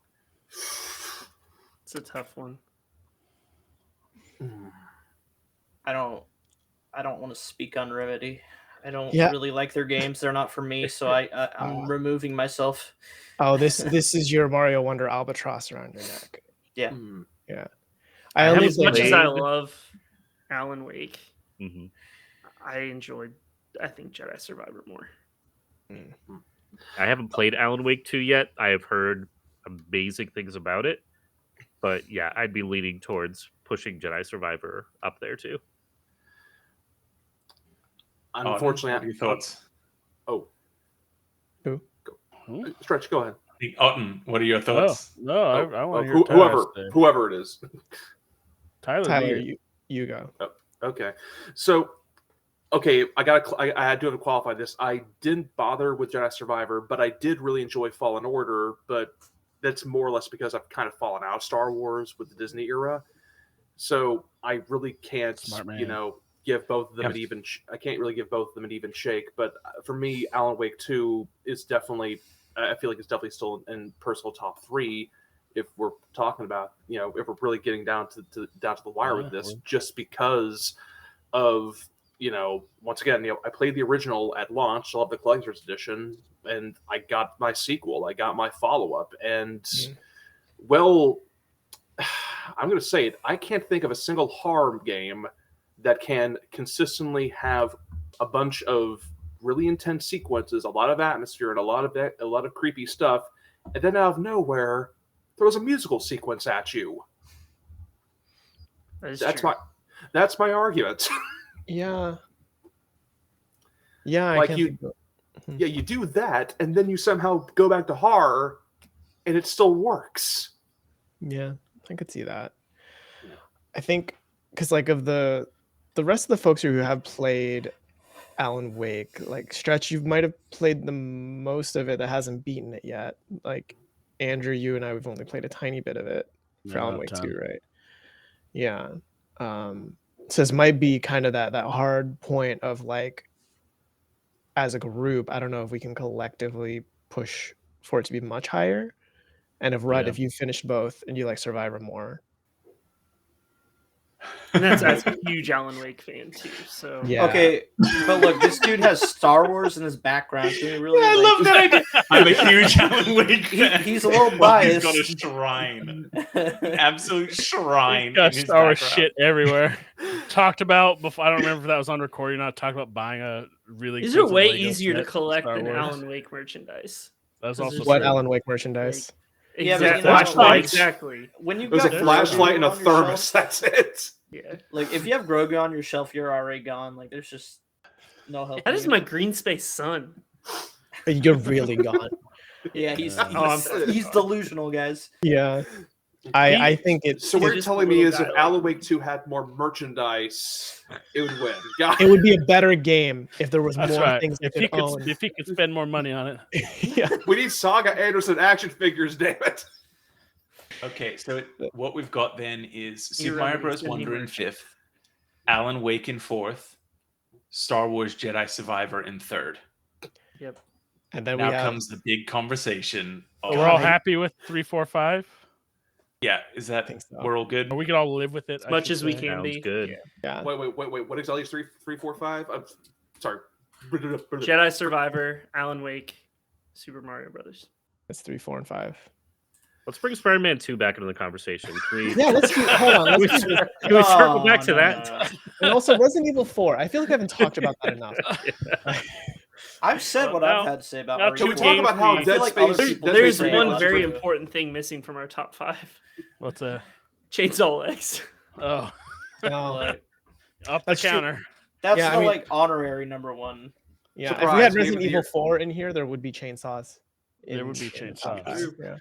It's a tough one. I don't want to speak on Remedy. I don't Yeah. really like their games. They're not for me, so I'm removing myself. Oh, this is your Mario Wonder albatross around your neck. Yeah. Yeah. I I only haven't As much as I played- love Alan Wake, Mhm. I enjoyed, I think, Jedi Survivor more. I haven't played Alan Wake 2 yet. I have heard amazing things about it. But yeah, I'd be leaning towards pushing Jedi Survivor up there too. Unfortunately, what are your thoughts? Oh, Who? Stretch, go ahead. Otten, what are your thoughts? No, I want to hear Whoever it is. Tyler, B. you go. Okay, so I do have to qualify this. I didn't bother with Jedi Survivor, but I did really enjoy Fallen Order. But that's more or less because I've kind of fallen out of Star Wars with the Disney era. So I really can't, Smart man. give both of them Yep. an even. I can't really give both of them an even shake. But for me, Alan Wake 2 is definitely. I feel like it's definitely still in personal top 3. If we're talking about, if we're really getting down to the wire with this, just because of, once again, I played the original at launch, I love the collector's edition, and I got my sequel, I got my follow-up, and well, I'm going to say it, I can't think of a single horror game that can consistently have a bunch of really intense sequences, a lot of atmosphere, and a lot of creepy stuff, and then out of nowhere, throws a musical sequence at you. That's my argument. Yeah. Yeah, Like I can't think you do that, and then you somehow go back to horror, and it still works. Yeah, I could see that. I think because like of the rest of the folks who have played Alan Wake, like Stretch, you might have played the most of it that hasn't beaten it yet. Like Andrew, you and I, we've only played a tiny bit of it for Alan Wake 2, right? Yeah. So this might be kind of that hard point of like, as a group, I don't know if we can collectively push for it to be much higher. And if Rudd, if you finished both and you like Survivor more. And that's a huge Alan Wake fan too. So Yeah. Okay, but look, this dude has Star Wars in his background. So he really, I love that idea. I'm a huge Alan Wake fan. He's a little But he's biased. got a shrine, an absolute shrine. Got in his Star Wars background. shit everywhere. Talked about before. I don't remember if that was on recording. Not talked about buying a really. these are expensive way Lego easier to set for collect Star than Wars. Alan Wake merchandise. That's Because also there's What true. Alan Wake merchandise? Yeah, but Exactly. you know, Flashlights. Exactly. when you've It was a got flashlight and a Grogu on your thermos. shelf- That's it. Yeah. Like if you have Grogu on your shelf, you're already gone. Like there's just no help. That is my green space son. You're really gone. Yeah, he's I'm he's delusional, guys. Yeah. I think it's So what you're just telling a me little is if guy like Alan him. Wake 2 had more merchandise, it would win. God. it would be a better game if there was That's more right. things they If he could own. if he could spend more money on it. Yeah. We need Saga Anderson action figures, damn it. Okay, so what we've got then is You Super Mario remember Bros. Disney Wonder in merch. 5th, Alan Wake in 4th, Star Wars Jedi Survivor in 3rd. Yep. And then Now we have comes the big conversation. We're all I- happy with 3, 4, 5. Yeah, is that think so. we're all good? Or we can all live with it. As much as we say. can Sounds be. good. yeah. Wait. What exactly is 3, 4, 5? I'm sorry. Jedi Survivor, Alan Wake, Super Mario Brothers. It's 3, 4, and 5. Let's bring Spider-Man 2 back into the conversation. Can we, Yeah, let's do hold on. can we, Let's do, can we circle back to No, that? no, no. and also Resident Evil 4. I feel like we haven't talked about that enough. I've said what Now- I've had to say about now Mario two Can we talk Kart. about how games Dead like Space? other people- Dead There's Space one Remake very was- important thing missing from our top 5. What's a Chainsaw Legs. oh No. up the That's true. counter? That's Yeah, I the mean- like honorary number one. Yeah, if we Surprise, had Game Resident of the Evil Year. 4 in here, there would be chainsaws. There would be in the top chainsaws. five, Yeah.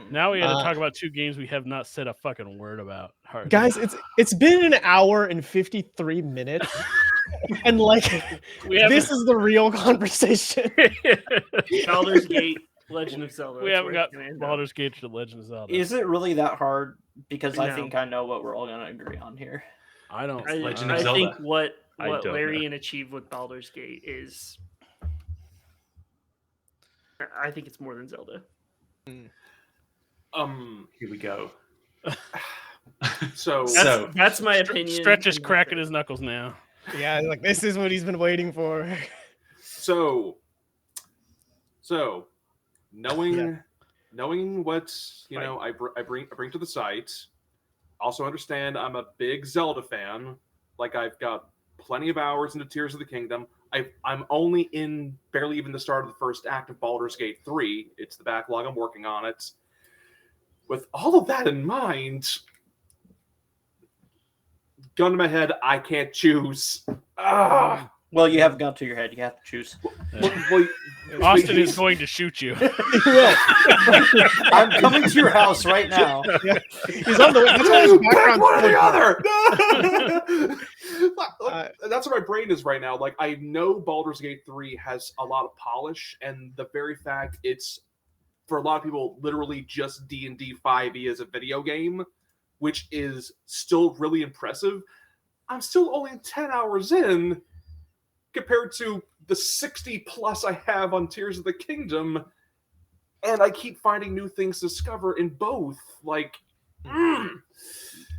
Now we got to Uh, talk about 2 games we have not said a fucking word about. Hardly. Guys, it's been an hour and 53 minutes. And like we haven't, this is the real conversation. Baldur's Gate, Legend of Zelda. we That's haven't where got it's gonna end up. Baldur's Gate to Legend of Zelda. Is it really that hard? Because I No. think I know what we're all gonna agree on here. I don't. Legend I of Zelda. think what I don't know. Larian achieved with Baldur's Gate is, I think it's more than Zelda. Here we go. So That's my opinion. Stretch is cracking his knuckles now. Yeah, like this is what he's been waiting for. So knowing what I bring to the site, also understand I'm a big Zelda fan. Like I've got plenty of hours into Tears of the Kingdom. I'm only in barely even the start of the first act of Baldur's Gate 3. It's the backlog. I'm working on it. With all of that in mind, gun to my head, I can't choose. Well, you haven't got to your head. You have to choose. Well, Austin is going to shoot you. He will. I'm coming to your house right now. Yeah. He's on the way. That's why his background's One or so the other. That's where my brain is right now. Like I know Baldur's Gate 3 has a lot of polish, and the very fact it's for a lot of people literally just D&D 5e as a video game, which is still really impressive. I'm still only 10 hours in compared to the 60 plus I have on Tears of the Kingdom, and I keep finding new things to discover in both. Like,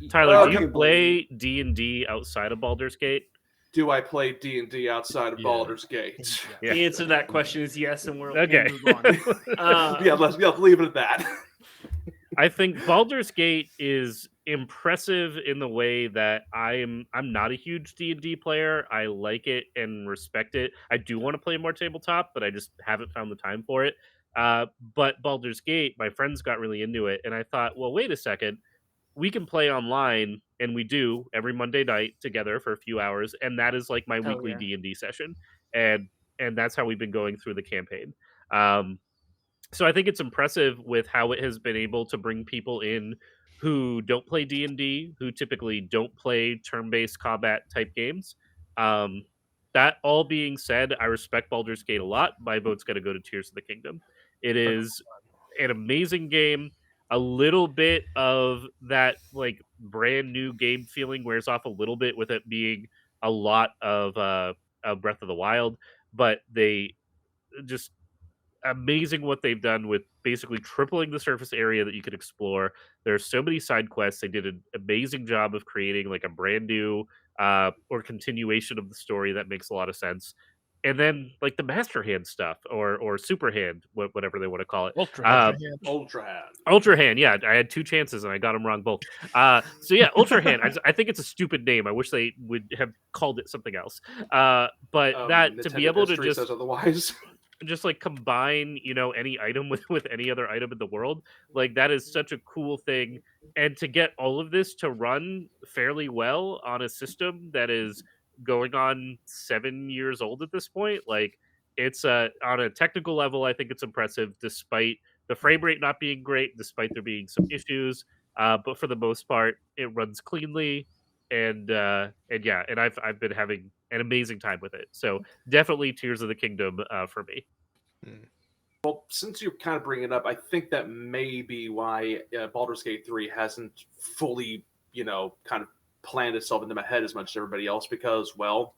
Tyler, do you play D&D outside of Baldur's Gate? Do I play D&D outside of Baldur's Gate? Yeah. The answer to that question is yes, and we'll Okay. move on. Let's leave it at that. I think Baldur's Gate is impressive in the way that I'm not a huge D&D player. I like it and respect it. I do want to play more tabletop, but I just haven't found the time for it. But Baldur's Gate, my friends got really into it, and I thought, well, wait a second. We can play online, and we do every Monday night together for a few hours, and that is like my weekly D&D session, and that's how we've been going through the campaign. So I think it's impressive with how it has been able to bring people in who don't play D&D, who typically don't play turn-based combat type games. That all being said, I respect Baldur's Gate a lot. My vote's going to go to Tears of the Kingdom. It is an amazing game. A little bit of that like brand new game feeling wears off a little bit with it being a lot of Breath of the Wild, but they just amazing what they've done with basically tripling the surface area that you could explore. There's so many side quests. They did an amazing job of creating like a brand new or continuation of the story that makes a lot of sense. And then like the Master Hand stuff or Super Hand, whatever they want to call it. Ultra Hand. Yeah, I had two chances and I got them wrong both. So yeah, Ultra Hand. I think it's a stupid name. I wish they would have called it something else. But that Nintendo to be able to history says otherwise. just like combine any item with any other item in the world, like that is such a cool thing. And to get all of this to run fairly well on a system that is going on 7 years old at this point, like it's on a technical level, I think it's impressive despite the frame rate not being great, despite there being some issues, but for the most part it runs cleanly. And I've been having an amazing time with it. So definitely Tears of the Kingdom for me. Well, since you kind of bring it up, I think that may be why Baldur's Gate 3 hasn't fully, kind of planned itself into my head as much as everybody else because, well,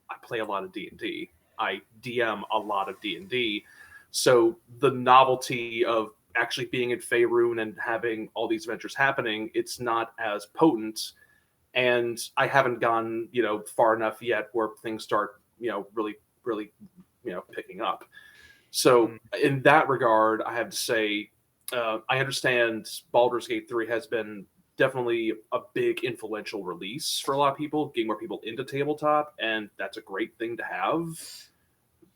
I play a lot of D&D. I DM a lot of D&D. So the novelty of actually being in Faerun and having all these adventures happening, it's not as potent. And I haven't gone, far enough yet where things start, really, really, picking up. So in that regard, I have to say, I understand Baldur's Gate 3 has been definitely a big influential release for a lot of people, getting more people into tabletop, and that's a great thing to have.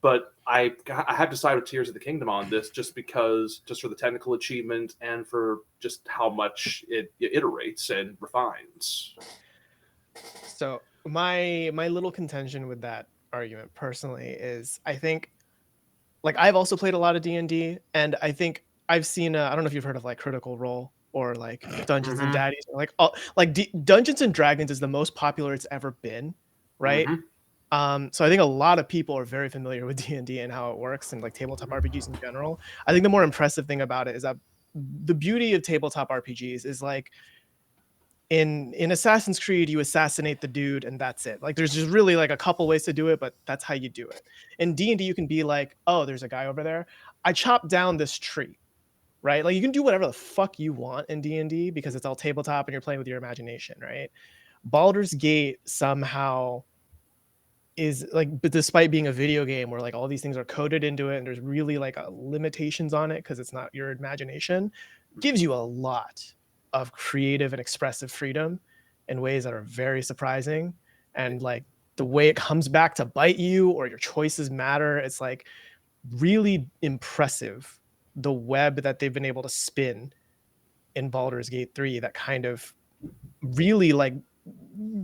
But I have to side with Tears of the Kingdom on this just for the technical achievement and for just how much it iterates and refines. So my little contention with that argument personally is I think like I've also played a lot of D&D and I think I've seen I don't know if you've heard of like Critical Role or like Dungeons and Daddies or Dungeons and Dragons is the most popular it's ever been, right? So I think a lot of people are very familiar with D&D and how it works and like tabletop RPGs in general. I think the more impressive thing about it is that the beauty of tabletop RPGs is like in Assassin's Creed, you assassinate the dude and that's it. Like there's just really like a couple ways to do it, but that's how you do it. In D&D, you can be like, oh, there's a guy over there. I chopped down this tree. right? Like you can do whatever the fuck you want in D&D because it's all tabletop and you're playing with your imagination, right? Baldur's Gate somehow is like, but despite being a video game where like all these things are coded into it and there's really like limitations on it because it's not your imagination, gives you a lot of creative and expressive freedom in ways that are very surprising. And like the way it comes back to bite you or your choices matter, it's like really impressive, the web that they've been able to spin in Baldur's Gate 3 that kind of really like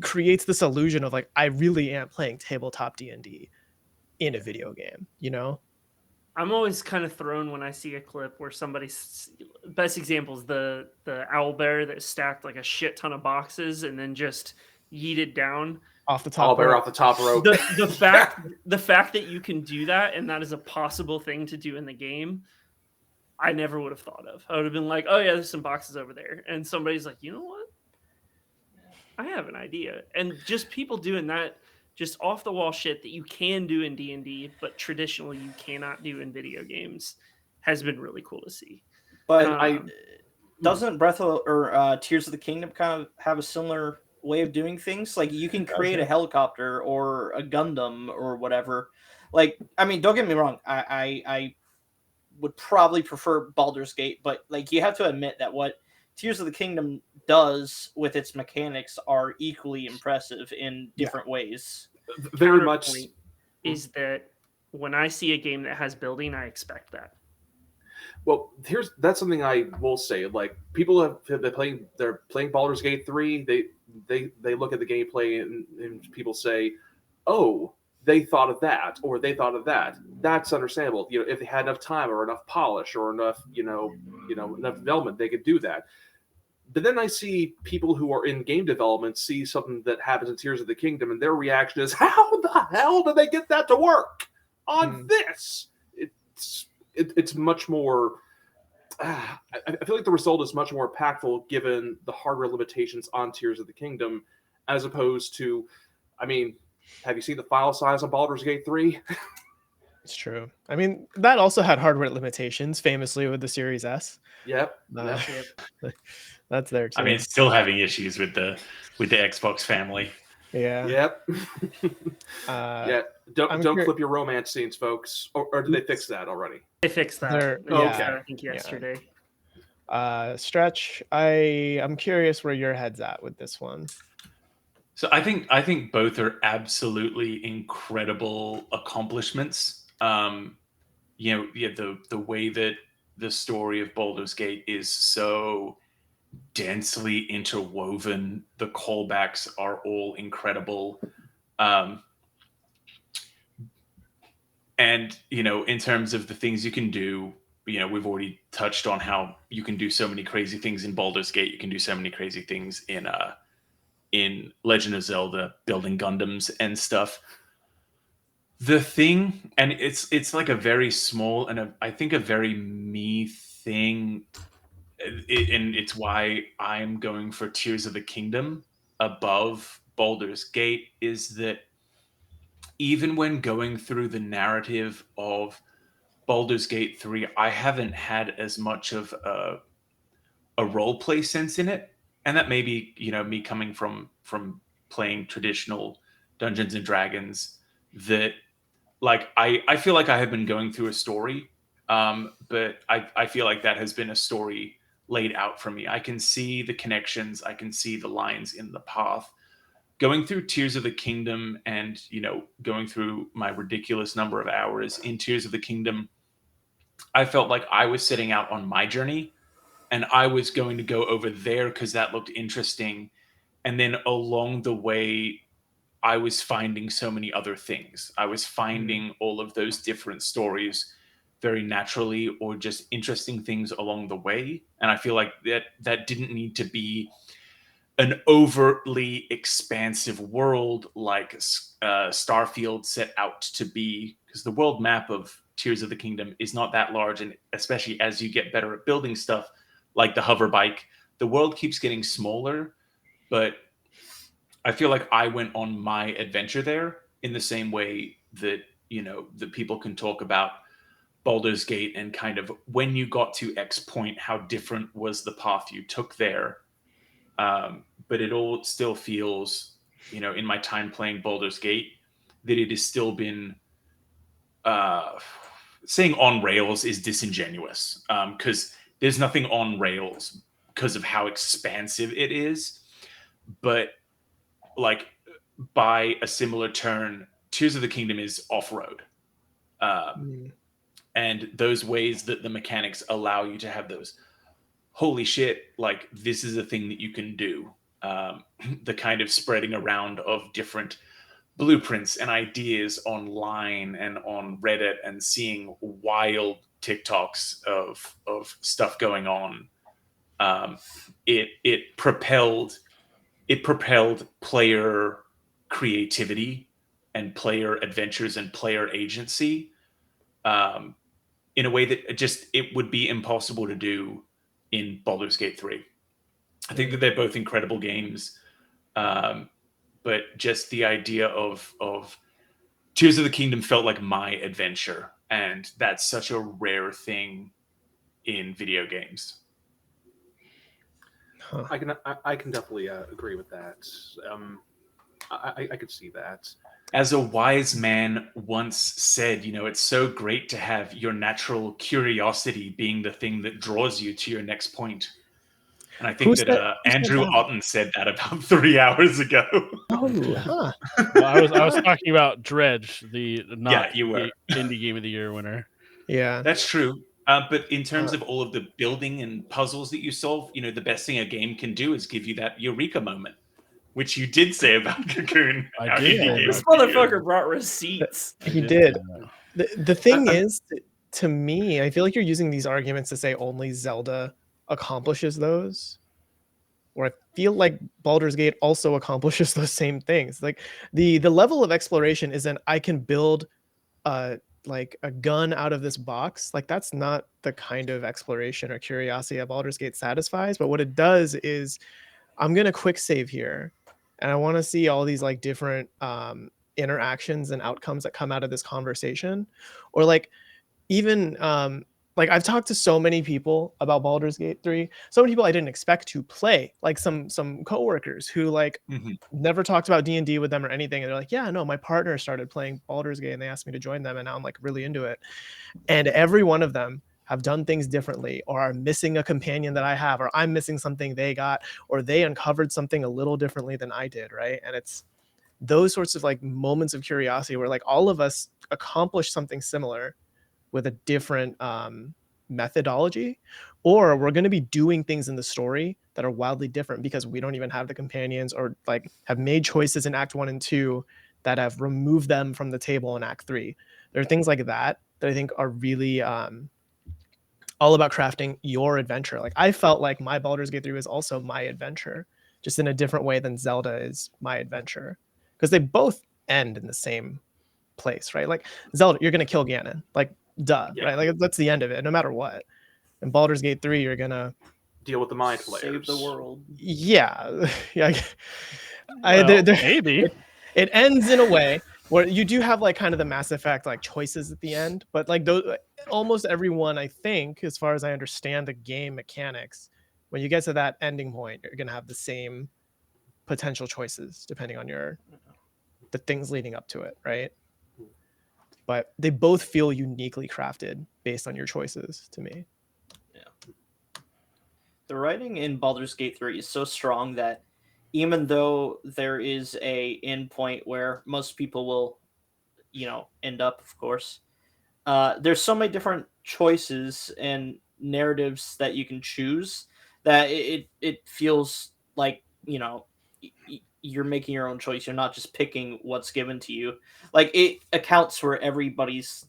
creates this illusion of like I really am playing tabletop D&D in a video game, you know? I'm always kind of thrown when I see a clip where best example is the owlbear that stacked like a shit ton of boxes and then just yeeted down Off the top. Owlbear off the top rope. The fact that you can do that and that is a possible thing to do in the game, I never would have thought of. I would have been like, oh yeah, there's some boxes over there, and somebody's like, you know what? I have an idea, and just people doing that. Just off the wall shit that you can do in D&D, but traditionally you cannot do in video games, has been really cool to see. But doesn't Breath of or Tears of the Kingdom kind of have a similar way of doing things? Like you can create a helicopter or a Gundam or whatever. Like, I mean, don't get me wrong. I would probably prefer Baldur's Gate, but like you have to admit that what Tears of the Kingdom does with its mechanics are equally impressive in different ways. Very much is that when I see a game that has building, I expect that. Well, that's something I will say. Like people they're playing Baldur's Gate 3. They look at the gameplay and people say, "Oh, they thought of that," or "They thought of that." That's understandable. You know, if they had enough time or enough polish or enough, enough development, they could do that. But then I see people who are in game development see something that happens in Tears of the Kingdom, and their reaction is, "How the hell did they get that to work on this?" It's much more. I feel like the result is much more impactful given the hardware limitations on Tears of the Kingdom, as opposed to, I mean, have you seen the file size on Baldur's Gate 3? It's true. I mean, that also had hardware limitations, famously with the Series S. Yep. That's there too. I mean, it's still having issues with the Xbox family. Yeah. Yep. Yeah. Don't clip your romance scenes, folks. Or did they fix that already? They fixed that. Okay. I think yesterday. Stretch, I'm curious where your head's at with this one. So I think both are absolutely incredible accomplishments. The way that the story of Baldur's Gate is so densely interwoven, the callbacks are all incredible. And in terms of the things you can do, we've already touched on how you can do so many crazy things in Baldur's Gate. You can do so many crazy things in Legend of Zelda, building Gundams and stuff. The thing, and it's like a very small and I think a very me thing, and it's why I'm going for Tears of the Kingdom above Baldur's Gate, is that even when going through the narrative of Baldur's Gate 3, I haven't had as much of a role play sense in it. And that may be, me coming from playing traditional Dungeons and Dragons, that like I feel like I have been going through a story, but I feel like that has been a story laid out for me. I can see the connections, I can see the lines in the path. Going through Tears of the Kingdom and, going through my ridiculous number of hours in Tears of the Kingdom, I felt like I was setting out on my journey and I was going to go over there because that looked interesting. And then along the way, I was finding so many other things. I was finding all of those different stories very naturally, or just interesting things along the way. And I feel like that didn't need to be an overtly expansive world like Starfield set out to be, because the world map of Tears of the Kingdom is not that large. And especially as you get better at building stuff like the hover bike, the world keeps getting smaller. But I feel like I went on my adventure there in the same way that, that people can talk about Baldur's Gate and kind of when you got to X point, how different was the path you took there. But it all still feels, in my time playing Baldur's Gate, that it has still been saying on rails is disingenuous, because there's nothing on rails because of how expansive it is. But like by a similar turn, Tears of the Kingdom is off-road. And those ways that the mechanics allow you to have those, holy shit, like this is a thing that you can do. The kind of spreading around of different blueprints and ideas online and on Reddit and seeing wild TikToks of stuff going on. It propelled player creativity and player adventures and player agency in a way that it would be impossible to do in Baldur's Gate 3. I think that they're both incredible games. But just the idea of Tears of the Kingdom felt like my adventure, and that's such a rare thing in video games. Huh. I can definitely agree with that. I could see that. As a wise man once said, it's so great to have your natural curiosity being the thing that draws you to your next point. And I think Andrew Otten said that about 3 hours ago. Oh, huh. Well, I was talking about Dredge, the you were. indie game of the year winner. Yeah, that's true. But in terms of all of the building and puzzles that you solve, the best thing a game can do is give you that eureka moment, which you did say about Cocoon. I did. This motherfucker brought receipts. He did. The thing is, to me, I feel like you're using these arguments to say only Zelda accomplishes those, or I feel like Baldur's Gate also accomplishes those same things. Like the level of exploration isn't I can build like a gun out of this box. Like that's not the kind of exploration or curiosity that Baldur's Gate satisfies. But what it does is I'm gonna quick save here, and I want to see all these like different interactions and outcomes that come out of this conversation, or like even like I've talked to so many people about Baldur's Gate 3, so many people I didn't expect to play, like some coworkers who like never talked about D&D with them or anything, and they're like, yeah, no, my partner started playing Baldur's Gate and they asked me to join them, and now I'm like really into it. And every one of them have done things differently, or are missing a companion that I have, or I'm missing something they got, or they uncovered something a little differently than I did, right? And it's those sorts of like moments of curiosity where like all of us accomplish something similar with a different methodology, or we're going to be doing things in the story that are wildly different because we don't even have the companions, or like have made choices in Act 1 and 2 that have removed them from the table in Act 3. There are things like that I think are really all about crafting your adventure. Like I felt like my Baldur's Gate 3 was also my adventure, just in a different way than Zelda is my adventure, because they both end in the same place, right? Like Zelda, you're going to kill Ganon, like duh, right? Like that's the end of it, no matter what. In Baldur's Gate 3, you're gonna deal with the mind flayers, save the world. Yeah. Maybe it ends in a way where you do have like kind of the Mass Effect like choices at the end, but like those almost everyone, I think, as far as I understand the game mechanics, when you get to that ending point, you're gonna have the same potential choices depending on the things leading up to it, right? But they both feel uniquely crafted based on your choices to me. Yeah. The writing in Baldur's Gate 3 is so strong that even though there is a end point where most people will, end up, of course, there's so many different choices and narratives that you can choose that it feels like, you're making your own choice. You're not just picking what's given to you. Like it accounts for everybody's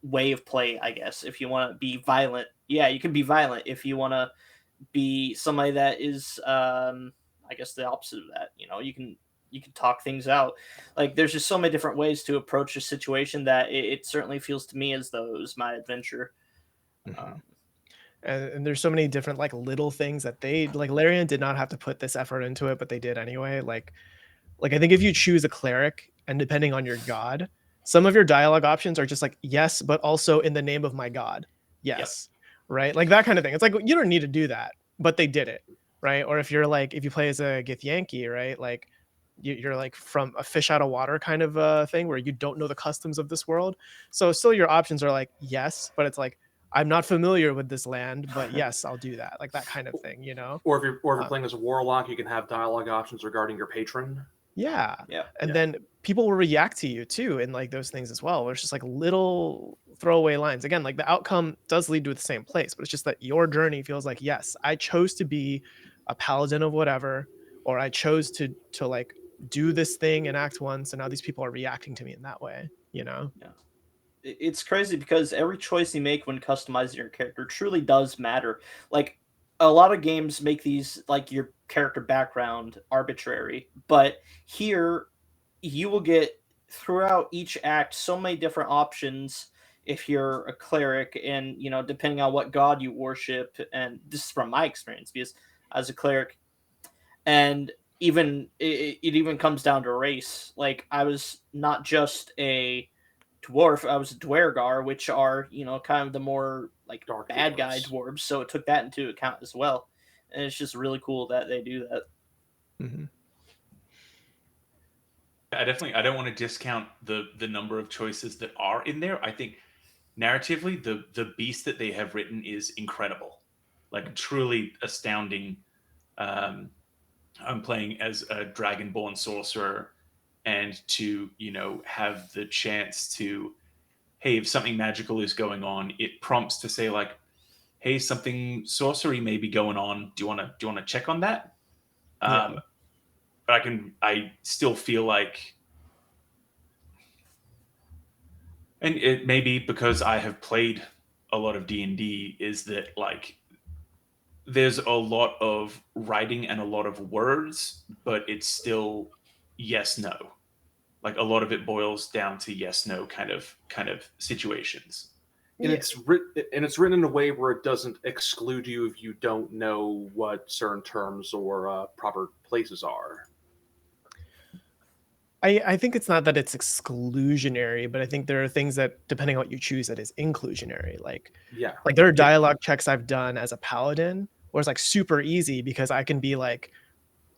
way of play, I guess. If you want to be violent, yeah, you can be violent. If you want to be somebody that is, I guess the opposite of that, you can talk things out. Like there's just so many different ways to approach a situation that it certainly feels to me as though it was my adventure. And there's so many different like little things that they like. Larian did not have to put this effort into it, but they did anyway. Like I think if you choose a cleric, and depending on your god, some of your dialogue options are just like yes, but also in the name of my god, yes, right? Like that kind of thing. It's like you don't need to do that, but they did it, right? Or if you play as a Githyanki, right? Like you're like from a fish out of water kind of thing where you don't know the customs of this world. So still your options are like yes, but it's like I'm not familiar with this land, but yes, I'll do that. Like that kind of thing, you know? Or if you're playing as a warlock, you can have dialogue options regarding your patron. Yeah. Yeah. And then people will react to you too in like those things as well. Where it's just like little throwaway lines. Again, like the outcome does lead to the same place, but it's just that your journey feels like, yes, I chose to be a paladin of whatever, or I chose to like do this thing in Act One. So now these people are reacting to me in that way, you know? It's crazy because every choice you make when customizing your character truly does matter. Like a lot of games make these like your character background arbitrary, but here you will get throughout each act so many different options if you're a cleric, and depending on what god you worship. And this is from my experience because as a cleric, and it even comes down to race. Like I was not just a dwarf, I was a dwergar, which are kind of the more like Dark bad guy dwarves. dwarves, so it took that into account as well. And it's just really cool that they do that. Mm-hmm. I don't want to discount the number of choices that are in there. I think narratively the beast that they have written is incredible, like truly astounding. I'm playing as a dragonborn sorcerer, and to have the chance to, hey, if something magical is going on, it prompts to say like, hey, something sorcery may be going on. Do you want to check on that? Yeah. But I still feel like, and it may be because I have played a lot of D&D, is that like there's a lot of writing and a lot of words, but it's still yes, no. Like a lot of it boils down to yes, no kind of situations. And it's written in a way where it doesn't exclude you if you don't know what certain terms or proper places are. I think it's not that it's exclusionary, but I think there are things that, depending on what you choose, that is inclusionary. Like there are dialogue checks I've done as a paladin where it's like super easy because I can be like,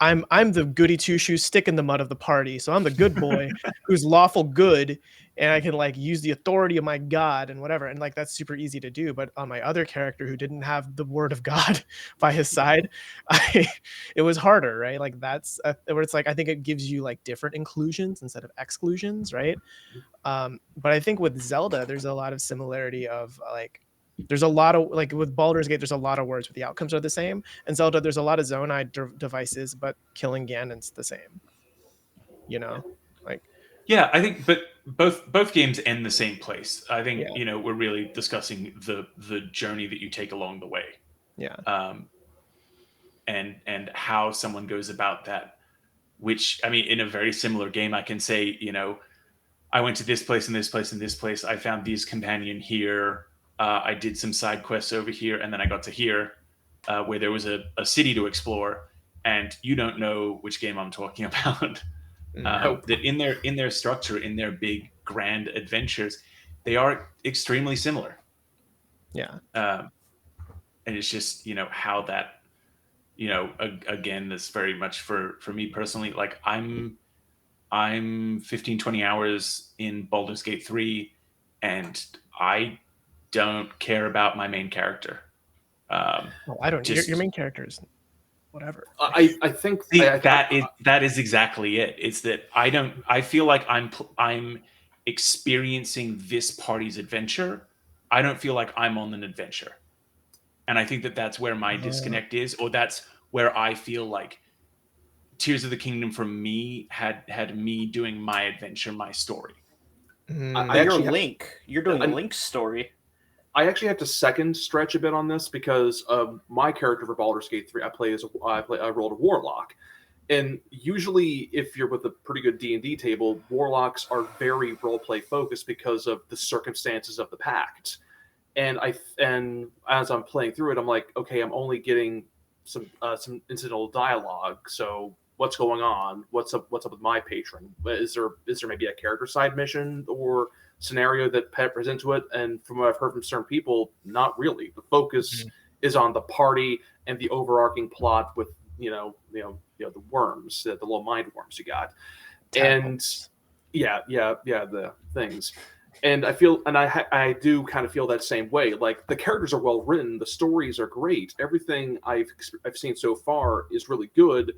I'm the goody two shoes stick in the mud of the party, so I'm the good boy who's lawful good, and I can like use the authority of my god and whatever, and like that's super easy to do. But on my other character who didn't have the word of God by his side, it was harder, right? Like that's where it's like I think it gives you like different inclusions instead of exclusions, right? But I think with Zelda, there's a lot of similarity of like there's a lot of like with Baldur's Gate, there's a lot of words, but the outcomes are the same. And Zelda, there's a lot of Zonai devices, but killing Ganon's the same. Like I think, but both games end the same place. I think Yeah. we're really discussing the journey that you take along the way. Yeah. And how someone goes about that. Which, I mean, in a very similar game, I can say, I went to this place and this place and this place. I found these companion here. I did some side quests over here, and then I got to here, where there was a city to explore. And you don't know which game I'm talking about. That in their structure, in their big grand adventures, they are extremely similar. Yeah. And it's just how that again, this very much for me personally, like I'm 15-20 hours in Baldur's Gate 3, and I don't care about my main character. Well, I don't. Your main character is whatever. I think that is exactly it. It's that I feel like I'm experiencing this party's adventure. I don't feel like I'm on an adventure, and I think that that's where my disconnect is, or that's where I feel like Tears of the Kingdom for me had me doing my adventure, my story. You're doing Link's story. I actually have to second Stretch a bit on this because my character for Baldur's Gate 3, I rolled a warlock, and usually if you're with a pretty good D&D table, warlocks are very roleplay focused because of the circumstances of the pact. And as I'm playing through it, I'm like, okay, I'm only getting some incidental dialogue, so what's going on? What's up with my patron? Is there maybe a character side mission or scenario that presents into it? And from what I've heard from certain people, not really. The focus is on the party and the overarching plot with the worms, the little mind worms you got. And the things. And I feel, and I do kind of feel that same way. Like, the characters are well written, the stories are great, everything I've seen so far is really good.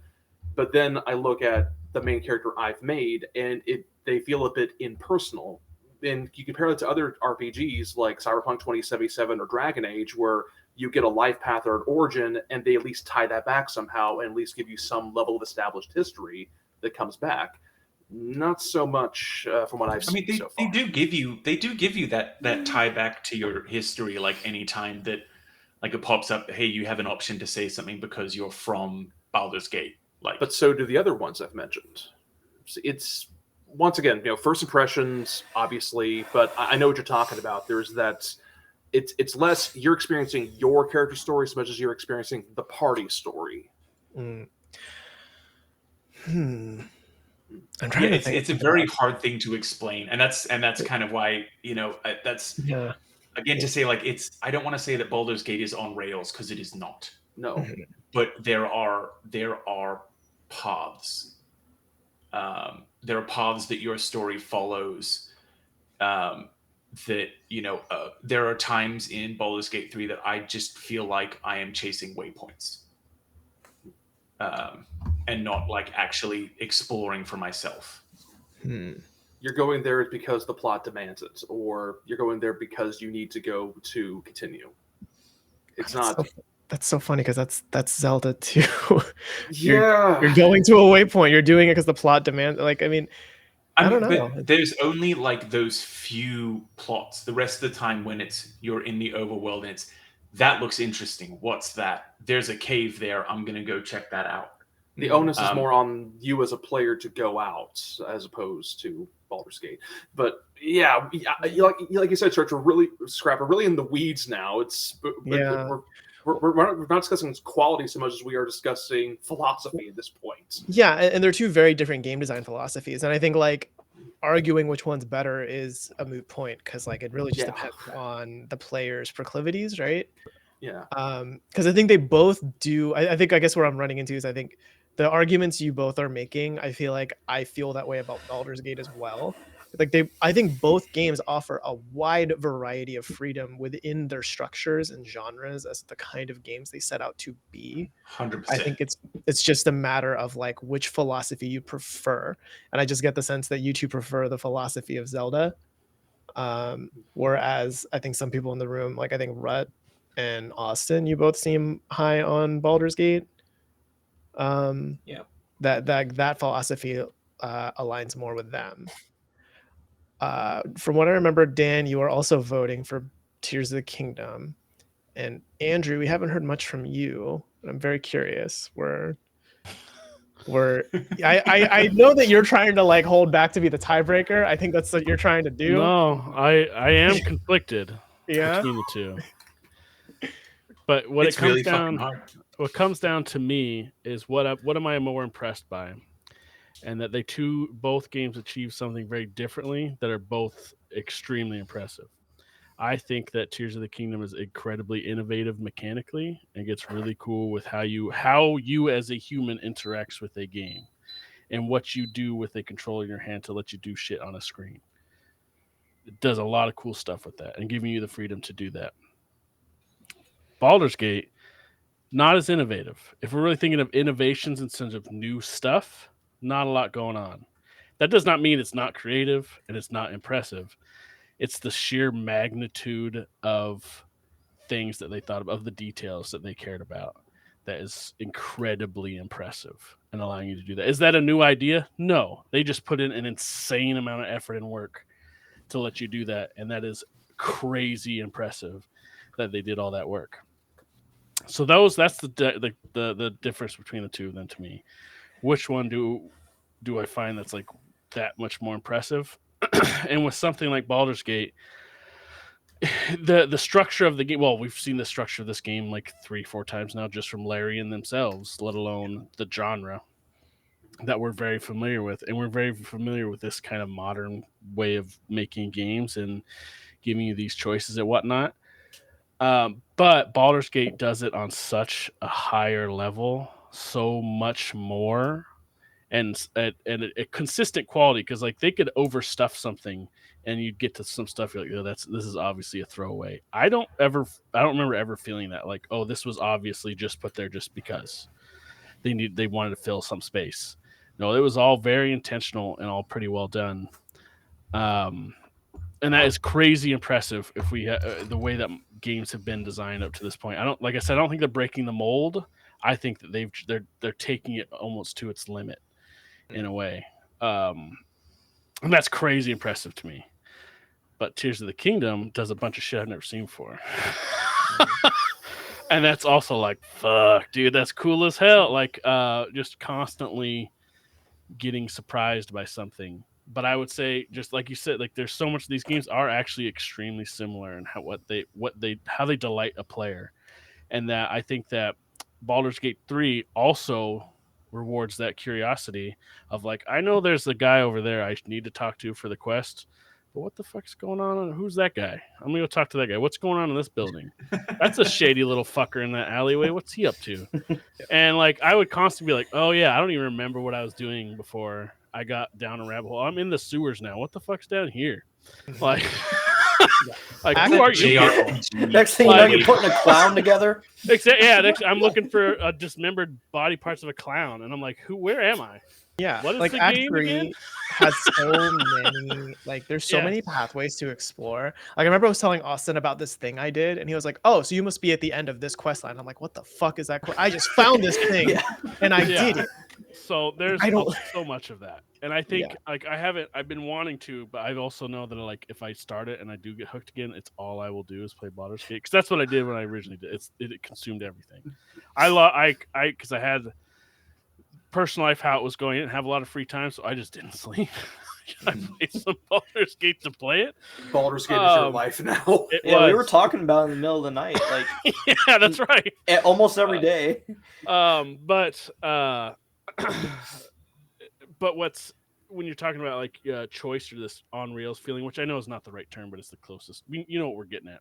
But then I look at the main character I've made, and they feel a bit impersonal. And you compare it to other RPGs like Cyberpunk 2077 or Dragon Age, where you get a life path or an origin, and they at least tie that back somehow, and at least give you some level of established history that comes back. Not so much from what I've seen so far. They do give you that tie back to your history, like anytime that like it pops up, hey, you have an option to say something because you're from Baldur's Gate. Like, but so do the other ones I've mentioned. It's once again, first impressions, obviously, but I know what you're talking about. There's that. It's less you're experiencing your character story as much as you're experiencing the party story. I'm trying to think. It's a very hard thing to explain, and that's kind of why that's again to say, like, I don't want to say that Baldur's Gate is on rails, because it is not. No, but there are paths. There are paths that your story follows. That there are times in Baldur's Gate 3 that I just feel like I am chasing waypoints. And not like actually exploring for myself. You're going there because the plot demands it, or you're going there because you need to go to continue. That's so funny, because that's Zelda too. Yeah, you're going to a waypoint. You're doing it because the plot demands. Like, I mean, I don't know. But there's only like those few plots. The rest of the time, when you're in the overworld, and that looks interesting. What's that? There's a cave there. I'm gonna go check that out. The onus is more on you as a player to go out as opposed to Baldur's Gate. But yeah, like you said, Church, we're really in the weeds now. We're not discussing quality so much as we are discussing philosophy at this point. Yeah, and they're two very different game design philosophies, and I think like arguing which one's better is a moot point, because like it really just depends on the player's proclivities, right? Yeah. Because I think they both do. I guess where I'm running into is I think the arguments you both are making, I feel like I feel that way about Baldur's Gate as well. Like I think both games offer a wide variety of freedom within their structures and genres as the kind of games they set out to be. 100%. I think it's just a matter of like which philosophy you prefer, and I just get the sense that you two prefer the philosophy of Zelda, whereas I think some people in the room, like I think Rhett and Austin, you both seem high on Baldur's Gate. That philosophy aligns more with them. From what I remember, Dan, you are also voting for Tears of the Kingdom, and Andrew, we haven't heard much from you. I'm very curious. I know that you're trying to like hold back to be the tiebreaker. I think that's what you're trying to do. No, I am conflicted between the two. But what it's it comes really down, hard. what comes down to me is what am I more impressed by, and that both games achieve something very differently that are both extremely impressive. I think that Tears of the Kingdom is incredibly innovative mechanically and gets really cool with how you as a human interacts with a game and what you do with a controller in your hand to let you do shit on a screen. It does a lot of cool stuff with that and giving you the freedom to do that. Baldur's Gate, not as innovative. If we're really thinking of innovations in terms of new stuff, not a lot going on. That does not mean it's not creative and it's not impressive. It's the sheer magnitude of things that they thought of the details that they cared about, that is incredibly impressive and allowing you to do that. Is that a new idea? No. They just put in an insane amount of effort and work to let you do that, and that is crazy impressive that they did all that work. So that's the difference between the two of them to me. Which one do I find that's like that much more impressive? And with something like Baldur's Gate, the structure of the game, well, we've seen the structure of this game like 3-4 times now just from Larian themselves, let alone the genre. that we're very familiar with, and we're very familiar with this kind of modern way of making games and giving you these choices and whatnot. But Baldur's Gate does it on such a higher level, so much more, and a consistent quality, because like they could overstuff something and you'd get to some stuff you're like, oh, this is obviously a throwaway. I don't remember ever feeling that, like, oh, this was obviously just put there just because they wanted to fill some space. No, it was all very intentional and all pretty well done. And that is crazy impressive if we the way that games have been designed up to this point. I don't think they're breaking the mold. I think that they're taking it almost to its limit in a way. And that's crazy impressive to me. But Tears of the Kingdom does a bunch of shit I've never seen before. And that's also like, fuck, dude, that's cool as hell. Like, just constantly getting surprised by something. But I would say, just like you said, like there's so much of these games are actually extremely similar in how they delight a player. And that I think that Baldur's Gate 3 also rewards that curiosity of like, I know there's a guy over there I need to talk to for the quest, but what the fuck's going on? Who's that guy? I'm gonna go talk to that guy. What's going on in this building? That's a shady little fucker in that alleyway. What's he up to? And like I would constantly be like, oh yeah, I don't even remember what I was doing before I got down a rabbit hole. I'm in the sewers now. What the fuck's down here? Like, like who are you? Next thing you know, you're putting a clown together. I'm looking for dismembered body parts of a clown, and I'm like, where am I? Yeah, what is like the Act game 3 again? has so many, like there's so many pathways to explore. Like I remember I was telling Austin about this thing I did, and he was like, oh, so you must be at the end of this quest line. I'm like, what the fuck is that? I just found this thing and I did it. So there's so much of that. And I think like I've been wanting to, but I also know that like if I start it and I do get hooked again, it's all I will do is play Baldur's Gate, because that's what I did when I originally did. It consumed everything. Because I had personal life how it was going. I didn't have a lot of free time, so I just didn't sleep. I played some Baldur's Gate to play it. Baldur's Gate is your life now. We were talking about it in the middle of the night, like yeah, that's right. Almost every day. But what's when you're talking about like choice or this on rails feeling, which I know is not the right term, but it's the closest. You know what we're getting at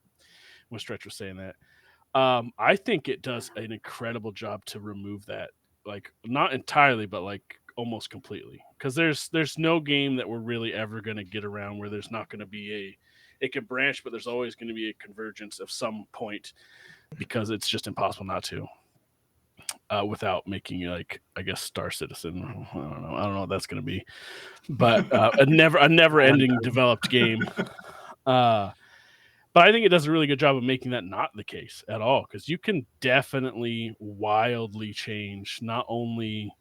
when Stretch was saying that. I think it does an incredible job to remove that, like not entirely, but like almost completely. Because there's no game that we're really ever going to get around where there's not going to be it can branch, but there's always going to be a convergence of some point, because it's just impossible not to. Without making you like, I guess, Star Citizen. I don't know what that's going to be, but a never-ending developed game. But I think it does a really good job of making that not the case at all, because you can definitely wildly change not only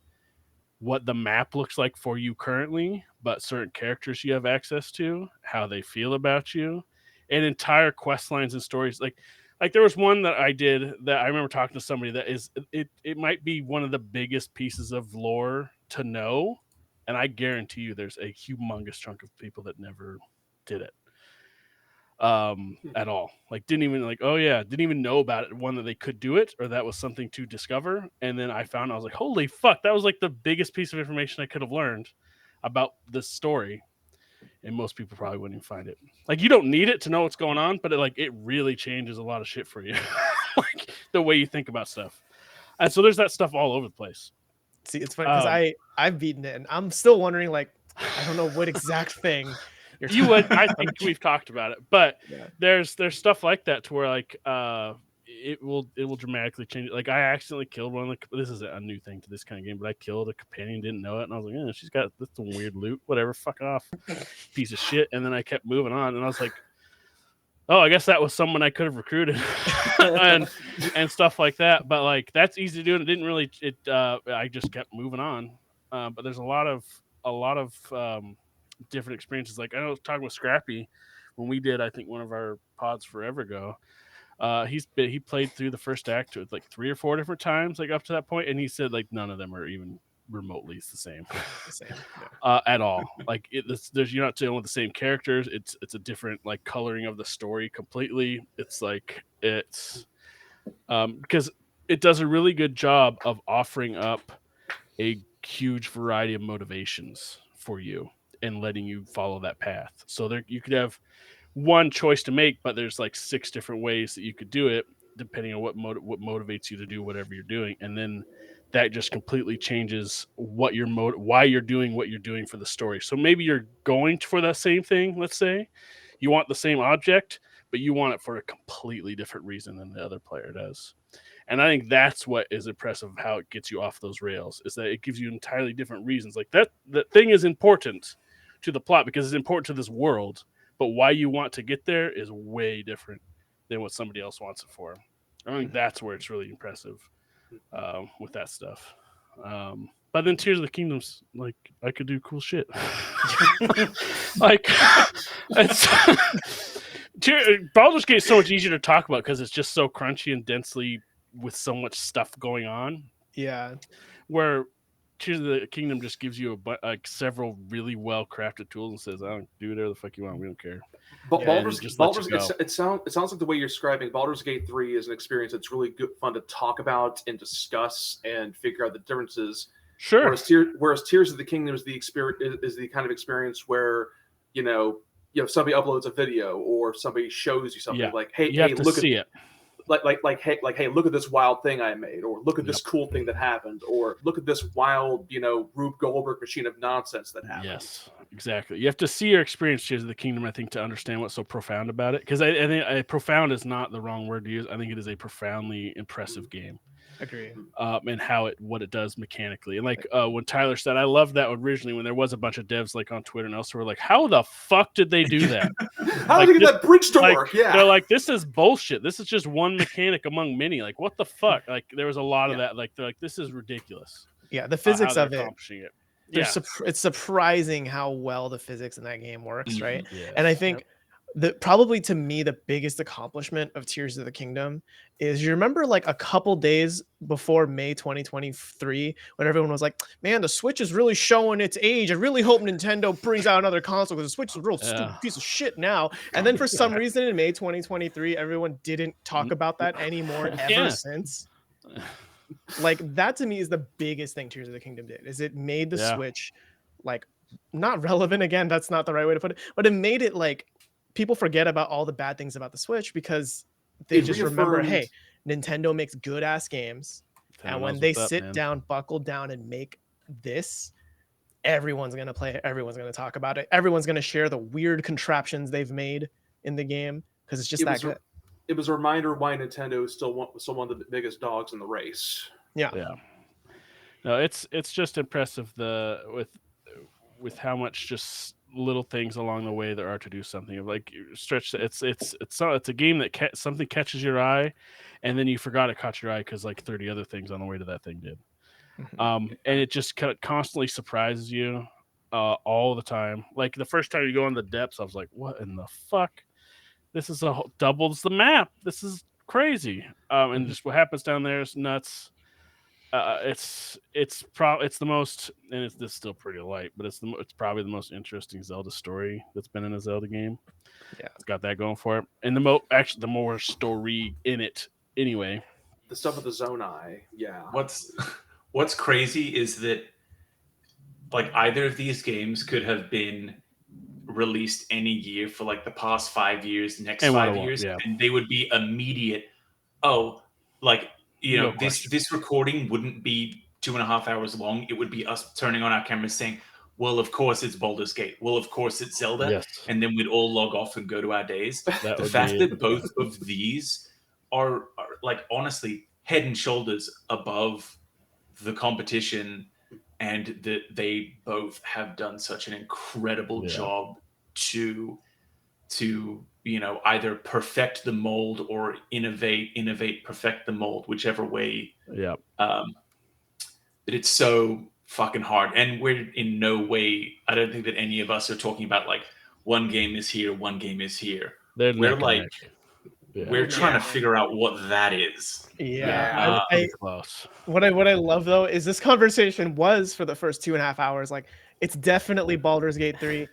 what the map looks like for you currently, but certain characters you have access to, how they feel about you, and entire quest lines and stories. Like there was one that I did that I remember talking to somebody that is it might be one of the biggest pieces of lore to know, and I guarantee you there's a humongous chunk of people that never did it at all. Like didn't even know about it, one that they could do it, or that was something to discover. And then I was like, holy fuck, that was like the biggest piece of information I could have learned about this story. And most people probably wouldn't even find it. Like you don't need it to know what's going on, but it really changes a lot of shit for you. Like the way you think about stuff. And so there's that stuff all over the place. See, it's funny because I've beaten it and I'm still wondering, like, I don't know what exact thing you would. I think we've talked about it, but there's stuff like that to where like it will dramatically change it. Like I accidentally killed one of the, this is a new thing to this kind of game, but I killed a companion, didn't know it, and I was like, she's got this weird loot, whatever, fuck off, piece of shit. And then I kept moving on, and I was like, oh, I guess that was someone I could have recruited, and stuff like that. But like that's easy to do, and it didn't really. I just kept moving on. But there's a lot of different experiences. Like I was talking with Scrappy when we did, I think, one of our pods forever ago. He played through the first act like 3 or 4 different times, like up to that point, and he said like none of them are even remotely the same at all. Like you're not dealing with the same characters. It's a different like coloring of the story completely. It's like because it does a really good job of offering up a huge variety of motivations for you and letting you follow that path. So there you could have one choice to make, but there's like 6 different ways that you could do it, depending on what motivates you to do whatever you're doing, and then that just completely changes what your why you're doing what you're doing for the story. So maybe you're going for that same thing. Let's say you want the same object, but you want it for a completely different reason than the other player does. And I think that's what is impressive of how it gets you off those rails, is that it gives you entirely different reasons. Like that thing is important to the plot because it's important to this world, but why you want to get there is way different than what somebody else wants it for. I think that's where it's really impressive with that stuff. But then Tears of the Kingdom's like I could do cool shit. Like it's Baldur's Gate is so much easier to talk about because it's just so crunchy and densely with so much stuff going on. Yeah. Where Tears of the Kingdom just gives you several really well crafted tools and says, "I don't do whatever the fuck you want. We don't care." Baldur's it sounds like the way you're describing Baldur's Gate 3 is an experience that's really good, fun to talk about and discuss and figure out the differences. Sure. Whereas Tears of the Kingdom is the kind of experience where somebody uploads a video or somebody shows you something like, hey, look at it. Hey, look at this wild thing I made, or look at this cool thing that happened, or look at this wild, Rube Goldberg machine of nonsense that happened. Yes, exactly. You have to see or experience Tears of the Kingdom, I think, to understand what's so profound about it. Because I think profound is not the wrong word to use. I think it is a profoundly impressive game. Agree. And what it does mechanically. And like when Tyler said, I loved that originally when there was a bunch of devs like on Twitter and elsewhere like, how the fuck did they do that? How did they get that bridge to work? Yeah. They're like, this is bullshit. This is just one mechanic among many. Like, what the fuck? Like there was a lot of that. Like they're like, this is ridiculous. Yeah, the physics of it. Yeah. It's surprising how well the physics in that game works, right? Yes. And I think probably to me the biggest accomplishment of Tears of the Kingdom is, you remember like a couple days before May 2023 when everyone was like, man, the Switch is really showing its age. I really hope Nintendo brings out another console because the Switch is a real stupid piece of shit now. And then for some reason in May 2023 everyone didn't talk about that anymore ever since. Like that to me is the biggest thing Tears of the Kingdom did, is it made the Switch like not relevant. Again, that's not the right way to put it, but it made it like people forget about all the bad things about the Switch because they just remember, hey, Nintendo makes good ass games. And when they sit down, buckle down and make this, everyone's going to play it. Everyone's going to talk about it. Everyone's going to share the weird contraptions they've made in the game because it's just that good. It was a reminder why Nintendo is still one of the biggest dogs in the race. Yeah. No, it's just impressive with how much just little things along the way there are to do something. Of like stretch, it's a game that something catches your eye, and then you forgot it caught your eye because like 30 other things on the way to that thing did. And it just constantly surprises you all the time. Like the first time you go in the depths, I was like, what in the fuck? This is doubles the map. This is crazy. And just what happens down there is nuts. It's the most, and this is still pretty light, but it's probably the most interesting Zelda story that's been in a Zelda game. Yeah, it's got that going for it, and the more story in it anyway. The stuff with the Zonai, yeah. What's crazy is that like either of these games could have been released any year for like the past 5 years, next 5 years, and they would be immediate. This recording wouldn't be 2.5 hours long. It would be us turning on our cameras saying, well, of course it's Baldur's Gate. Well, of course it's Zelda. Yes. And then we'd all log off and go to our days. The fact that both of these are like honestly head and shoulders above the competition, and that they both have done such an incredible job to either perfect the mold or innovate, perfect the mold, whichever way. Yeah. But it's so fucking hard. And we're in no way, I don't think that any of us are talking about like one game is here, one game is here. We're like, we're trying to figure out what that is. Yeah. What I love though is this conversation was for the first 2.5 hours. Like it's definitely Baldur's Gate 3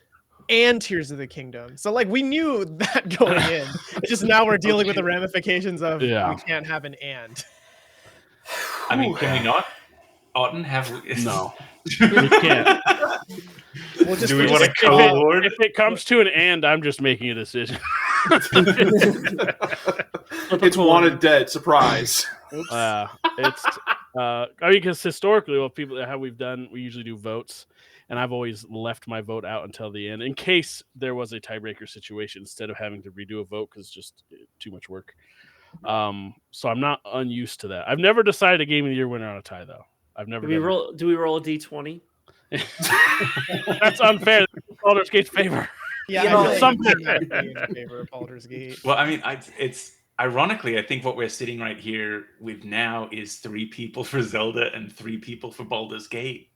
and Tears of the Kingdom. So like we knew that going in. It's just now we're dealing with the ramifications of we can't have an and. I mean, can we not? Auden, have we? No. We can't. We'll just, Do we we'll want just- to co-award? If it comes to an and, I'm just making a decision. It's wanted dead. Surprise. It's I mean, because historically, what people how we've done, we usually do votes, and I've always left my vote out until the end in case there was a tiebreaker situation instead of having to redo a vote because it's just too much work. So I'm not unused to that. I've never decided a game of the year winner on a tie though. I've never. Do we roll a d20? That's unfair. Baldur's Gate's favor. Yeah, You I know, feel like some- I'm not being in favor of Baldur's Gate. Well, I mean, it's ironically, I think what we're sitting right here with now is 3 people for Zelda and 3 people for Baldur's Gate,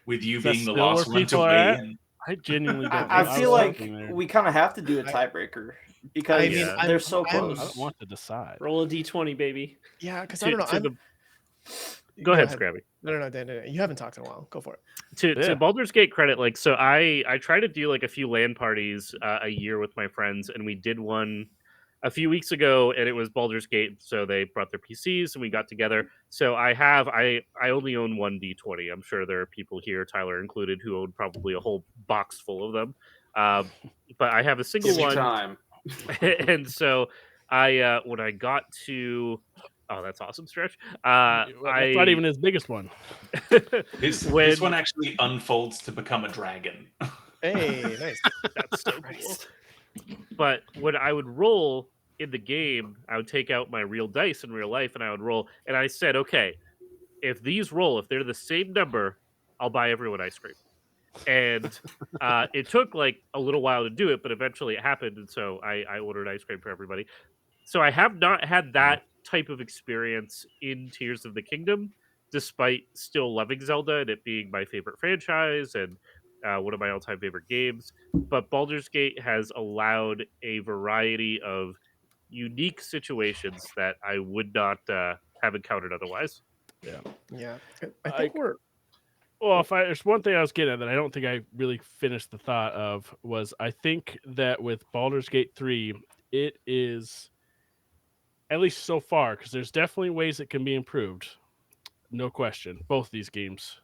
with you Is that being the still last where one to people are weigh at? in. I genuinely don't. I know. feel was like hoping there. we kind of have to do a tiebreaker because I mean, they're so I close. don't want to decide. Roll a d20, baby. Yeah, because I don't know. Go ahead, Scrappy. No, Dan. You haven't talked in a while. Go for it. To Yeah. Baldur's Gate credit, like, so I try to do like a few LAN parties a year with my friends, and we did one a few weeks ago, and it was Baldur's Gate. So they brought their PCs and we got together. So I only own one D20. I'm sure there are people here, Tyler included, who own probably a whole box full of them. But I have a single Give me one, time. and so I when I got to. Oh, that's awesome, Stretch. That's not even his biggest one. This When- one actually unfolds to become a dragon. Hey, nice. That's so cool. But when I would roll in the game, I would take out my real dice in real life and I would roll. And I said, okay, if these roll, if they're the same number, I'll buy everyone ice cream. And it took like a little while to do it, but eventually it happened. And so I ordered ice cream for everybody. So I have not had that type of experience in Tears of the Kingdom, despite still loving Zelda and it being my favorite franchise and one of my all-time favorite games. But Baldur's Gate has allowed a variety of unique situations that I would not have encountered otherwise. Yeah, I think we're. Well, there's one thing I was getting at that I don't think I really finished the thought of was I think that with Baldur's Gate 3, it is, at least so far, because there's definitely ways it can be improved. No question. Both these games.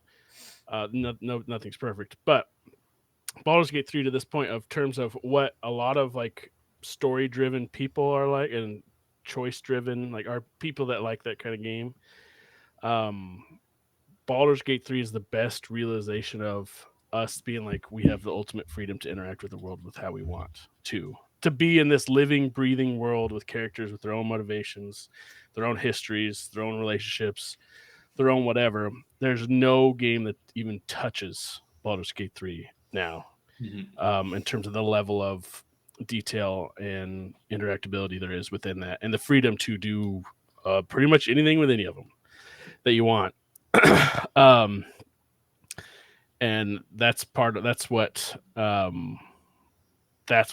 Nothing's perfect. But Baldur's Gate 3 to this point of terms of what a lot of like story-driven people are like and choice-driven, like are people that like that kind of game. Baldur's Gate 3 is the best realization of us being like we have the ultimate freedom to interact with the world with how we want to be in this living, breathing world with characters with their own motivations, their own histories, their own relationships, their own whatever. There's no game that even touches Baldur's Gate 3 now, in terms of the level of detail and interactability there is within that, and the freedom to do pretty much anything with any of them that you want. And that's what's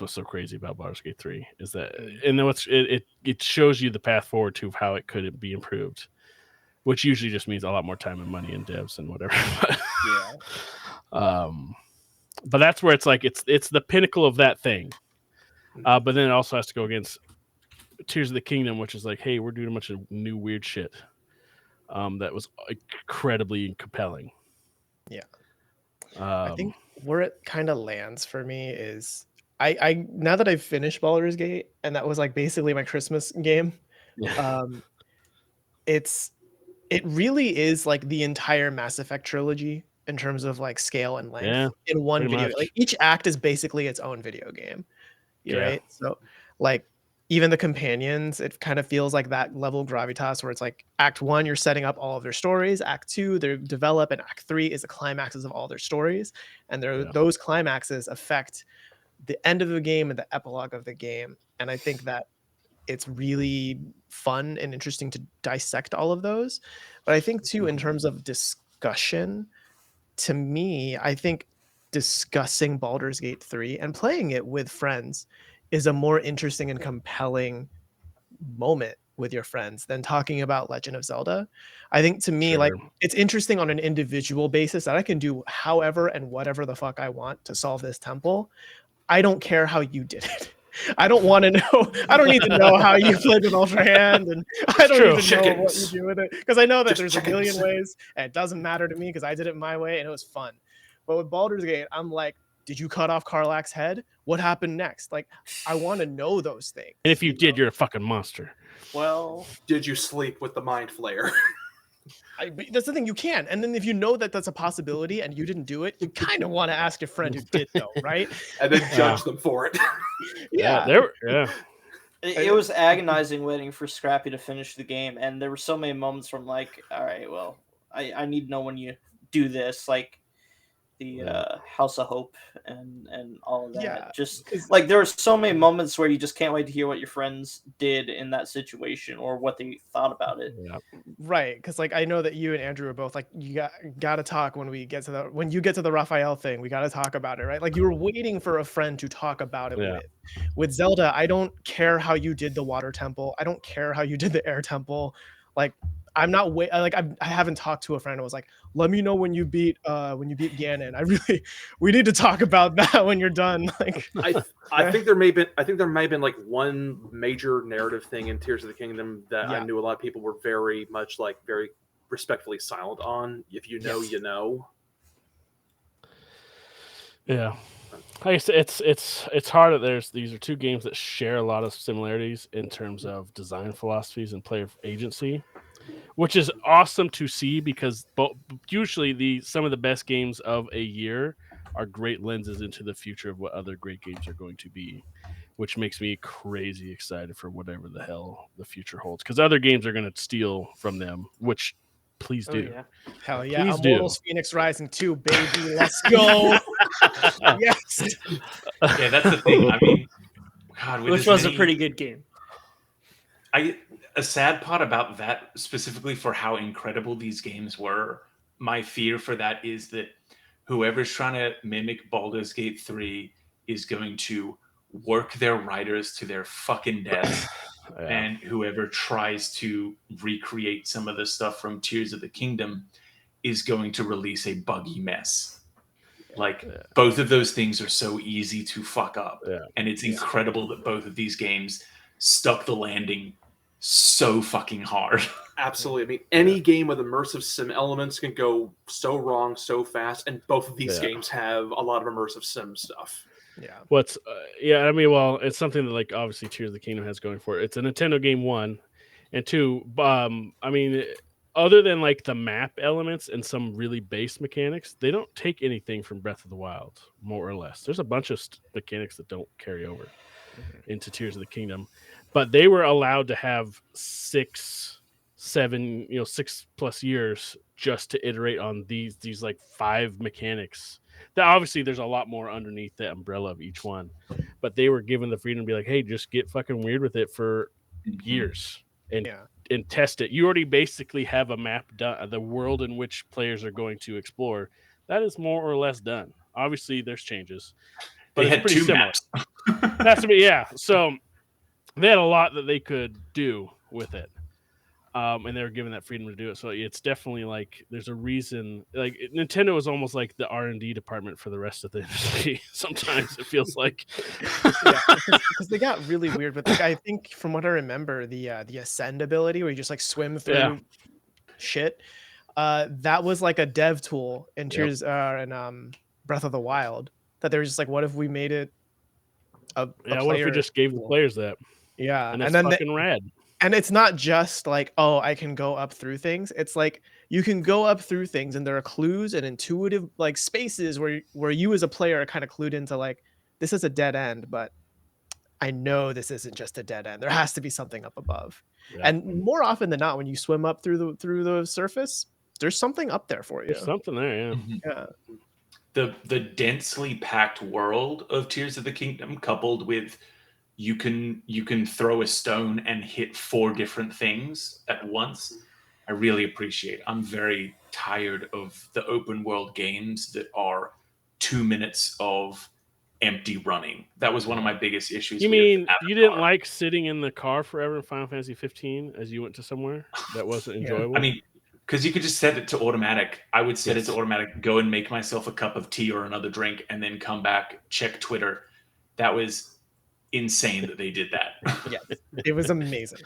so crazy about Baldur's Gate 3 is that, and then it shows you the path forward to how it could be improved, which usually just means a lot more time and money and devs and whatever. But that's where it's like it's the pinnacle of that thing. But then it also has to go against Tears of the Kingdom, which is like, hey, we're doing a bunch of new weird shit. That was incredibly compelling. Yeah. I think where it kind of lands for me is I now that I've finished Baldur's Gate, and that was like basically my Christmas game. It really is like the entire Mass Effect trilogy in terms of like scale and length in one video. much. Like each act is basically its own video game. Right? So like even the companions, it kind of feels like that level of gravitas where it's like act 1, you're setting up all of their stories. Act 2, they develop, and act 3 is the climaxes of all their stories. And those climaxes affect the end of the game and the epilogue of the game. And I think that it's really fun and interesting to dissect all of those. But I think too, in terms of discussion, to me, I think discussing Baldur's Gate 3 and playing it with friends is a more interesting and compelling moment with your friends than talking about Legend of Zelda. I think to me, like, it's interesting on an individual basis that I can do however and whatever the fuck I want to solve this temple. I don't care how you did it. I don't want to know. I don't need to know how you played with Ultra Hand, and I don't true. even know what you Chickens. do with it because I know that Just there's chickens. a million ways, and it doesn't matter to me because I did it my way and it was fun. But with Baldur's Gate, I'm like, did you cut off Karlach's head? What happened next? Like, I want to know those things. And if you did, you're a fucking monster. Well, Did you sleep with the mind flayer? But that's the thing, you can. And then if you know that that's a possibility and you didn't do it, you kind of want to ask your friend who did though, right? And then judge them for it. Yeah. it was agonizing waiting for Scrappy to finish the game, and there were so many moments where I'm like, all right, well, I need to know when you do this, like the House of Hope and all of that. Yeah, just like there were so many moments where you just can't wait to hear what your friends did in that situation or what they thought about it. Yeah. Right, because like I know that you and Andrew are both like, you got to talk when you get to the Raphael thing. We got to talk about it, right? Like you were waiting for a friend to talk about it with. With Zelda, I don't care how you did the water temple. I don't care how you did the air temple. Like I'm not I haven't talked to a friend who was like, let me know when you beat Ganon. We need to talk about that when you're done. Like I think there may have been like one major narrative thing in Tears of the Kingdom that I knew a lot of people were very much like very respectfully silent on. If you know, you know. Yeah. I guess it's hard that these are two games that share a lot of similarities in terms of design philosophies and player agency, which is awesome to see because usually some of the best games of a year are great lenses into the future of what other great games are going to be, which makes me crazy excited for whatever the hell the future holds. Because other games are going to steal from them, which please do. Oh, yeah. Hell yeah. Please Immortals Phoenix Rising 2, baby. Let's go. Yes. Yeah, that's the thing. I mean, God, Which was a pretty good game. A sad part about that, specifically for how incredible these games were, my fear for that is that whoever's trying to mimic Baldur's Gate 3 is going to work their writers to their fucking death. And whoever tries to recreate some of the stuff from Tears of the Kingdom is going to release a buggy mess. Both of those things are so easy to fuck up. And it's incredible that both of these games stuck the landing so fucking hard. Absolutely. I mean, any game with immersive sim elements can go so wrong so fast, and both of these games have a lot of immersive sim stuff. Yeah. I mean, well, it's something that like obviously Tears of the Kingdom has going for it. It's a Nintendo game, 1, and 2. I mean, other than like the map elements and some really base mechanics, they don't take anything from Breath of the Wild, more or less. There's a bunch of mechanics that don't carry over into Tears of the Kingdom, but they were allowed to have 6+ years just to iterate on these like 5 mechanics. That obviously there's a lot more underneath the umbrella of each one, but they were given the freedom to be like, hey, just get fucking weird with it for years and test it. You already basically have a map done, the world in which players are going to explore. That is more or less done. Obviously, there's changes, but it's pretty similar. That's to be, so they had a lot that they could do with it. And they were given that freedom to do it. So it's definitely like there's a reason. Like Nintendo is almost like the R&D department for the rest of the industry. Sometimes it feels like, because they got really weird. But like I think from what I remember, the ascend ability where you just like swim through shit, that was like a dev tool in Tears and Breath of the Wild. That they were just like, what if we made it what if we just gave the players that? Yeah, and that's fucking rad. And it's not just like, oh, I can go up through things. It's like you can go up through things and there are clues and intuitive like spaces where you as a player are kind of clued into like, this is a dead end, but I know this isn't just a dead end. There has to be something up above. And more often than not, when you swim up through the surface, there's something up there for you. There's something there, yeah. The densely packed world of Tears of the Kingdom, coupled with you can throw a stone and hit 4 different things at once. I really appreciate. I'm very tired of the open world games that are 2 minutes of empty running. That was one of my biggest issues. You mean you didn't like sitting in the car forever in Final Fantasy 15 as you went to somewhere? That wasn't enjoyable? I mean, because you could just set it to automatic. I would set it to automatic, go and make myself a cup of tea or another drink, and then come back, check Twitter. That was insane that they did that. Yeah, it was amazing.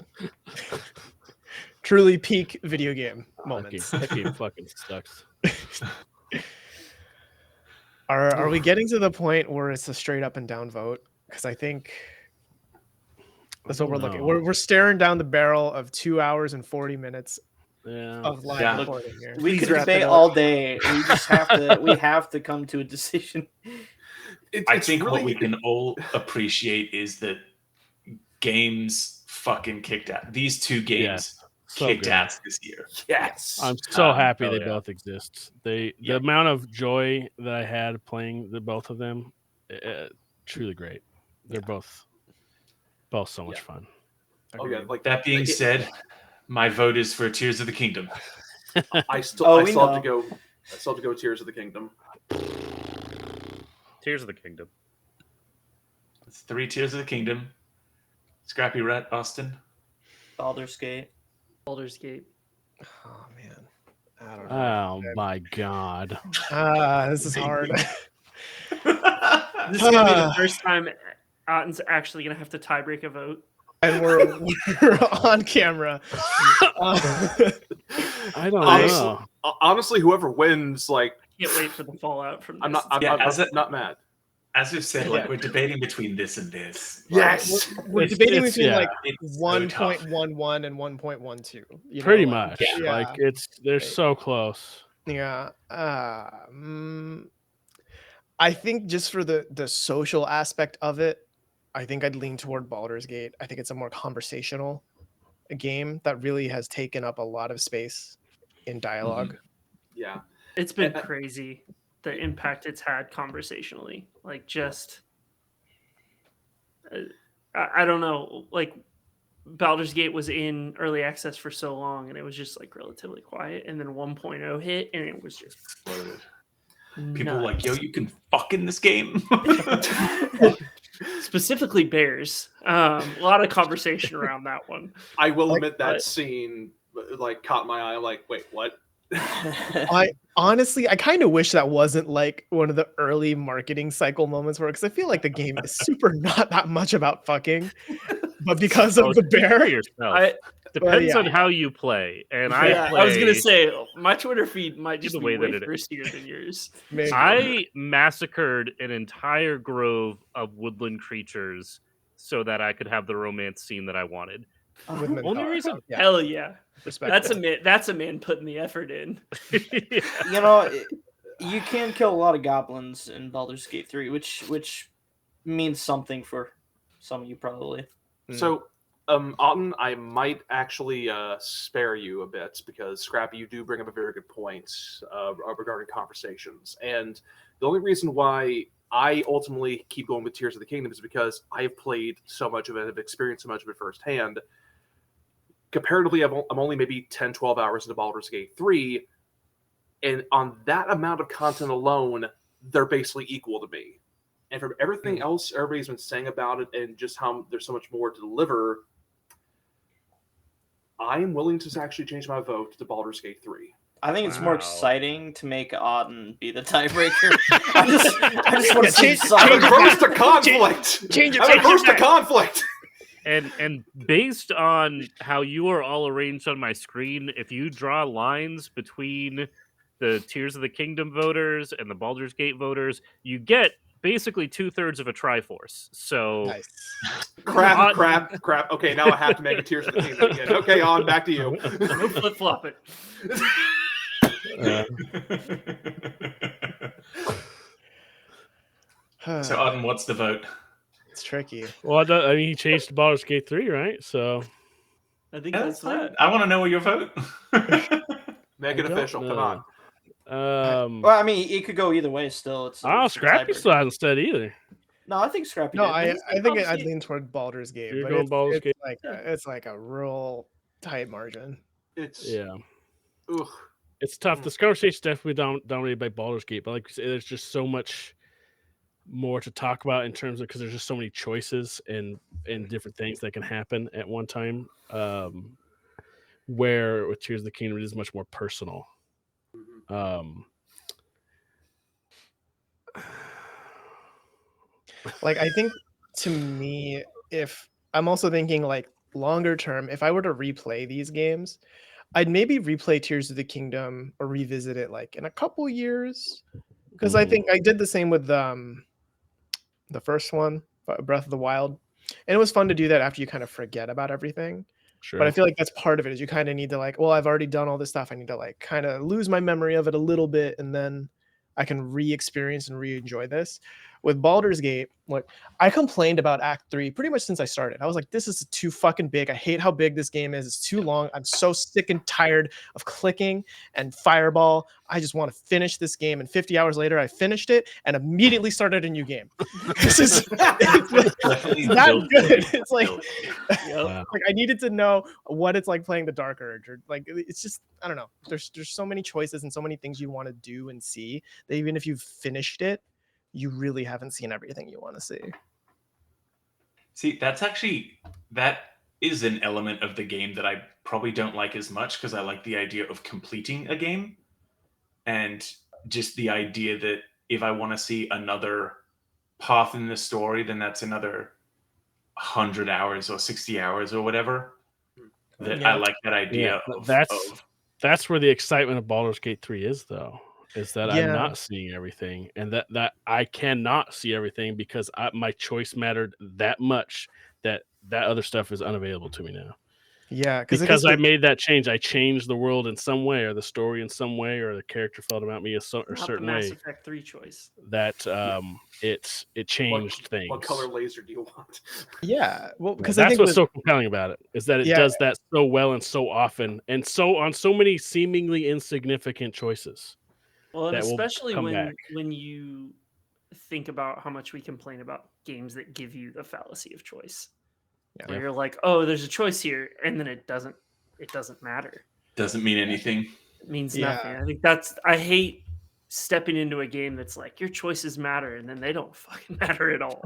Truly peak video game moments. That game fucking sucks. Are we getting to the point where it's a straight up and down vote? Because I think that's what we're looking. We're staring down the barrel of 2 hours and 40 minutes of live recording here. We could debate all day. We just have to. We have to come to a decision. I think what we can all appreciate is that games fucking kicked ass. These two games kicked ass this year. Yes, I'm so happy they both exist. The amount of joy that I had playing the both of them, truly great. They're both so much fun. Okay, like that being said, my vote is for Tears of the Kingdom. I still have to go. I still have to go Tears of the Kingdom. Tears of the Kingdom. It's 3 Tears of the Kingdom. Scrappy Rat, Austin. Baldur's Gate. Baldur's Gate. Oh man, I don't know. Oh my god. This is hard. This is gonna be the first time Otten's actually gonna have to tiebreak a vote. And we're on camera. I don't know. Honestly, whoever wins, like, can't wait for the fallout from this. I'm not mad. As we've said, like we're debating between this and this. Yes, we're debating between like 1.11 and 1.12. Pretty much. Yeah. Like they're so close. Yeah. I think just for the social aspect of it, I think I'd lean toward Baldur's Gate. I think it's a more conversational game that really has taken up a lot of space in dialogue. Mm-hmm. Yeah. It's been crazy, the impact it's had conversationally. Like, just, I don't know, like, Baldur's Gate was in early access for so long, and it was just, like, relatively quiet, and then 1.0 hit, and it was just exploded. People were like, yo, you can fuck in this game? Specifically bears. A lot of conversation around that one. I will admit that scene, like, caught my eye. Like, wait, what? I honestly, I kind of wish that wasn't like one of the early marketing cycle moments where, because I feel like the game is super not that much about fucking, but because of the bear, depends on how you play. And I was gonna say my Twitter feed might just be way thirstier than yours. Maybe. I massacred an entire grove of woodland creatures so that I could have the romance scene that I wanted. Only reason, hell yeah. That's a man putting the effort in. You know, you can kill a lot of goblins in Baldur's Gate 3, which means something for some of you probably. So, Otten, I might actually spare you a bit because Scrappy, you do bring up a very good point regarding conversations, and the only reason why I ultimately keep going with Tears of the Kingdom is because I have played so much of it, I've experienced so much of it firsthand. Comparatively, I'm only maybe 10, 12 hours into Baldur's Gate 3, and on that amount of content alone, they're basically equal to me. And from everything else everybody's been saying about it and just how there's so much more to deliver, I am willing to actually change my vote to Baldur's Gate 3. I think it's more exciting to make Auden be the tiebreaker. I just want to change. I'm averse to conflict. I'm averse to conflict. And based on how you are all arranged on my screen, if you draw lines between the Tears of the Kingdom voters and the Baldur's Gate voters, you get basically 2/3 of a Triforce. So nice. Crap. Okay, now I have to make a Tears of the Kingdom again. Okay, on back to you. No flip flopping. So, Auden, what's the vote? It's tricky. Well, I mean, he changed to Baldur's Gate 3, right? So I think that's that. I want to know your vote. Make it official. Come on. Well, I mean, it could go either way. Still, it's Scrappy still hasn't said either. No, I think Scrappy. No, I think I'd lean toward Baldur's Gate. You're but going Baldur's Gate. It's like a real tight margin. It's Ugh. It's tough. This conversation's definitely dominated by Baldur's Gate, but like you say, there's just so much more to talk about in terms of, because there's just so many choices and different things that can happen at one time. Where with Tears of the Kingdom, it is much more personal. Like, I think to me, if I'm also thinking like longer term, if I were to replay these games, I'd maybe replay Tears of the Kingdom or revisit it like in a couple years. Because I think I did the same with the first one, Breath of the Wild. And it was fun to do that after you kind of forget about everything. But I Sure. feel like that's part of it is you kind of need to like, well, I've already done all this stuff. I need to like kind of lose my memory of it a little bit and then I can re-experience and re-enjoy this. With Baldur's Gate, like I complained about Act 3 pretty much since I started. I was like, this is too fucking big. I hate how big this game is. It's too long. I'm so sick and tired of clicking and fireball. I just want to finish this game. And 50 hours later, I finished it and immediately started a new game. It's Definitely that built good. it. It's like, Built it. Wow. like I needed to know what it's like playing the Dark Urge, or like it's just I don't know. There's so many choices and so many things you want to do and see that even if you've finished it, you really haven't seen everything you want to see. See, that is an element of the game that I probably don't like as much because I like the idea of completing a game and just the idea that if I want to see another path in the story, then that's another 100 hours or 60 hours or whatever. That I Yeah. like that idea Yeah, of that's where the excitement of Baldur's Gate 3 is, though. Is that I'm Yeah. not seeing everything, and that I cannot see everything because my choice mattered that much that other stuff is unavailable to me now. Yeah, Because I made that change. I changed the world in some way, or the story in some way, or the character felt about me a Not the certain Mass way Effect 3 choice. that it changed things. What color laser do you want? Yeah, well, Yeah, because I that's think what's with so compelling about it is that it Yeah. does that so well and so often and so on so many seemingly insignificant choices Well, and that will especially come back. when you think about how much we complain about games that give you the fallacy of choice, Yeah. where you're like, oh, there's a choice here, and then it doesn't matter. doesn't mean anything. It means Yeah. nothing. I think I hate stepping into a game that's like your choices matter, and then they don't fucking matter at all.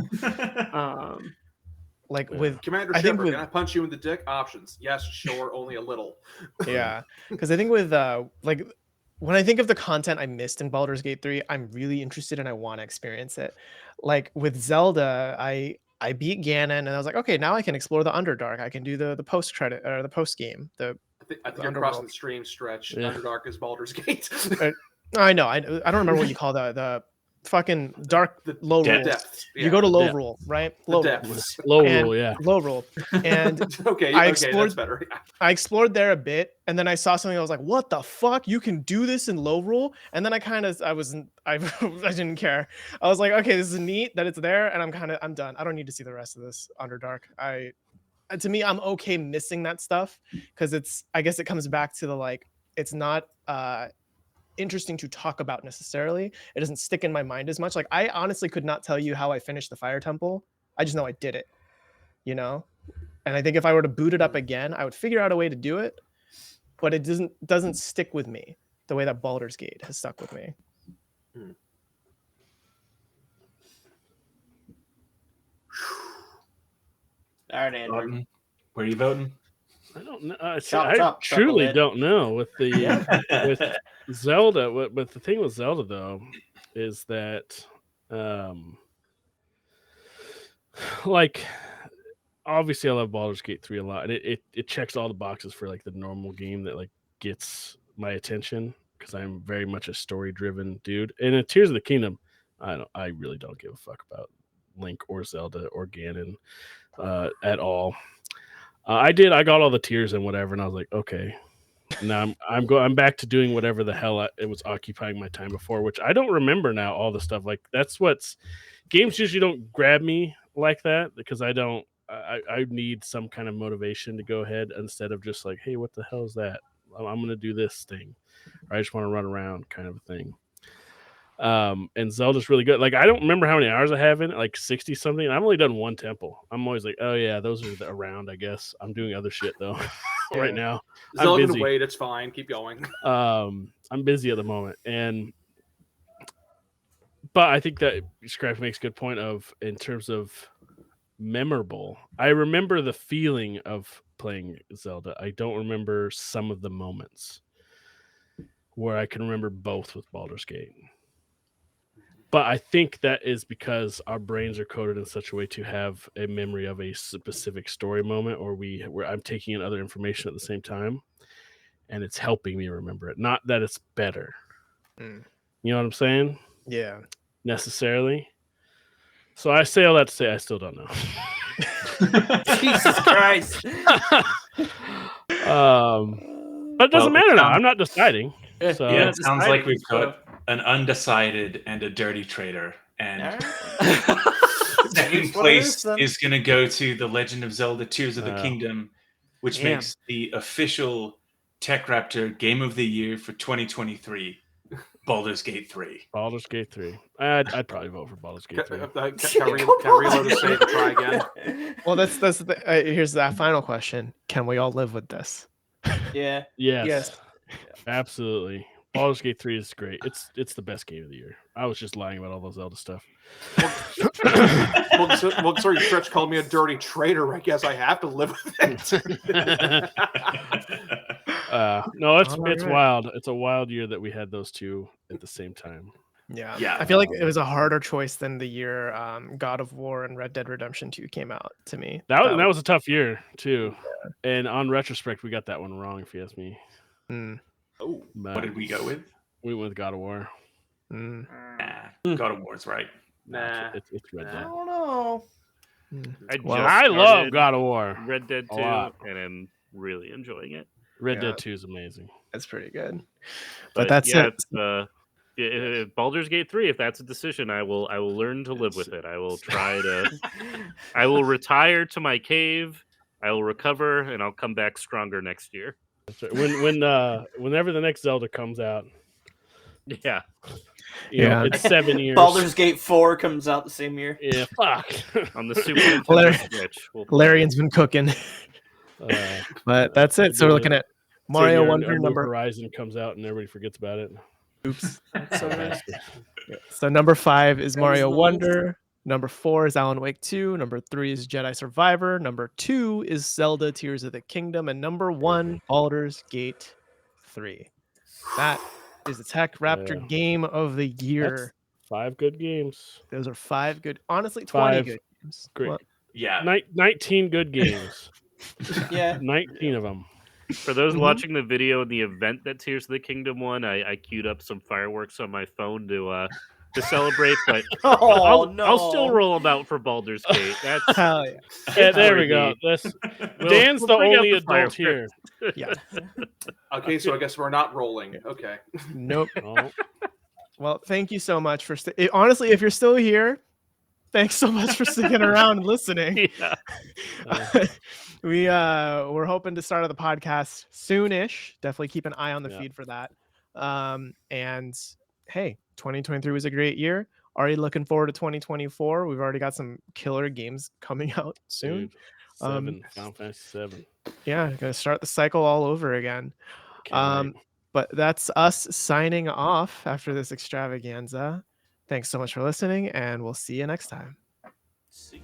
like Yeah. with Commander I think Shepard, with can I punch you in the dick? Options. Yes, sure, only a little. yeah, because I think with like when I think of the content I missed in Baldur's Gate 3, I'm really interested and I want to experience it. Like with Zelda, I beat Ganon and I was like, okay, now I can explore the Underdark. I can do the post credit or the post game, the I think The you're crossing Underworld. the stream stretch. Yeah. Underdark is Baldur's Gate. I know. I don't remember what you call the fucking dark The low de- rules. depths. You go to low Depth. rule, right? the Low rule. depths. Low And rule, yeah. low rule. And Okay, I okay, explored- that's better. I explored there a bit, and then I saw something. I was like, "What the fuck? You can do this in low rule?" And then I didn't care. I was like, "Okay, this is neat that it's there," and I'm done. I don't need to see the rest of this Underdark. To me, I'm okay missing that stuff because I guess it comes back to the like, it's not interesting to talk about necessarily. It doesn't stick in my mind as much. Like I honestly could not tell you how I finished the Fire Temple. I just know I did it, you know? And I think if I were to boot it up again, I would figure out a way to do it, but it doesn't stick with me the way that Baldur's Gate has stuck with me. All right, Andrew. Gordon, where are you voting? I don't know. Chop, truly chucklehead. don't know with the with Zelda. But the thing with Zelda though is that, like, obviously I love Baldur's Gate 3 a lot, and it checks all the boxes for like the normal game that like gets my attention because I'm very much a story driven dude. And in Tears of the Kingdom, I really don't give a fuck about Link or Zelda or Ganon at all. I got all the tears and whatever, and I was like, okay, now I'm back to doing whatever the hell it was occupying my time before, which I don't remember now. All the stuff like games usually don't grab me like that because I need some kind of motivation to go ahead instead of just like, hey, what the hell is that? I'm gonna do this thing, or I just want to run around, kind of a thing. And Zelda's really good. Like I don't remember how many hours I have in it, like 60 something. I've only done one temple. I'm always like, oh yeah, those are around. I guess I'm doing other shit though right now. Zelda I'm can busy. wait. It's fine. Keep going. I'm busy at the moment, but I think that Scraps makes a good point of in terms of memorable. I remember the feeling of playing Zelda. I don't remember some of the moments where I can remember both with Baldur's Gate. But I think that is because our brains are coded in such a way to have a memory of a specific story moment, or where I'm taking in other information at the same time, and it's helping me remember it. Not that it's better. Mm. You know what I'm saying? Yeah. Necessarily. So I say all that to say I still don't know. Jesus Christ. But it doesn't Well, matter now. I'm not deciding. Yeah, So Yeah, Yeah, it sounds like deciding, we've so- got an undecided and a dirty trader, and Alright. second That's what it place is, then. is going to go to The Legend of Zelda: Tears of the Wow. Kingdom, which Damn. makes the official TechRaptor Game of the Year for 2023, Baldur's Gate 3. Baldur's Gate 3. I'd probably vote for Baldur's Gate 3. Can I reload the save and try again? Well, that's here's that final question. Can we all live with this? Yeah. Yes. Yes. Absolutely. Baldur's Gate 3 is great. It's the best game of the year. I was just lying about all those Zelda stuff. Well, sorry, Stretch called me a dirty traitor. I guess I have to live with it. No, it's Alright. wild. It's a wild year that we had those two at the same time. Yeah. Yeah. I feel like it was a harder choice than the year God of War and Red Dead Redemption 2 came out to me. That was a tough year too. And on retrospect, we got that one wrong, if you ask me. Mm, Oh, But What did we go with? we went with God of War. mm, Nah, God of War's right. nah. It's Red I Dead. don't know. mm. I Well, just I love started God of War. Red Dead A 2, lot. and I'm really enjoying it. Red Yeah. Dead 2 is amazing. That's pretty good. But that's yeah, it. if Baldur's Gate 3, if that's a decision, I will learn to live with it. I will try to. I will retire to my cave. I will recover, and I'll come back stronger next year. That's right. Whenever the next Zelda comes out, Yeah. you know, Yeah. it's 7 years. Baldur's Gate 4 comes out the same year. Yeah, fuck. On the Super Nintendo Larry- Switch. We'll play it. Larian's been cooking. But that's it. So we're looking at Mario Wonder number. Horizon comes out and everybody forgets about it. Oops. So bastard. So number 5 is That was Mario the list. Wonder. Number 4 is Alan Wake 2. Number 3 is Jedi Survivor. Number 2 is Zelda Tears of the Kingdom. And number 1, Baldur's Gate 3. That is the TechRaptor Yeah. Game of the Year. 5 good games. Those are 5 good, honestly, 20 5 good games. great. Well, Yeah. 19 good games. Yeah. 19 of them. For those Mhm. watching the video of the event that Tears of the Kingdom won, I queued up some fireworks on my phone to celebrate, but Oh, no. I'll still roll them out for Baldur's Gate. That's hell yeah. Yeah, there we go. Dan's the bring out only the adult here. Yeah. Okay, so I guess we're not rolling. Okay. Nope. Oh, Well, thank you so much for honestly, if you're still here, thanks so much for sticking around and listening. yeah. We're hoping to start the podcast soonish. Definitely keep an eye on the Yeah. feed for that. And hey, 2023 was a great year. Already looking forward to 2024. We've already got some killer games coming out soon. dude. 7. Um, Final Fantasy 7. Yeah, gonna start the cycle all over again. Can't wait. But that's us signing off after this extravaganza. Thanks so much for listening, and we'll see you next time. See.